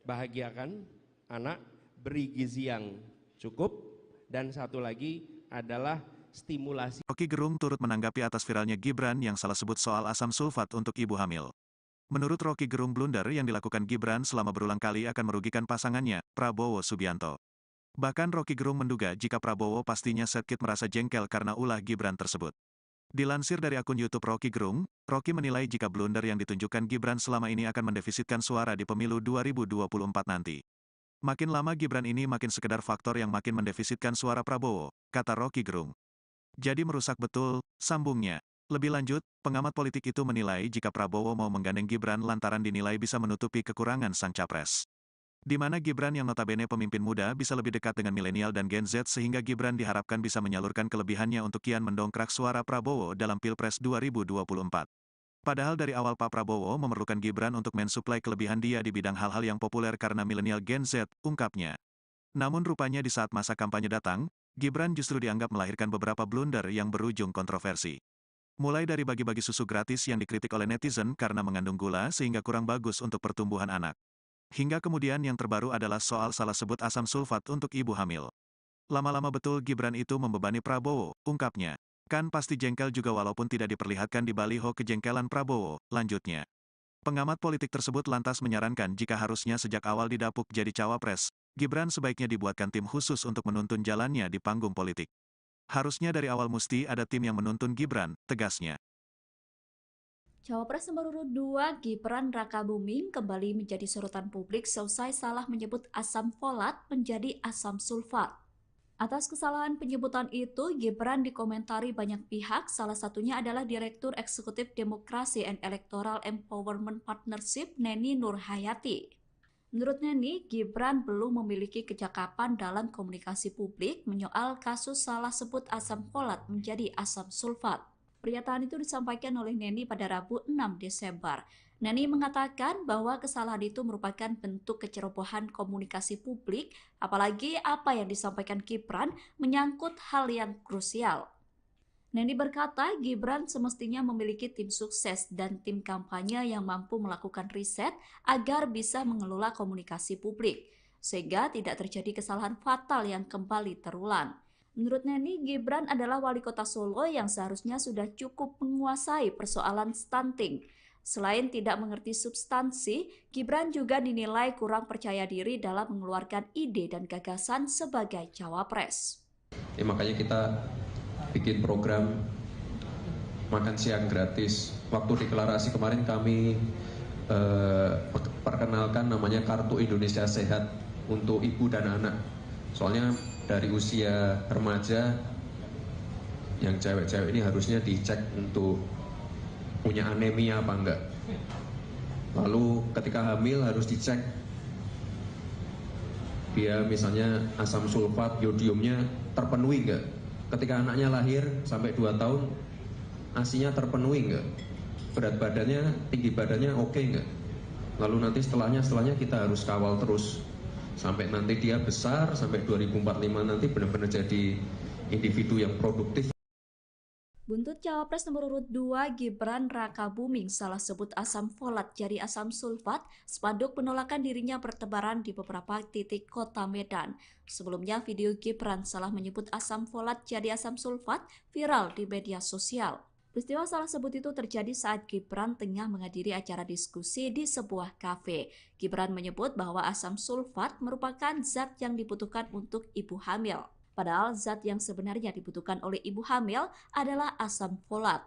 Bahagiakan anak, beri gizi yang cukup, dan satu lagi adalah stimulasi. Roky Gerung turut menanggapi atas viralnya Gibran yang salah sebut soal asam sulfat untuk ibu hamil. Menurut Roky Gerung, blunder yang dilakukan Gibran selama berulang kali akan merugikan pasangannya, Prabowo Subianto. Bahkan Roky Gerung menduga jika Prabowo pastinya sedikit merasa jengkel karena ulah Gibran tersebut. Dilansir dari akun YouTube Roky Gerung, Roky menilai jika blunder yang ditunjukkan Gibran selama ini akan mendefisitkan suara di pemilu 2024 nanti. Makin lama Gibran ini makin sekedar faktor yang makin mendefisitkan suara Prabowo, kata Roky Gerung. Jadi merusak betul, sambungnya. Lebih lanjut, pengamat politik itu menilai jika Prabowo mau menggandeng Gibran lantaran dinilai bisa menutupi kekurangan sang capres. Di mana Gibran yang notabene pemimpin muda bisa lebih dekat dengan milenial dan Gen Z sehingga Gibran diharapkan bisa menyalurkan kelebihannya untuk kian mendongkrak suara Prabowo dalam Pilpres 2024. Padahal dari awal Pak Prabowo memerlukan Gibran untuk mensuplai kelebihan dia di bidang hal-hal yang populer karena milenial Gen Z, ungkapnya. Namun rupanya di saat masa kampanye datang, Gibran justru dianggap melahirkan beberapa blunder yang berujung kontroversi. Mulai dari bagi-bagi susu gratis yang dikritik oleh netizen karena mengandung gula sehingga kurang bagus untuk pertumbuhan anak. Hingga kemudian yang terbaru adalah soal salah sebut asam sulfat untuk ibu hamil. Lama-lama betul Gibran itu membebani Prabowo, ungkapnya. Kan pasti jengkel juga walaupun tidak diperlihatkan di baliho kejengkelan Prabowo, lanjutnya. Pengamat politik tersebut lantas menyarankan jika harusnya sejak awal didapuk jadi cawapres, Gibran sebaiknya dibuatkan tim khusus untuk menuntun jalannya di panggung politik. Harusnya dari awal mesti ada tim yang menuntun Gibran, tegasnya. Cawapres nomor urut 2 Gibran Rakabuming kembali menjadi sorotan publik seusai salah menyebut asam folat menjadi asam sulfat. Atas kesalahan penyebutan itu, Gibran dikomentari banyak pihak, salah satunya adalah Direktur Eksekutif Demokrasi and Electoral Empowerment Partnership Neni Nurhayati. Menurut Neni, Gibran belum memiliki kecakapan dalam komunikasi publik menyoal kasus salah sebut asam folat menjadi asam sulfat. Pernyataan itu disampaikan oleh Neni pada Rabu 6 Desember. Neni mengatakan bahwa kesalahan itu merupakan bentuk kecerobohan komunikasi publik, apalagi apa yang disampaikan Gibran menyangkut hal yang krusial. Neni berkata Gibran semestinya memiliki tim sukses dan tim kampanye yang mampu melakukan riset agar bisa mengelola komunikasi publik, sehingga tidak terjadi kesalahan fatal yang kembali terulang. Menurut Neni, Gibran adalah wali kota Solo yang seharusnya sudah cukup menguasai persoalan stunting. Selain tidak mengerti substansi, Gibran juga dinilai kurang percaya diri dalam mengeluarkan ide dan gagasan sebagai cawapres. Makanya kita bikin program makan siang gratis. Waktu deklarasi kemarin kami perkenalkan namanya Kartu Indonesia Sehat untuk ibu dan anak. Soalnya dari usia remaja yang cewek-cewek ini harusnya dicek untuk punya anemia apa enggak. Lalu ketika hamil harus dicek dia misalnya asam sulfat, yodiumnya terpenuhi enggak. Ketika anaknya lahir sampai 2 tahun, ASINya terpenuhi nggak? Berat badannya, tinggi badannya oke nggak? Lalu nanti setelahnya kita harus kawal terus sampai nanti dia besar, sampai 2045 nanti benar-benar jadi individu yang produktif. Buntut Cawapres nomor urut 2 Gibran Rakabuming salah sebut asam folat jadi asam sulfat, spanduk penolakan dirinya bertebaran di beberapa titik kota Medan. Sebelumnya video Gibran salah menyebut asam folat jadi asam sulfat viral di media sosial. Peristiwa salah sebut itu terjadi saat Gibran tengah menghadiri acara diskusi di sebuah kafe. Gibran menyebut bahwa asam sulfat merupakan zat yang dibutuhkan untuk ibu hamil. Padahal zat yang sebenarnya dibutuhkan oleh ibu hamil adalah asam folat.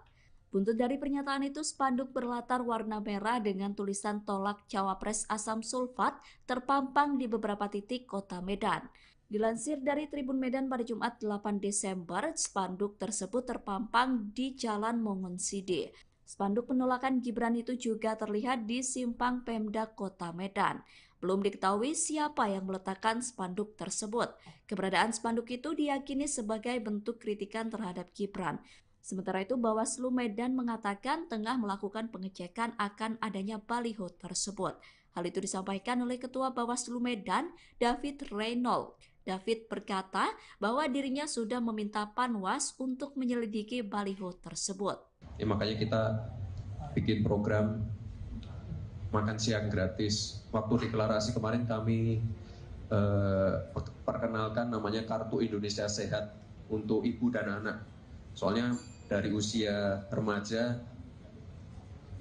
Buntut dari pernyataan itu, spanduk berlatar warna merah dengan tulisan tolak Cawapres asam sulfat terpampang di beberapa titik kota Medan. Dilansir dari Tribun Medan pada Jumat 8 Desember, spanduk tersebut terpampang di Jalan Mongonside. Spanduk penolakan Gibran itu juga terlihat di simpang Pemda Kota Medan. Belum diketahui siapa yang meletakkan spanduk tersebut. Keberadaan spanduk itu diyakini sebagai bentuk kritikan terhadap Gibran. Sementara itu, Bawaslu Medan mengatakan tengah melakukan pengecekan akan adanya baliho tersebut. Hal itu disampaikan oleh Ketua Bawaslu Medan, David Reynolds. David berkata bahwa dirinya sudah meminta Panwas untuk menyelidiki baliho tersebut. Ya, makanya kita bikin program makan siang gratis. Waktu deklarasi kemarin kami perkenalkan namanya Kartu Indonesia Sehat untuk ibu dan anak. Soalnya dari usia remaja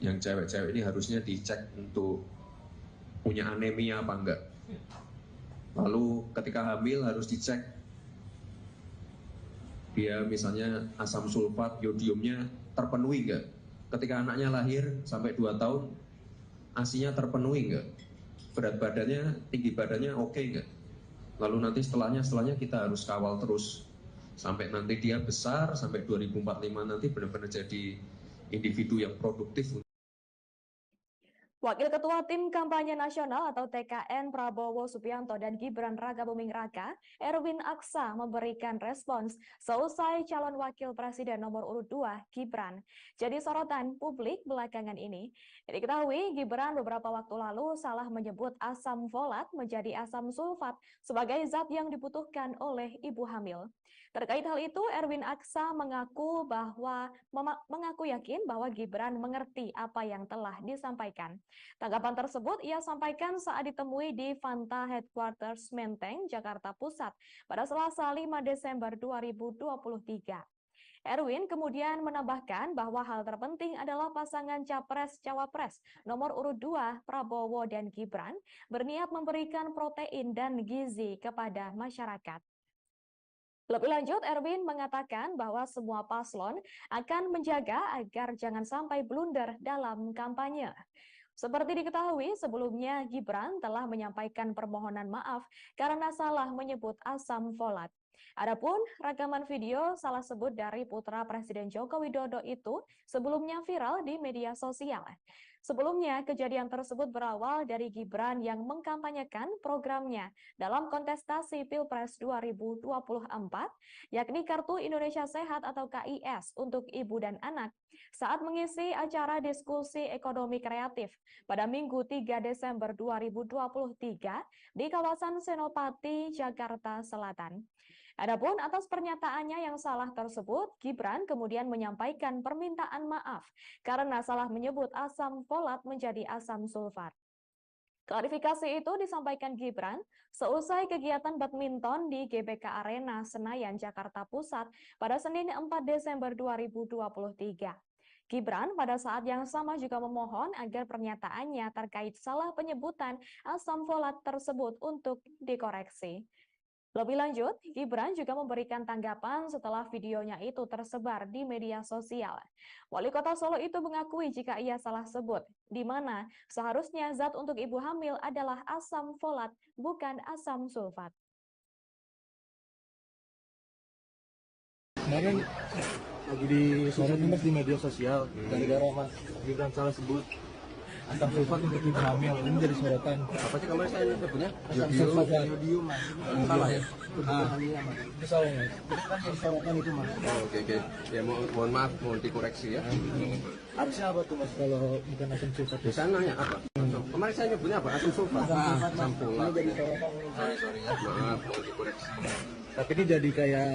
yang cewek-cewek ini harusnya dicek untuk punya anemia apa enggak. Lalu ketika hamil harus dicek dia misalnya asam sulfat, yodiumnya terpenuhi enggak. Ketika anaknya lahir sampai 2 tahun, ASINya terpenuhi enggak? Berat badannya, tinggi badannya oke enggak? Lalu nanti setelahnya kita harus kawal terus sampai nanti dia besar, sampai 2045 nanti benar-benar jadi individu yang produktif. Wakil Ketua Tim Kampanye Nasional atau TKN Prabowo Subianto dan Gibran Rakabuming Raka, Erwin Aksa memberikan respons seusai calon wakil presiden nomor urut 2 Gibran jadi sorotan publik belakangan ini. Diketahui Gibran beberapa waktu lalu salah menyebut asam folat menjadi asam sulfat sebagai zat yang dibutuhkan oleh ibu hamil. Terkait hal itu, Erwin Aksa mengaku yakin bahwa Gibran mengerti apa yang telah disampaikan. Tanggapan tersebut ia sampaikan saat ditemui di Fanta Headquarters Menteng, Jakarta Pusat pada Selasa 5 Desember 2023. Erwin kemudian menambahkan bahwa hal terpenting adalah pasangan Capres-Cawapres nomor urut 2 Prabowo dan Gibran berniat memberikan protein dan gizi kepada masyarakat. Lebih lanjut, Erwin mengatakan bahwa semua paslon akan menjaga agar jangan sampai blunder dalam kampanye. Seperti diketahui, sebelumnya Gibran telah menyampaikan permohonan maaf karena salah menyebut asam folat. Adapun rekaman video salah sebut dari putra Presiden Joko Widodo itu sebelumnya viral di media sosial. Sebelumnya, kejadian tersebut berawal dari Gibran yang mengkampanyekan programnya dalam kontestasi Pilpres 2024, yakni Kartu Indonesia Sehat atau KIS untuk ibu dan anak, saat mengisi acara diskusi ekonomi kreatif pada Minggu 3 Desember 2023 di kawasan Senopati, Jakarta Selatan. Adapun atas pernyataannya yang salah tersebut, Gibran kemudian menyampaikan permintaan maaf karena salah menyebut asam folat menjadi asam sulfat. Klarifikasi itu disampaikan Gibran seusai kegiatan badminton di GBK Arena Senayan, Jakarta Pusat pada Senin 4 Desember 2023. Gibran pada saat yang sama juga memohon agar pernyataannya terkait salah penyebutan asam folat tersebut untuk dikoreksi. Lebih lanjut, Gibran juga memberikan tanggapan setelah videonya itu tersebar di media sosial. Wali Kota Solo itu mengakui jika ia salah sebut, di mana seharusnya zat untuk ibu hamil adalah asam folat, bukan asam sulfat. Kemarin lagi di sorotin di media sosial gara-gara Mas Gibran salah sebut asam sulfat untuk ibu hamil ini menjadi sorotan. Apa sih kemarin saya nyebutnya? Asam sulfat ya. Salah ya? Itu salah mas. Itu kan jadi sorotan itu mas. Oke. Ya mohon maaf, mohon dikoreksi ya. Harusnya apa tuh mas kalau bukan asam sulfat? Di sana nanya apa? Kemarin saya nyebutnya apa? Asam sulfat. Asam folat. Ini jadi sorotan. Sorry ya. Maaf, mohon dikoreksi. Tapi ini jadi kayak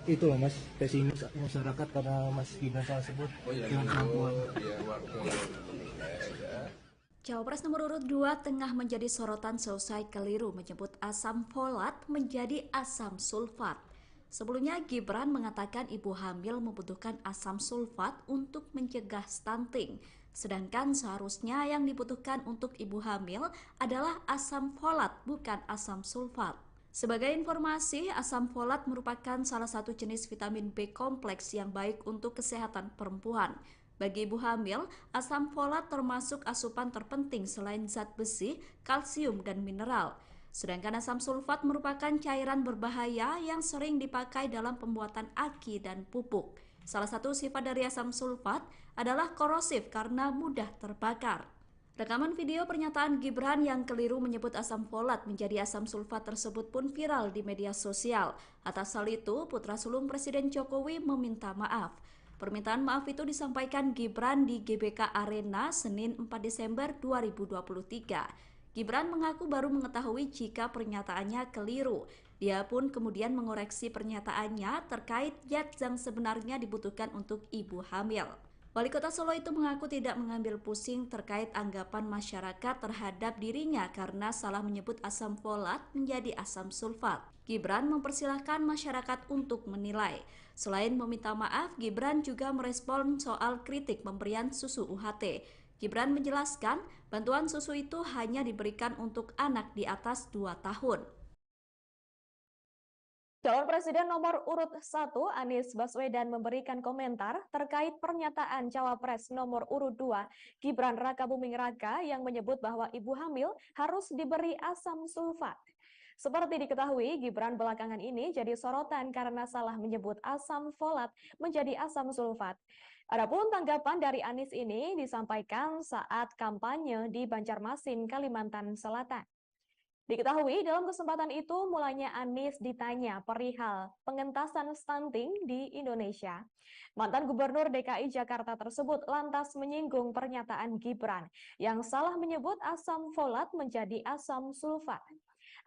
itu loh mas, pesimis masyarakat karena Mas Gibran salah sebut dengan kemampuan. Iya, warga. Cawapres nomor urut 2 tengah menjadi sorotan seusai keliru menyebut asam folat menjadi asam sulfat. Sebelumnya Gibran mengatakan ibu hamil membutuhkan asam sulfat untuk mencegah stunting. Sedangkan seharusnya yang dibutuhkan untuk ibu hamil adalah asam folat, bukan asam sulfat. Sebagai informasi, asam folat merupakan salah satu jenis vitamin B kompleks yang baik untuk kesehatan perempuan. Bagi ibu hamil, asam folat termasuk asupan terpenting selain zat besi, kalsium, dan mineral. Sedangkan asam sulfat merupakan cairan berbahaya yang sering dipakai dalam pembuatan AKI dan pupuk. Salah satu sifat dari asam sulfat adalah korosif karena mudah terbakar. Rekaman video pernyataan Gibran yang keliru menyebut asam folat menjadi asam sulfat tersebut pun viral di media sosial. Atas hal itu, putra sulung Presiden Jokowi meminta maaf. Permintaan maaf itu disampaikan Gibran di GBK Arena Senin 4 Desember 2023. Gibran mengaku baru mengetahui jika pernyataannya keliru. Dia pun kemudian mengoreksi pernyataannya terkait zat yang sebenarnya dibutuhkan untuk ibu hamil. Wali Kota Solo itu mengaku tidak mengambil pusing terkait anggapan masyarakat terhadap dirinya karena salah menyebut asam folat menjadi asam sulfat. Gibran mempersilahkan masyarakat untuk menilai. Selain meminta maaf, Gibran juga merespon soal kritik pemberian susu UHT. Gibran menjelaskan bantuan susu itu hanya diberikan untuk anak di atas 2 tahun. Calon Presiden nomor urut 1 Anies Baswedan memberikan komentar terkait pernyataan Cawapres nomor urut 2 Gibran Rakabuming Raka yang menyebut bahwa ibu hamil harus diberi asam sulfat. Seperti diketahui, Gibran belakangan ini jadi sorotan karena salah menyebut asam folat menjadi asam sulfat. Adapun tanggapan dari Anies ini disampaikan saat kampanye di Banjarmasin, Kalimantan Selatan. Diketahui dalam kesempatan itu mulanya Anies ditanya perihal pengentasan stunting di Indonesia. Mantan Gubernur DKI Jakarta tersebut lantas menyinggung pernyataan Gibran yang salah menyebut asam folat menjadi asam sulfat.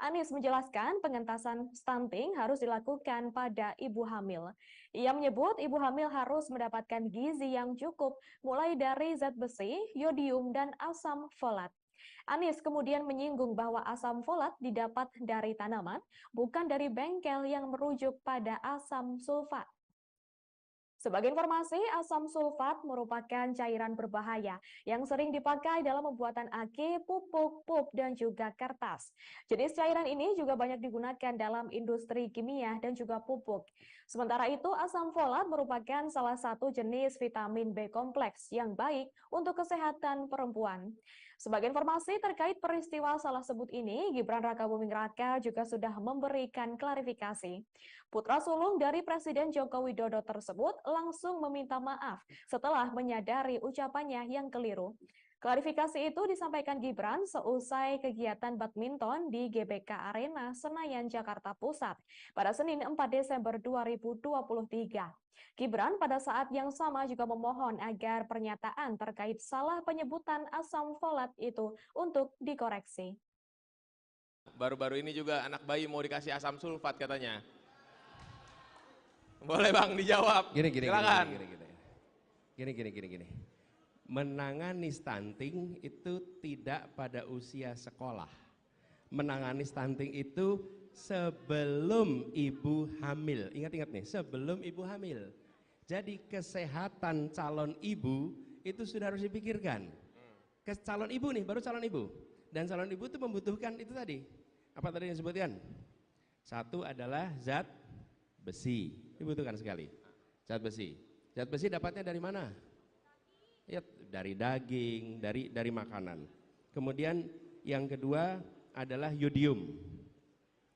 Anies menjelaskan pengentasan stunting harus dilakukan pada ibu hamil. Ia menyebut ibu hamil harus mendapatkan gizi yang cukup mulai dari zat besi, yodium, dan asam folat. Anies kemudian menyinggung bahwa asam folat didapat dari tanaman, bukan dari bengkel yang merujuk pada asam sulfat. Sebagai informasi, asam sulfat merupakan cairan berbahaya yang sering dipakai dalam pembuatan AKI, pupuk, pup, dan juga kertas. Jenis cairan ini juga banyak digunakan dalam industri kimia dan juga pupuk. Sementara itu, asam folat merupakan salah satu jenis vitamin B kompleks yang baik untuk kesehatan perempuan. Sebagai informasi terkait peristiwa salah sebut ini, Gibran Rakabuming Raka juga sudah memberikan klarifikasi. Putra sulung dari Presiden Joko Widodo tersebut langsung meminta maaf setelah menyadari ucapannya yang keliru. Klarifikasi itu disampaikan Gibran seusai kegiatan badminton di GBK Arena Senayan, Jakarta Pusat pada Senin 4 Desember 2023. Gibran pada saat yang sama juga memohon agar pernyataan terkait salah penyebutan asam folat itu untuk dikoreksi. Baru-baru ini juga anak bayi mau dikasih asam sulfat katanya. Boleh Bang dijawab. Silakan. Gini. Menangani stunting itu tidak pada usia sekolah. Menangani stunting itu sebelum ibu hamil. Ingat-ingat nih, sebelum ibu hamil. Jadi kesehatan calon ibu itu sudah harus dipikirkan. Calon ibu nih, baru calon ibu. Dan calon ibu itu membutuhkan itu tadi. Apa tadi yang disebutkan? Satu adalah zat besi, dibutuhkan sekali. Zat besi. Zat besi dapatnya dari mana? Ya, dari daging, dari makanan. Kemudian yang kedua adalah yodium.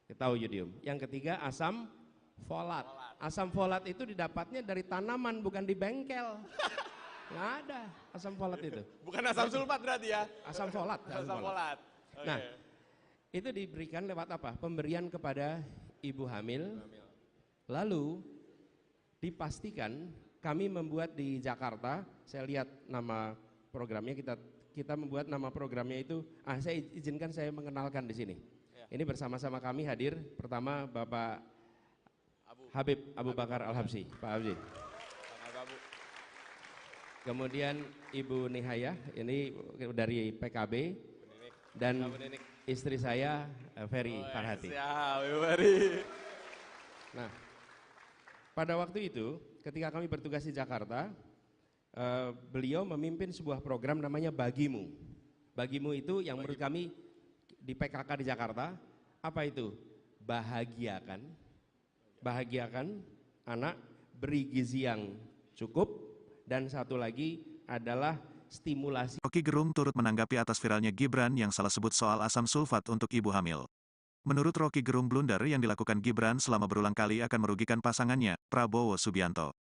Kita tahu yodium. Yang ketiga asam folat. Asam folat itu didapatnya dari tanaman, bukan di bengkel. Nggak ada asam folat itu. Bukan asam sulfat berarti ya? Asam folat. Asam folat. Oke. Nah, itu diberikan lewat apa? Pemberian kepada ibu hamil. Lalu dipastikan kami membuat di Jakarta, saya lihat nama programnya, kita membuat nama programnya itu, saya izinkan saya mengenalkan di sini. Ini bersama-sama kami hadir, pertama Bapak Habib Abu Bakar Al-Habsyi, Pak Habsyi. Kemudian Ibu Nihaya, ini dari PKB, dan istri saya Ferry Farhati. Siap, Ibu Ferry. Nah, pada waktu itu ketika kami bertugas di Jakarta, beliau memimpin sebuah program namanya Bagimu. Bagimu itu yang menurut kami di PKK di Jakarta, apa itu? Bahagiakan anak, beri gizi yang cukup, dan satu lagi adalah stimulasi. Roky Gerung turut menanggapi atas viralnya Gibran yang salah sebut soal asam sulfat untuk ibu hamil. Menurut Roky Gerung, blunder yang dilakukan Gibran selama berulang kali akan merugikan pasangannya, Prabowo Subianto.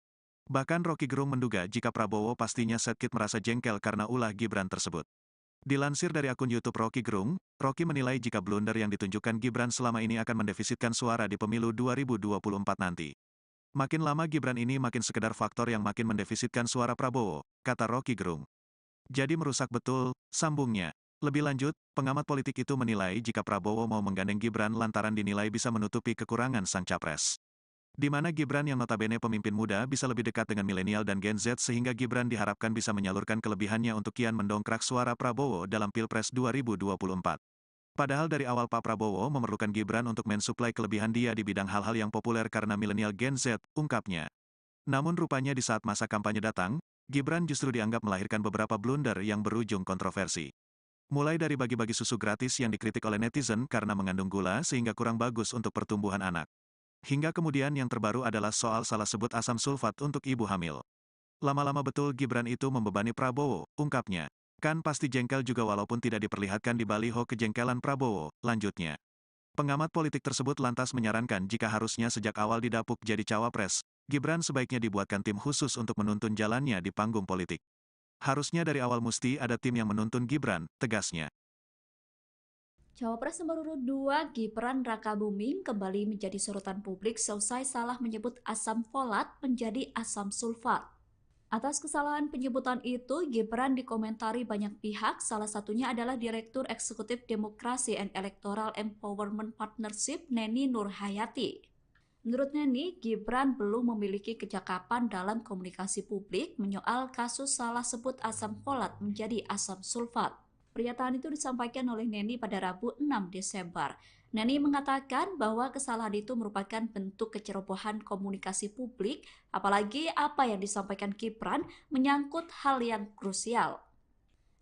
Bahkan Roky Gerung menduga jika Prabowo pastinya sedikit merasa jengkel karena ulah Gibran tersebut. Dilansir dari akun YouTube Roky Gerung, Roky menilai jika blunder yang ditunjukkan Gibran selama ini akan mendefisitkan suara di pemilu 2024 nanti. Makin lama Gibran ini makin sekedar faktor yang makin mendefisitkan suara Prabowo, kata Roky Gerung. Jadi merusak betul, sambungnya. Lebih lanjut, pengamat politik itu menilai jika Prabowo mau menggandeng Gibran lantaran dinilai bisa menutupi kekurangan sang capres. Di mana Gibran yang notabene pemimpin muda bisa lebih dekat dengan milenial dan Gen Z sehingga Gibran diharapkan bisa menyalurkan kelebihannya untuk kian mendongkrak suara Prabowo dalam Pilpres 2024. Padahal dari awal Pak Prabowo memerlukan Gibran untuk mensuplai kelebihan dia di bidang hal-hal yang populer karena milenial Gen Z, ungkapnya. Namun rupanya di saat masa kampanye datang, Gibran justru dianggap melahirkan beberapa blunder yang berujung kontroversi. Mulai dari bagi-bagi susu gratis yang dikritik oleh netizen karena mengandung gula sehingga kurang bagus untuk pertumbuhan anak. Hingga kemudian yang terbaru adalah soal salah sebut asam sulfat untuk ibu hamil. Lama-lama betul Gibran itu membebani Prabowo, ungkapnya. Kan pasti jengkel juga walaupun tidak diperlihatkan di baliho kejengkelan Prabowo, lanjutnya. Pengamat politik tersebut lantas menyarankan jika harusnya sejak awal didapuk jadi cawapres, Gibran sebaiknya dibuatkan tim khusus untuk menuntun jalannya di panggung politik. Harusnya dari awal mesti ada tim yang menuntun Gibran, tegasnya. Cawapres nomor urut 2 Gibran Rakabuming kembali menjadi sorotan publik seusai salah menyebut asam folat menjadi asam sulfat. Atas kesalahan penyebutan itu, Gibran dikomentari banyak pihak, salah satunya adalah Direktur Eksekutif Demokrasi and Electoral Empowerment Partnership Neni Nurhayati. Menurut Neni, Gibran belum memiliki kecakapan dalam komunikasi publik menyoal kasus salah sebut asam folat menjadi asam sulfat. Pernyataan itu disampaikan oleh Neni pada Rabu 6 Desember. Neni mengatakan bahwa kesalahan itu merupakan bentuk kecerobohan komunikasi publik, apalagi apa yang disampaikan Gibran menyangkut hal yang krusial.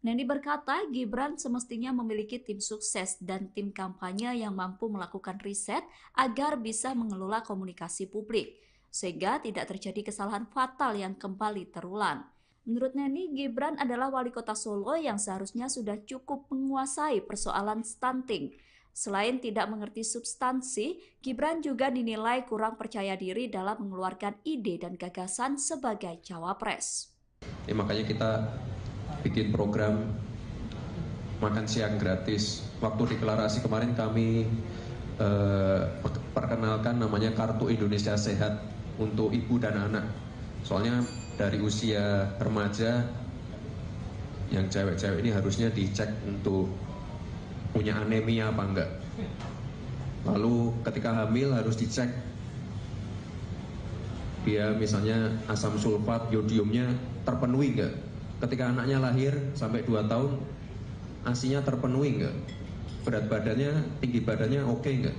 Neni berkata Gibran semestinya memiliki tim sukses dan tim kampanye yang mampu melakukan riset agar bisa mengelola komunikasi publik, sehingga tidak terjadi kesalahan fatal yang kembali terulang. Menurut Neni, Gibran adalah wali kota Solo yang seharusnya sudah cukup menguasai persoalan stunting. Selain tidak mengerti substansi, Gibran juga dinilai kurang percaya diri dalam mengeluarkan ide dan gagasan sebagai cawapres. Makanya kita bikin program makan siang gratis. Waktu deklarasi kemarin kami perkenalkan namanya Kartu Indonesia Sehat untuk ibu dan anak. Soalnya dari usia remaja yang cewek-cewek ini harusnya dicek untuk punya anemia apa enggak. Lalu ketika hamil harus dicek dia misalnya asam sulfat, yodiumnya terpenuhi enggak. Ketika anaknya lahir sampai 2 tahun ASI-nya terpenuhi enggak. Berat badannya, tinggi badannya oke enggak.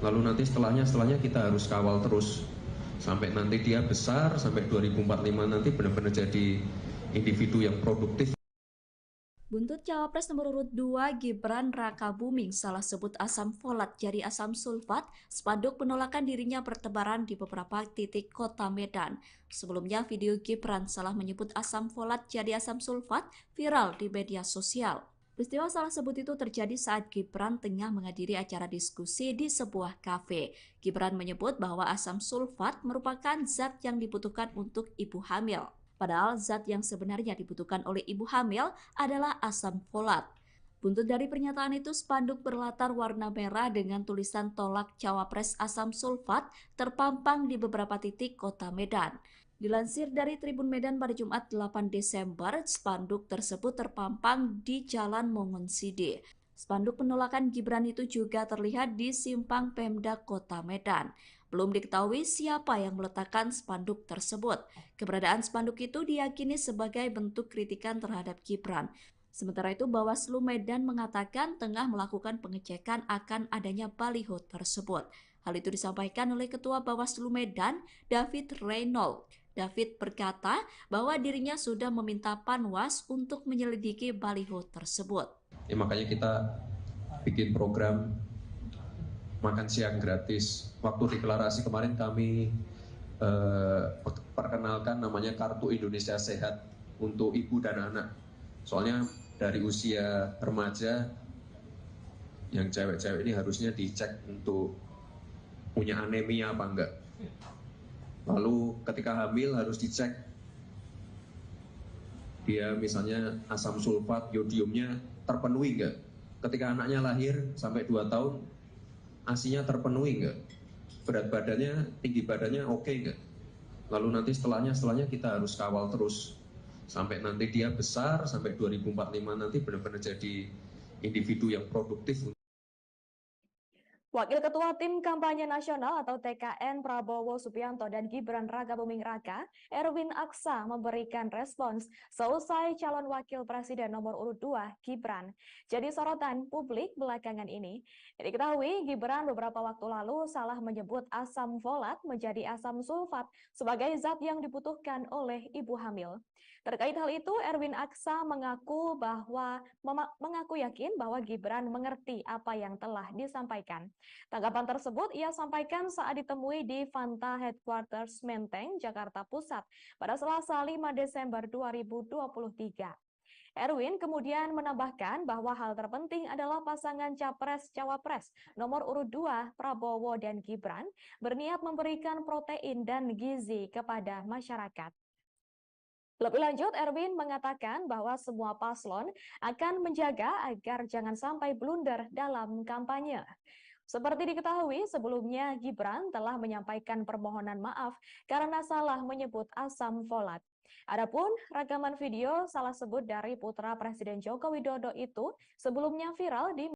Lalu nanti setelahnya kita harus kawal terus sampai nanti dia besar, sampai 2045 nanti benar-benar jadi individu yang produktif. Buntut Cawapres nomor urut 2 Gibran Rakabuming salah sebut asam folat jadi asam sulfat, spanduk penolakan dirinya bertebaran di beberapa titik kota Medan. Sebelumnya video Gibran salah menyebut asam folat jadi asam sulfat viral di media sosial. Peristiwa salah sebut itu terjadi saat Gibran tengah menghadiri acara diskusi di sebuah kafe. Gibran menyebut bahwa asam sulfat merupakan zat yang dibutuhkan untuk ibu hamil. Padahal zat yang sebenarnya dibutuhkan oleh ibu hamil adalah asam folat. Buntut dari pernyataan itu, spanduk berlatar warna merah dengan tulisan tolak cawapres asam sulfat terpampang di beberapa titik kota Medan. Dilansir dari Tribun Medan pada Jumat 8 Desember, spanduk tersebut terpampang di Jalan Mongonside. Spanduk penolakan Gibran itu juga terlihat di simpang Pemda Kota Medan. Belum diketahui siapa yang meletakkan spanduk tersebut. Keberadaan spanduk itu diyakini sebagai bentuk kritikan terhadap Gibran. Sementara itu, Bawaslu Medan mengatakan tengah melakukan pengecekan akan adanya baliho tersebut. Hal itu disampaikan oleh Ketua Bawaslu Medan, David Reynolds. David berkata bahwa dirinya sudah meminta Panwas untuk menyelidiki baliho tersebut. Ya, makanya kita bikin program makan siang gratis. Waktu deklarasi kemarin kami perkenalkan namanya Kartu Indonesia Sehat untuk ibu dan anak. Soalnya dari usia remaja yang cewek-cewek ini harusnya dicek untuk punya anemia apa enggak. Lalu ketika hamil harus dicek dia misalnya asam sulfat, yodiumnya terpenuhi enggak? Ketika anaknya lahir sampai 2 tahun, ASI-nya terpenuhi enggak? Berat badannya, tinggi badannya oke enggak? Lalu nanti setelahnya kita harus kawal terus. Sampai nanti dia besar, sampai 2045 nanti benar-benar jadi individu yang produktif. Wakil Ketua Tim Kampanye Nasional atau TKN Prabowo Subianto dan Gibran Rakabuming Raka, Erwin Aksa memberikan respons seusai calon wakil presiden nomor urut 2, Gibran, jadi sorotan publik belakangan ini. Diketahui Gibran beberapa waktu lalu salah menyebut asam folat menjadi asam sulfat sebagai zat yang dibutuhkan oleh ibu hamil. Terkait hal itu, Erwin Aksa mengaku yakin bahwa Gibran mengerti apa yang telah disampaikan. Tanggapan tersebut ia sampaikan saat ditemui di Fanta Headquarters Menteng, Jakarta Pusat pada Selasa 5 Desember 2023. Erwin kemudian menambahkan bahwa hal terpenting adalah pasangan Capres-Cawapres nomor urut 2 Prabowo dan Gibran berniat memberikan protein dan gizi kepada masyarakat. Lebih lanjut, Erwin mengatakan bahwa semua paslon akan menjaga agar jangan sampai blunder dalam kampanye. Seperti diketahui, sebelumnya Gibran telah menyampaikan permohonan maaf karena salah menyebut asam folat. Adapun rekaman video salah sebut dari putra Presiden Joko Widodo itu sebelumnya viral di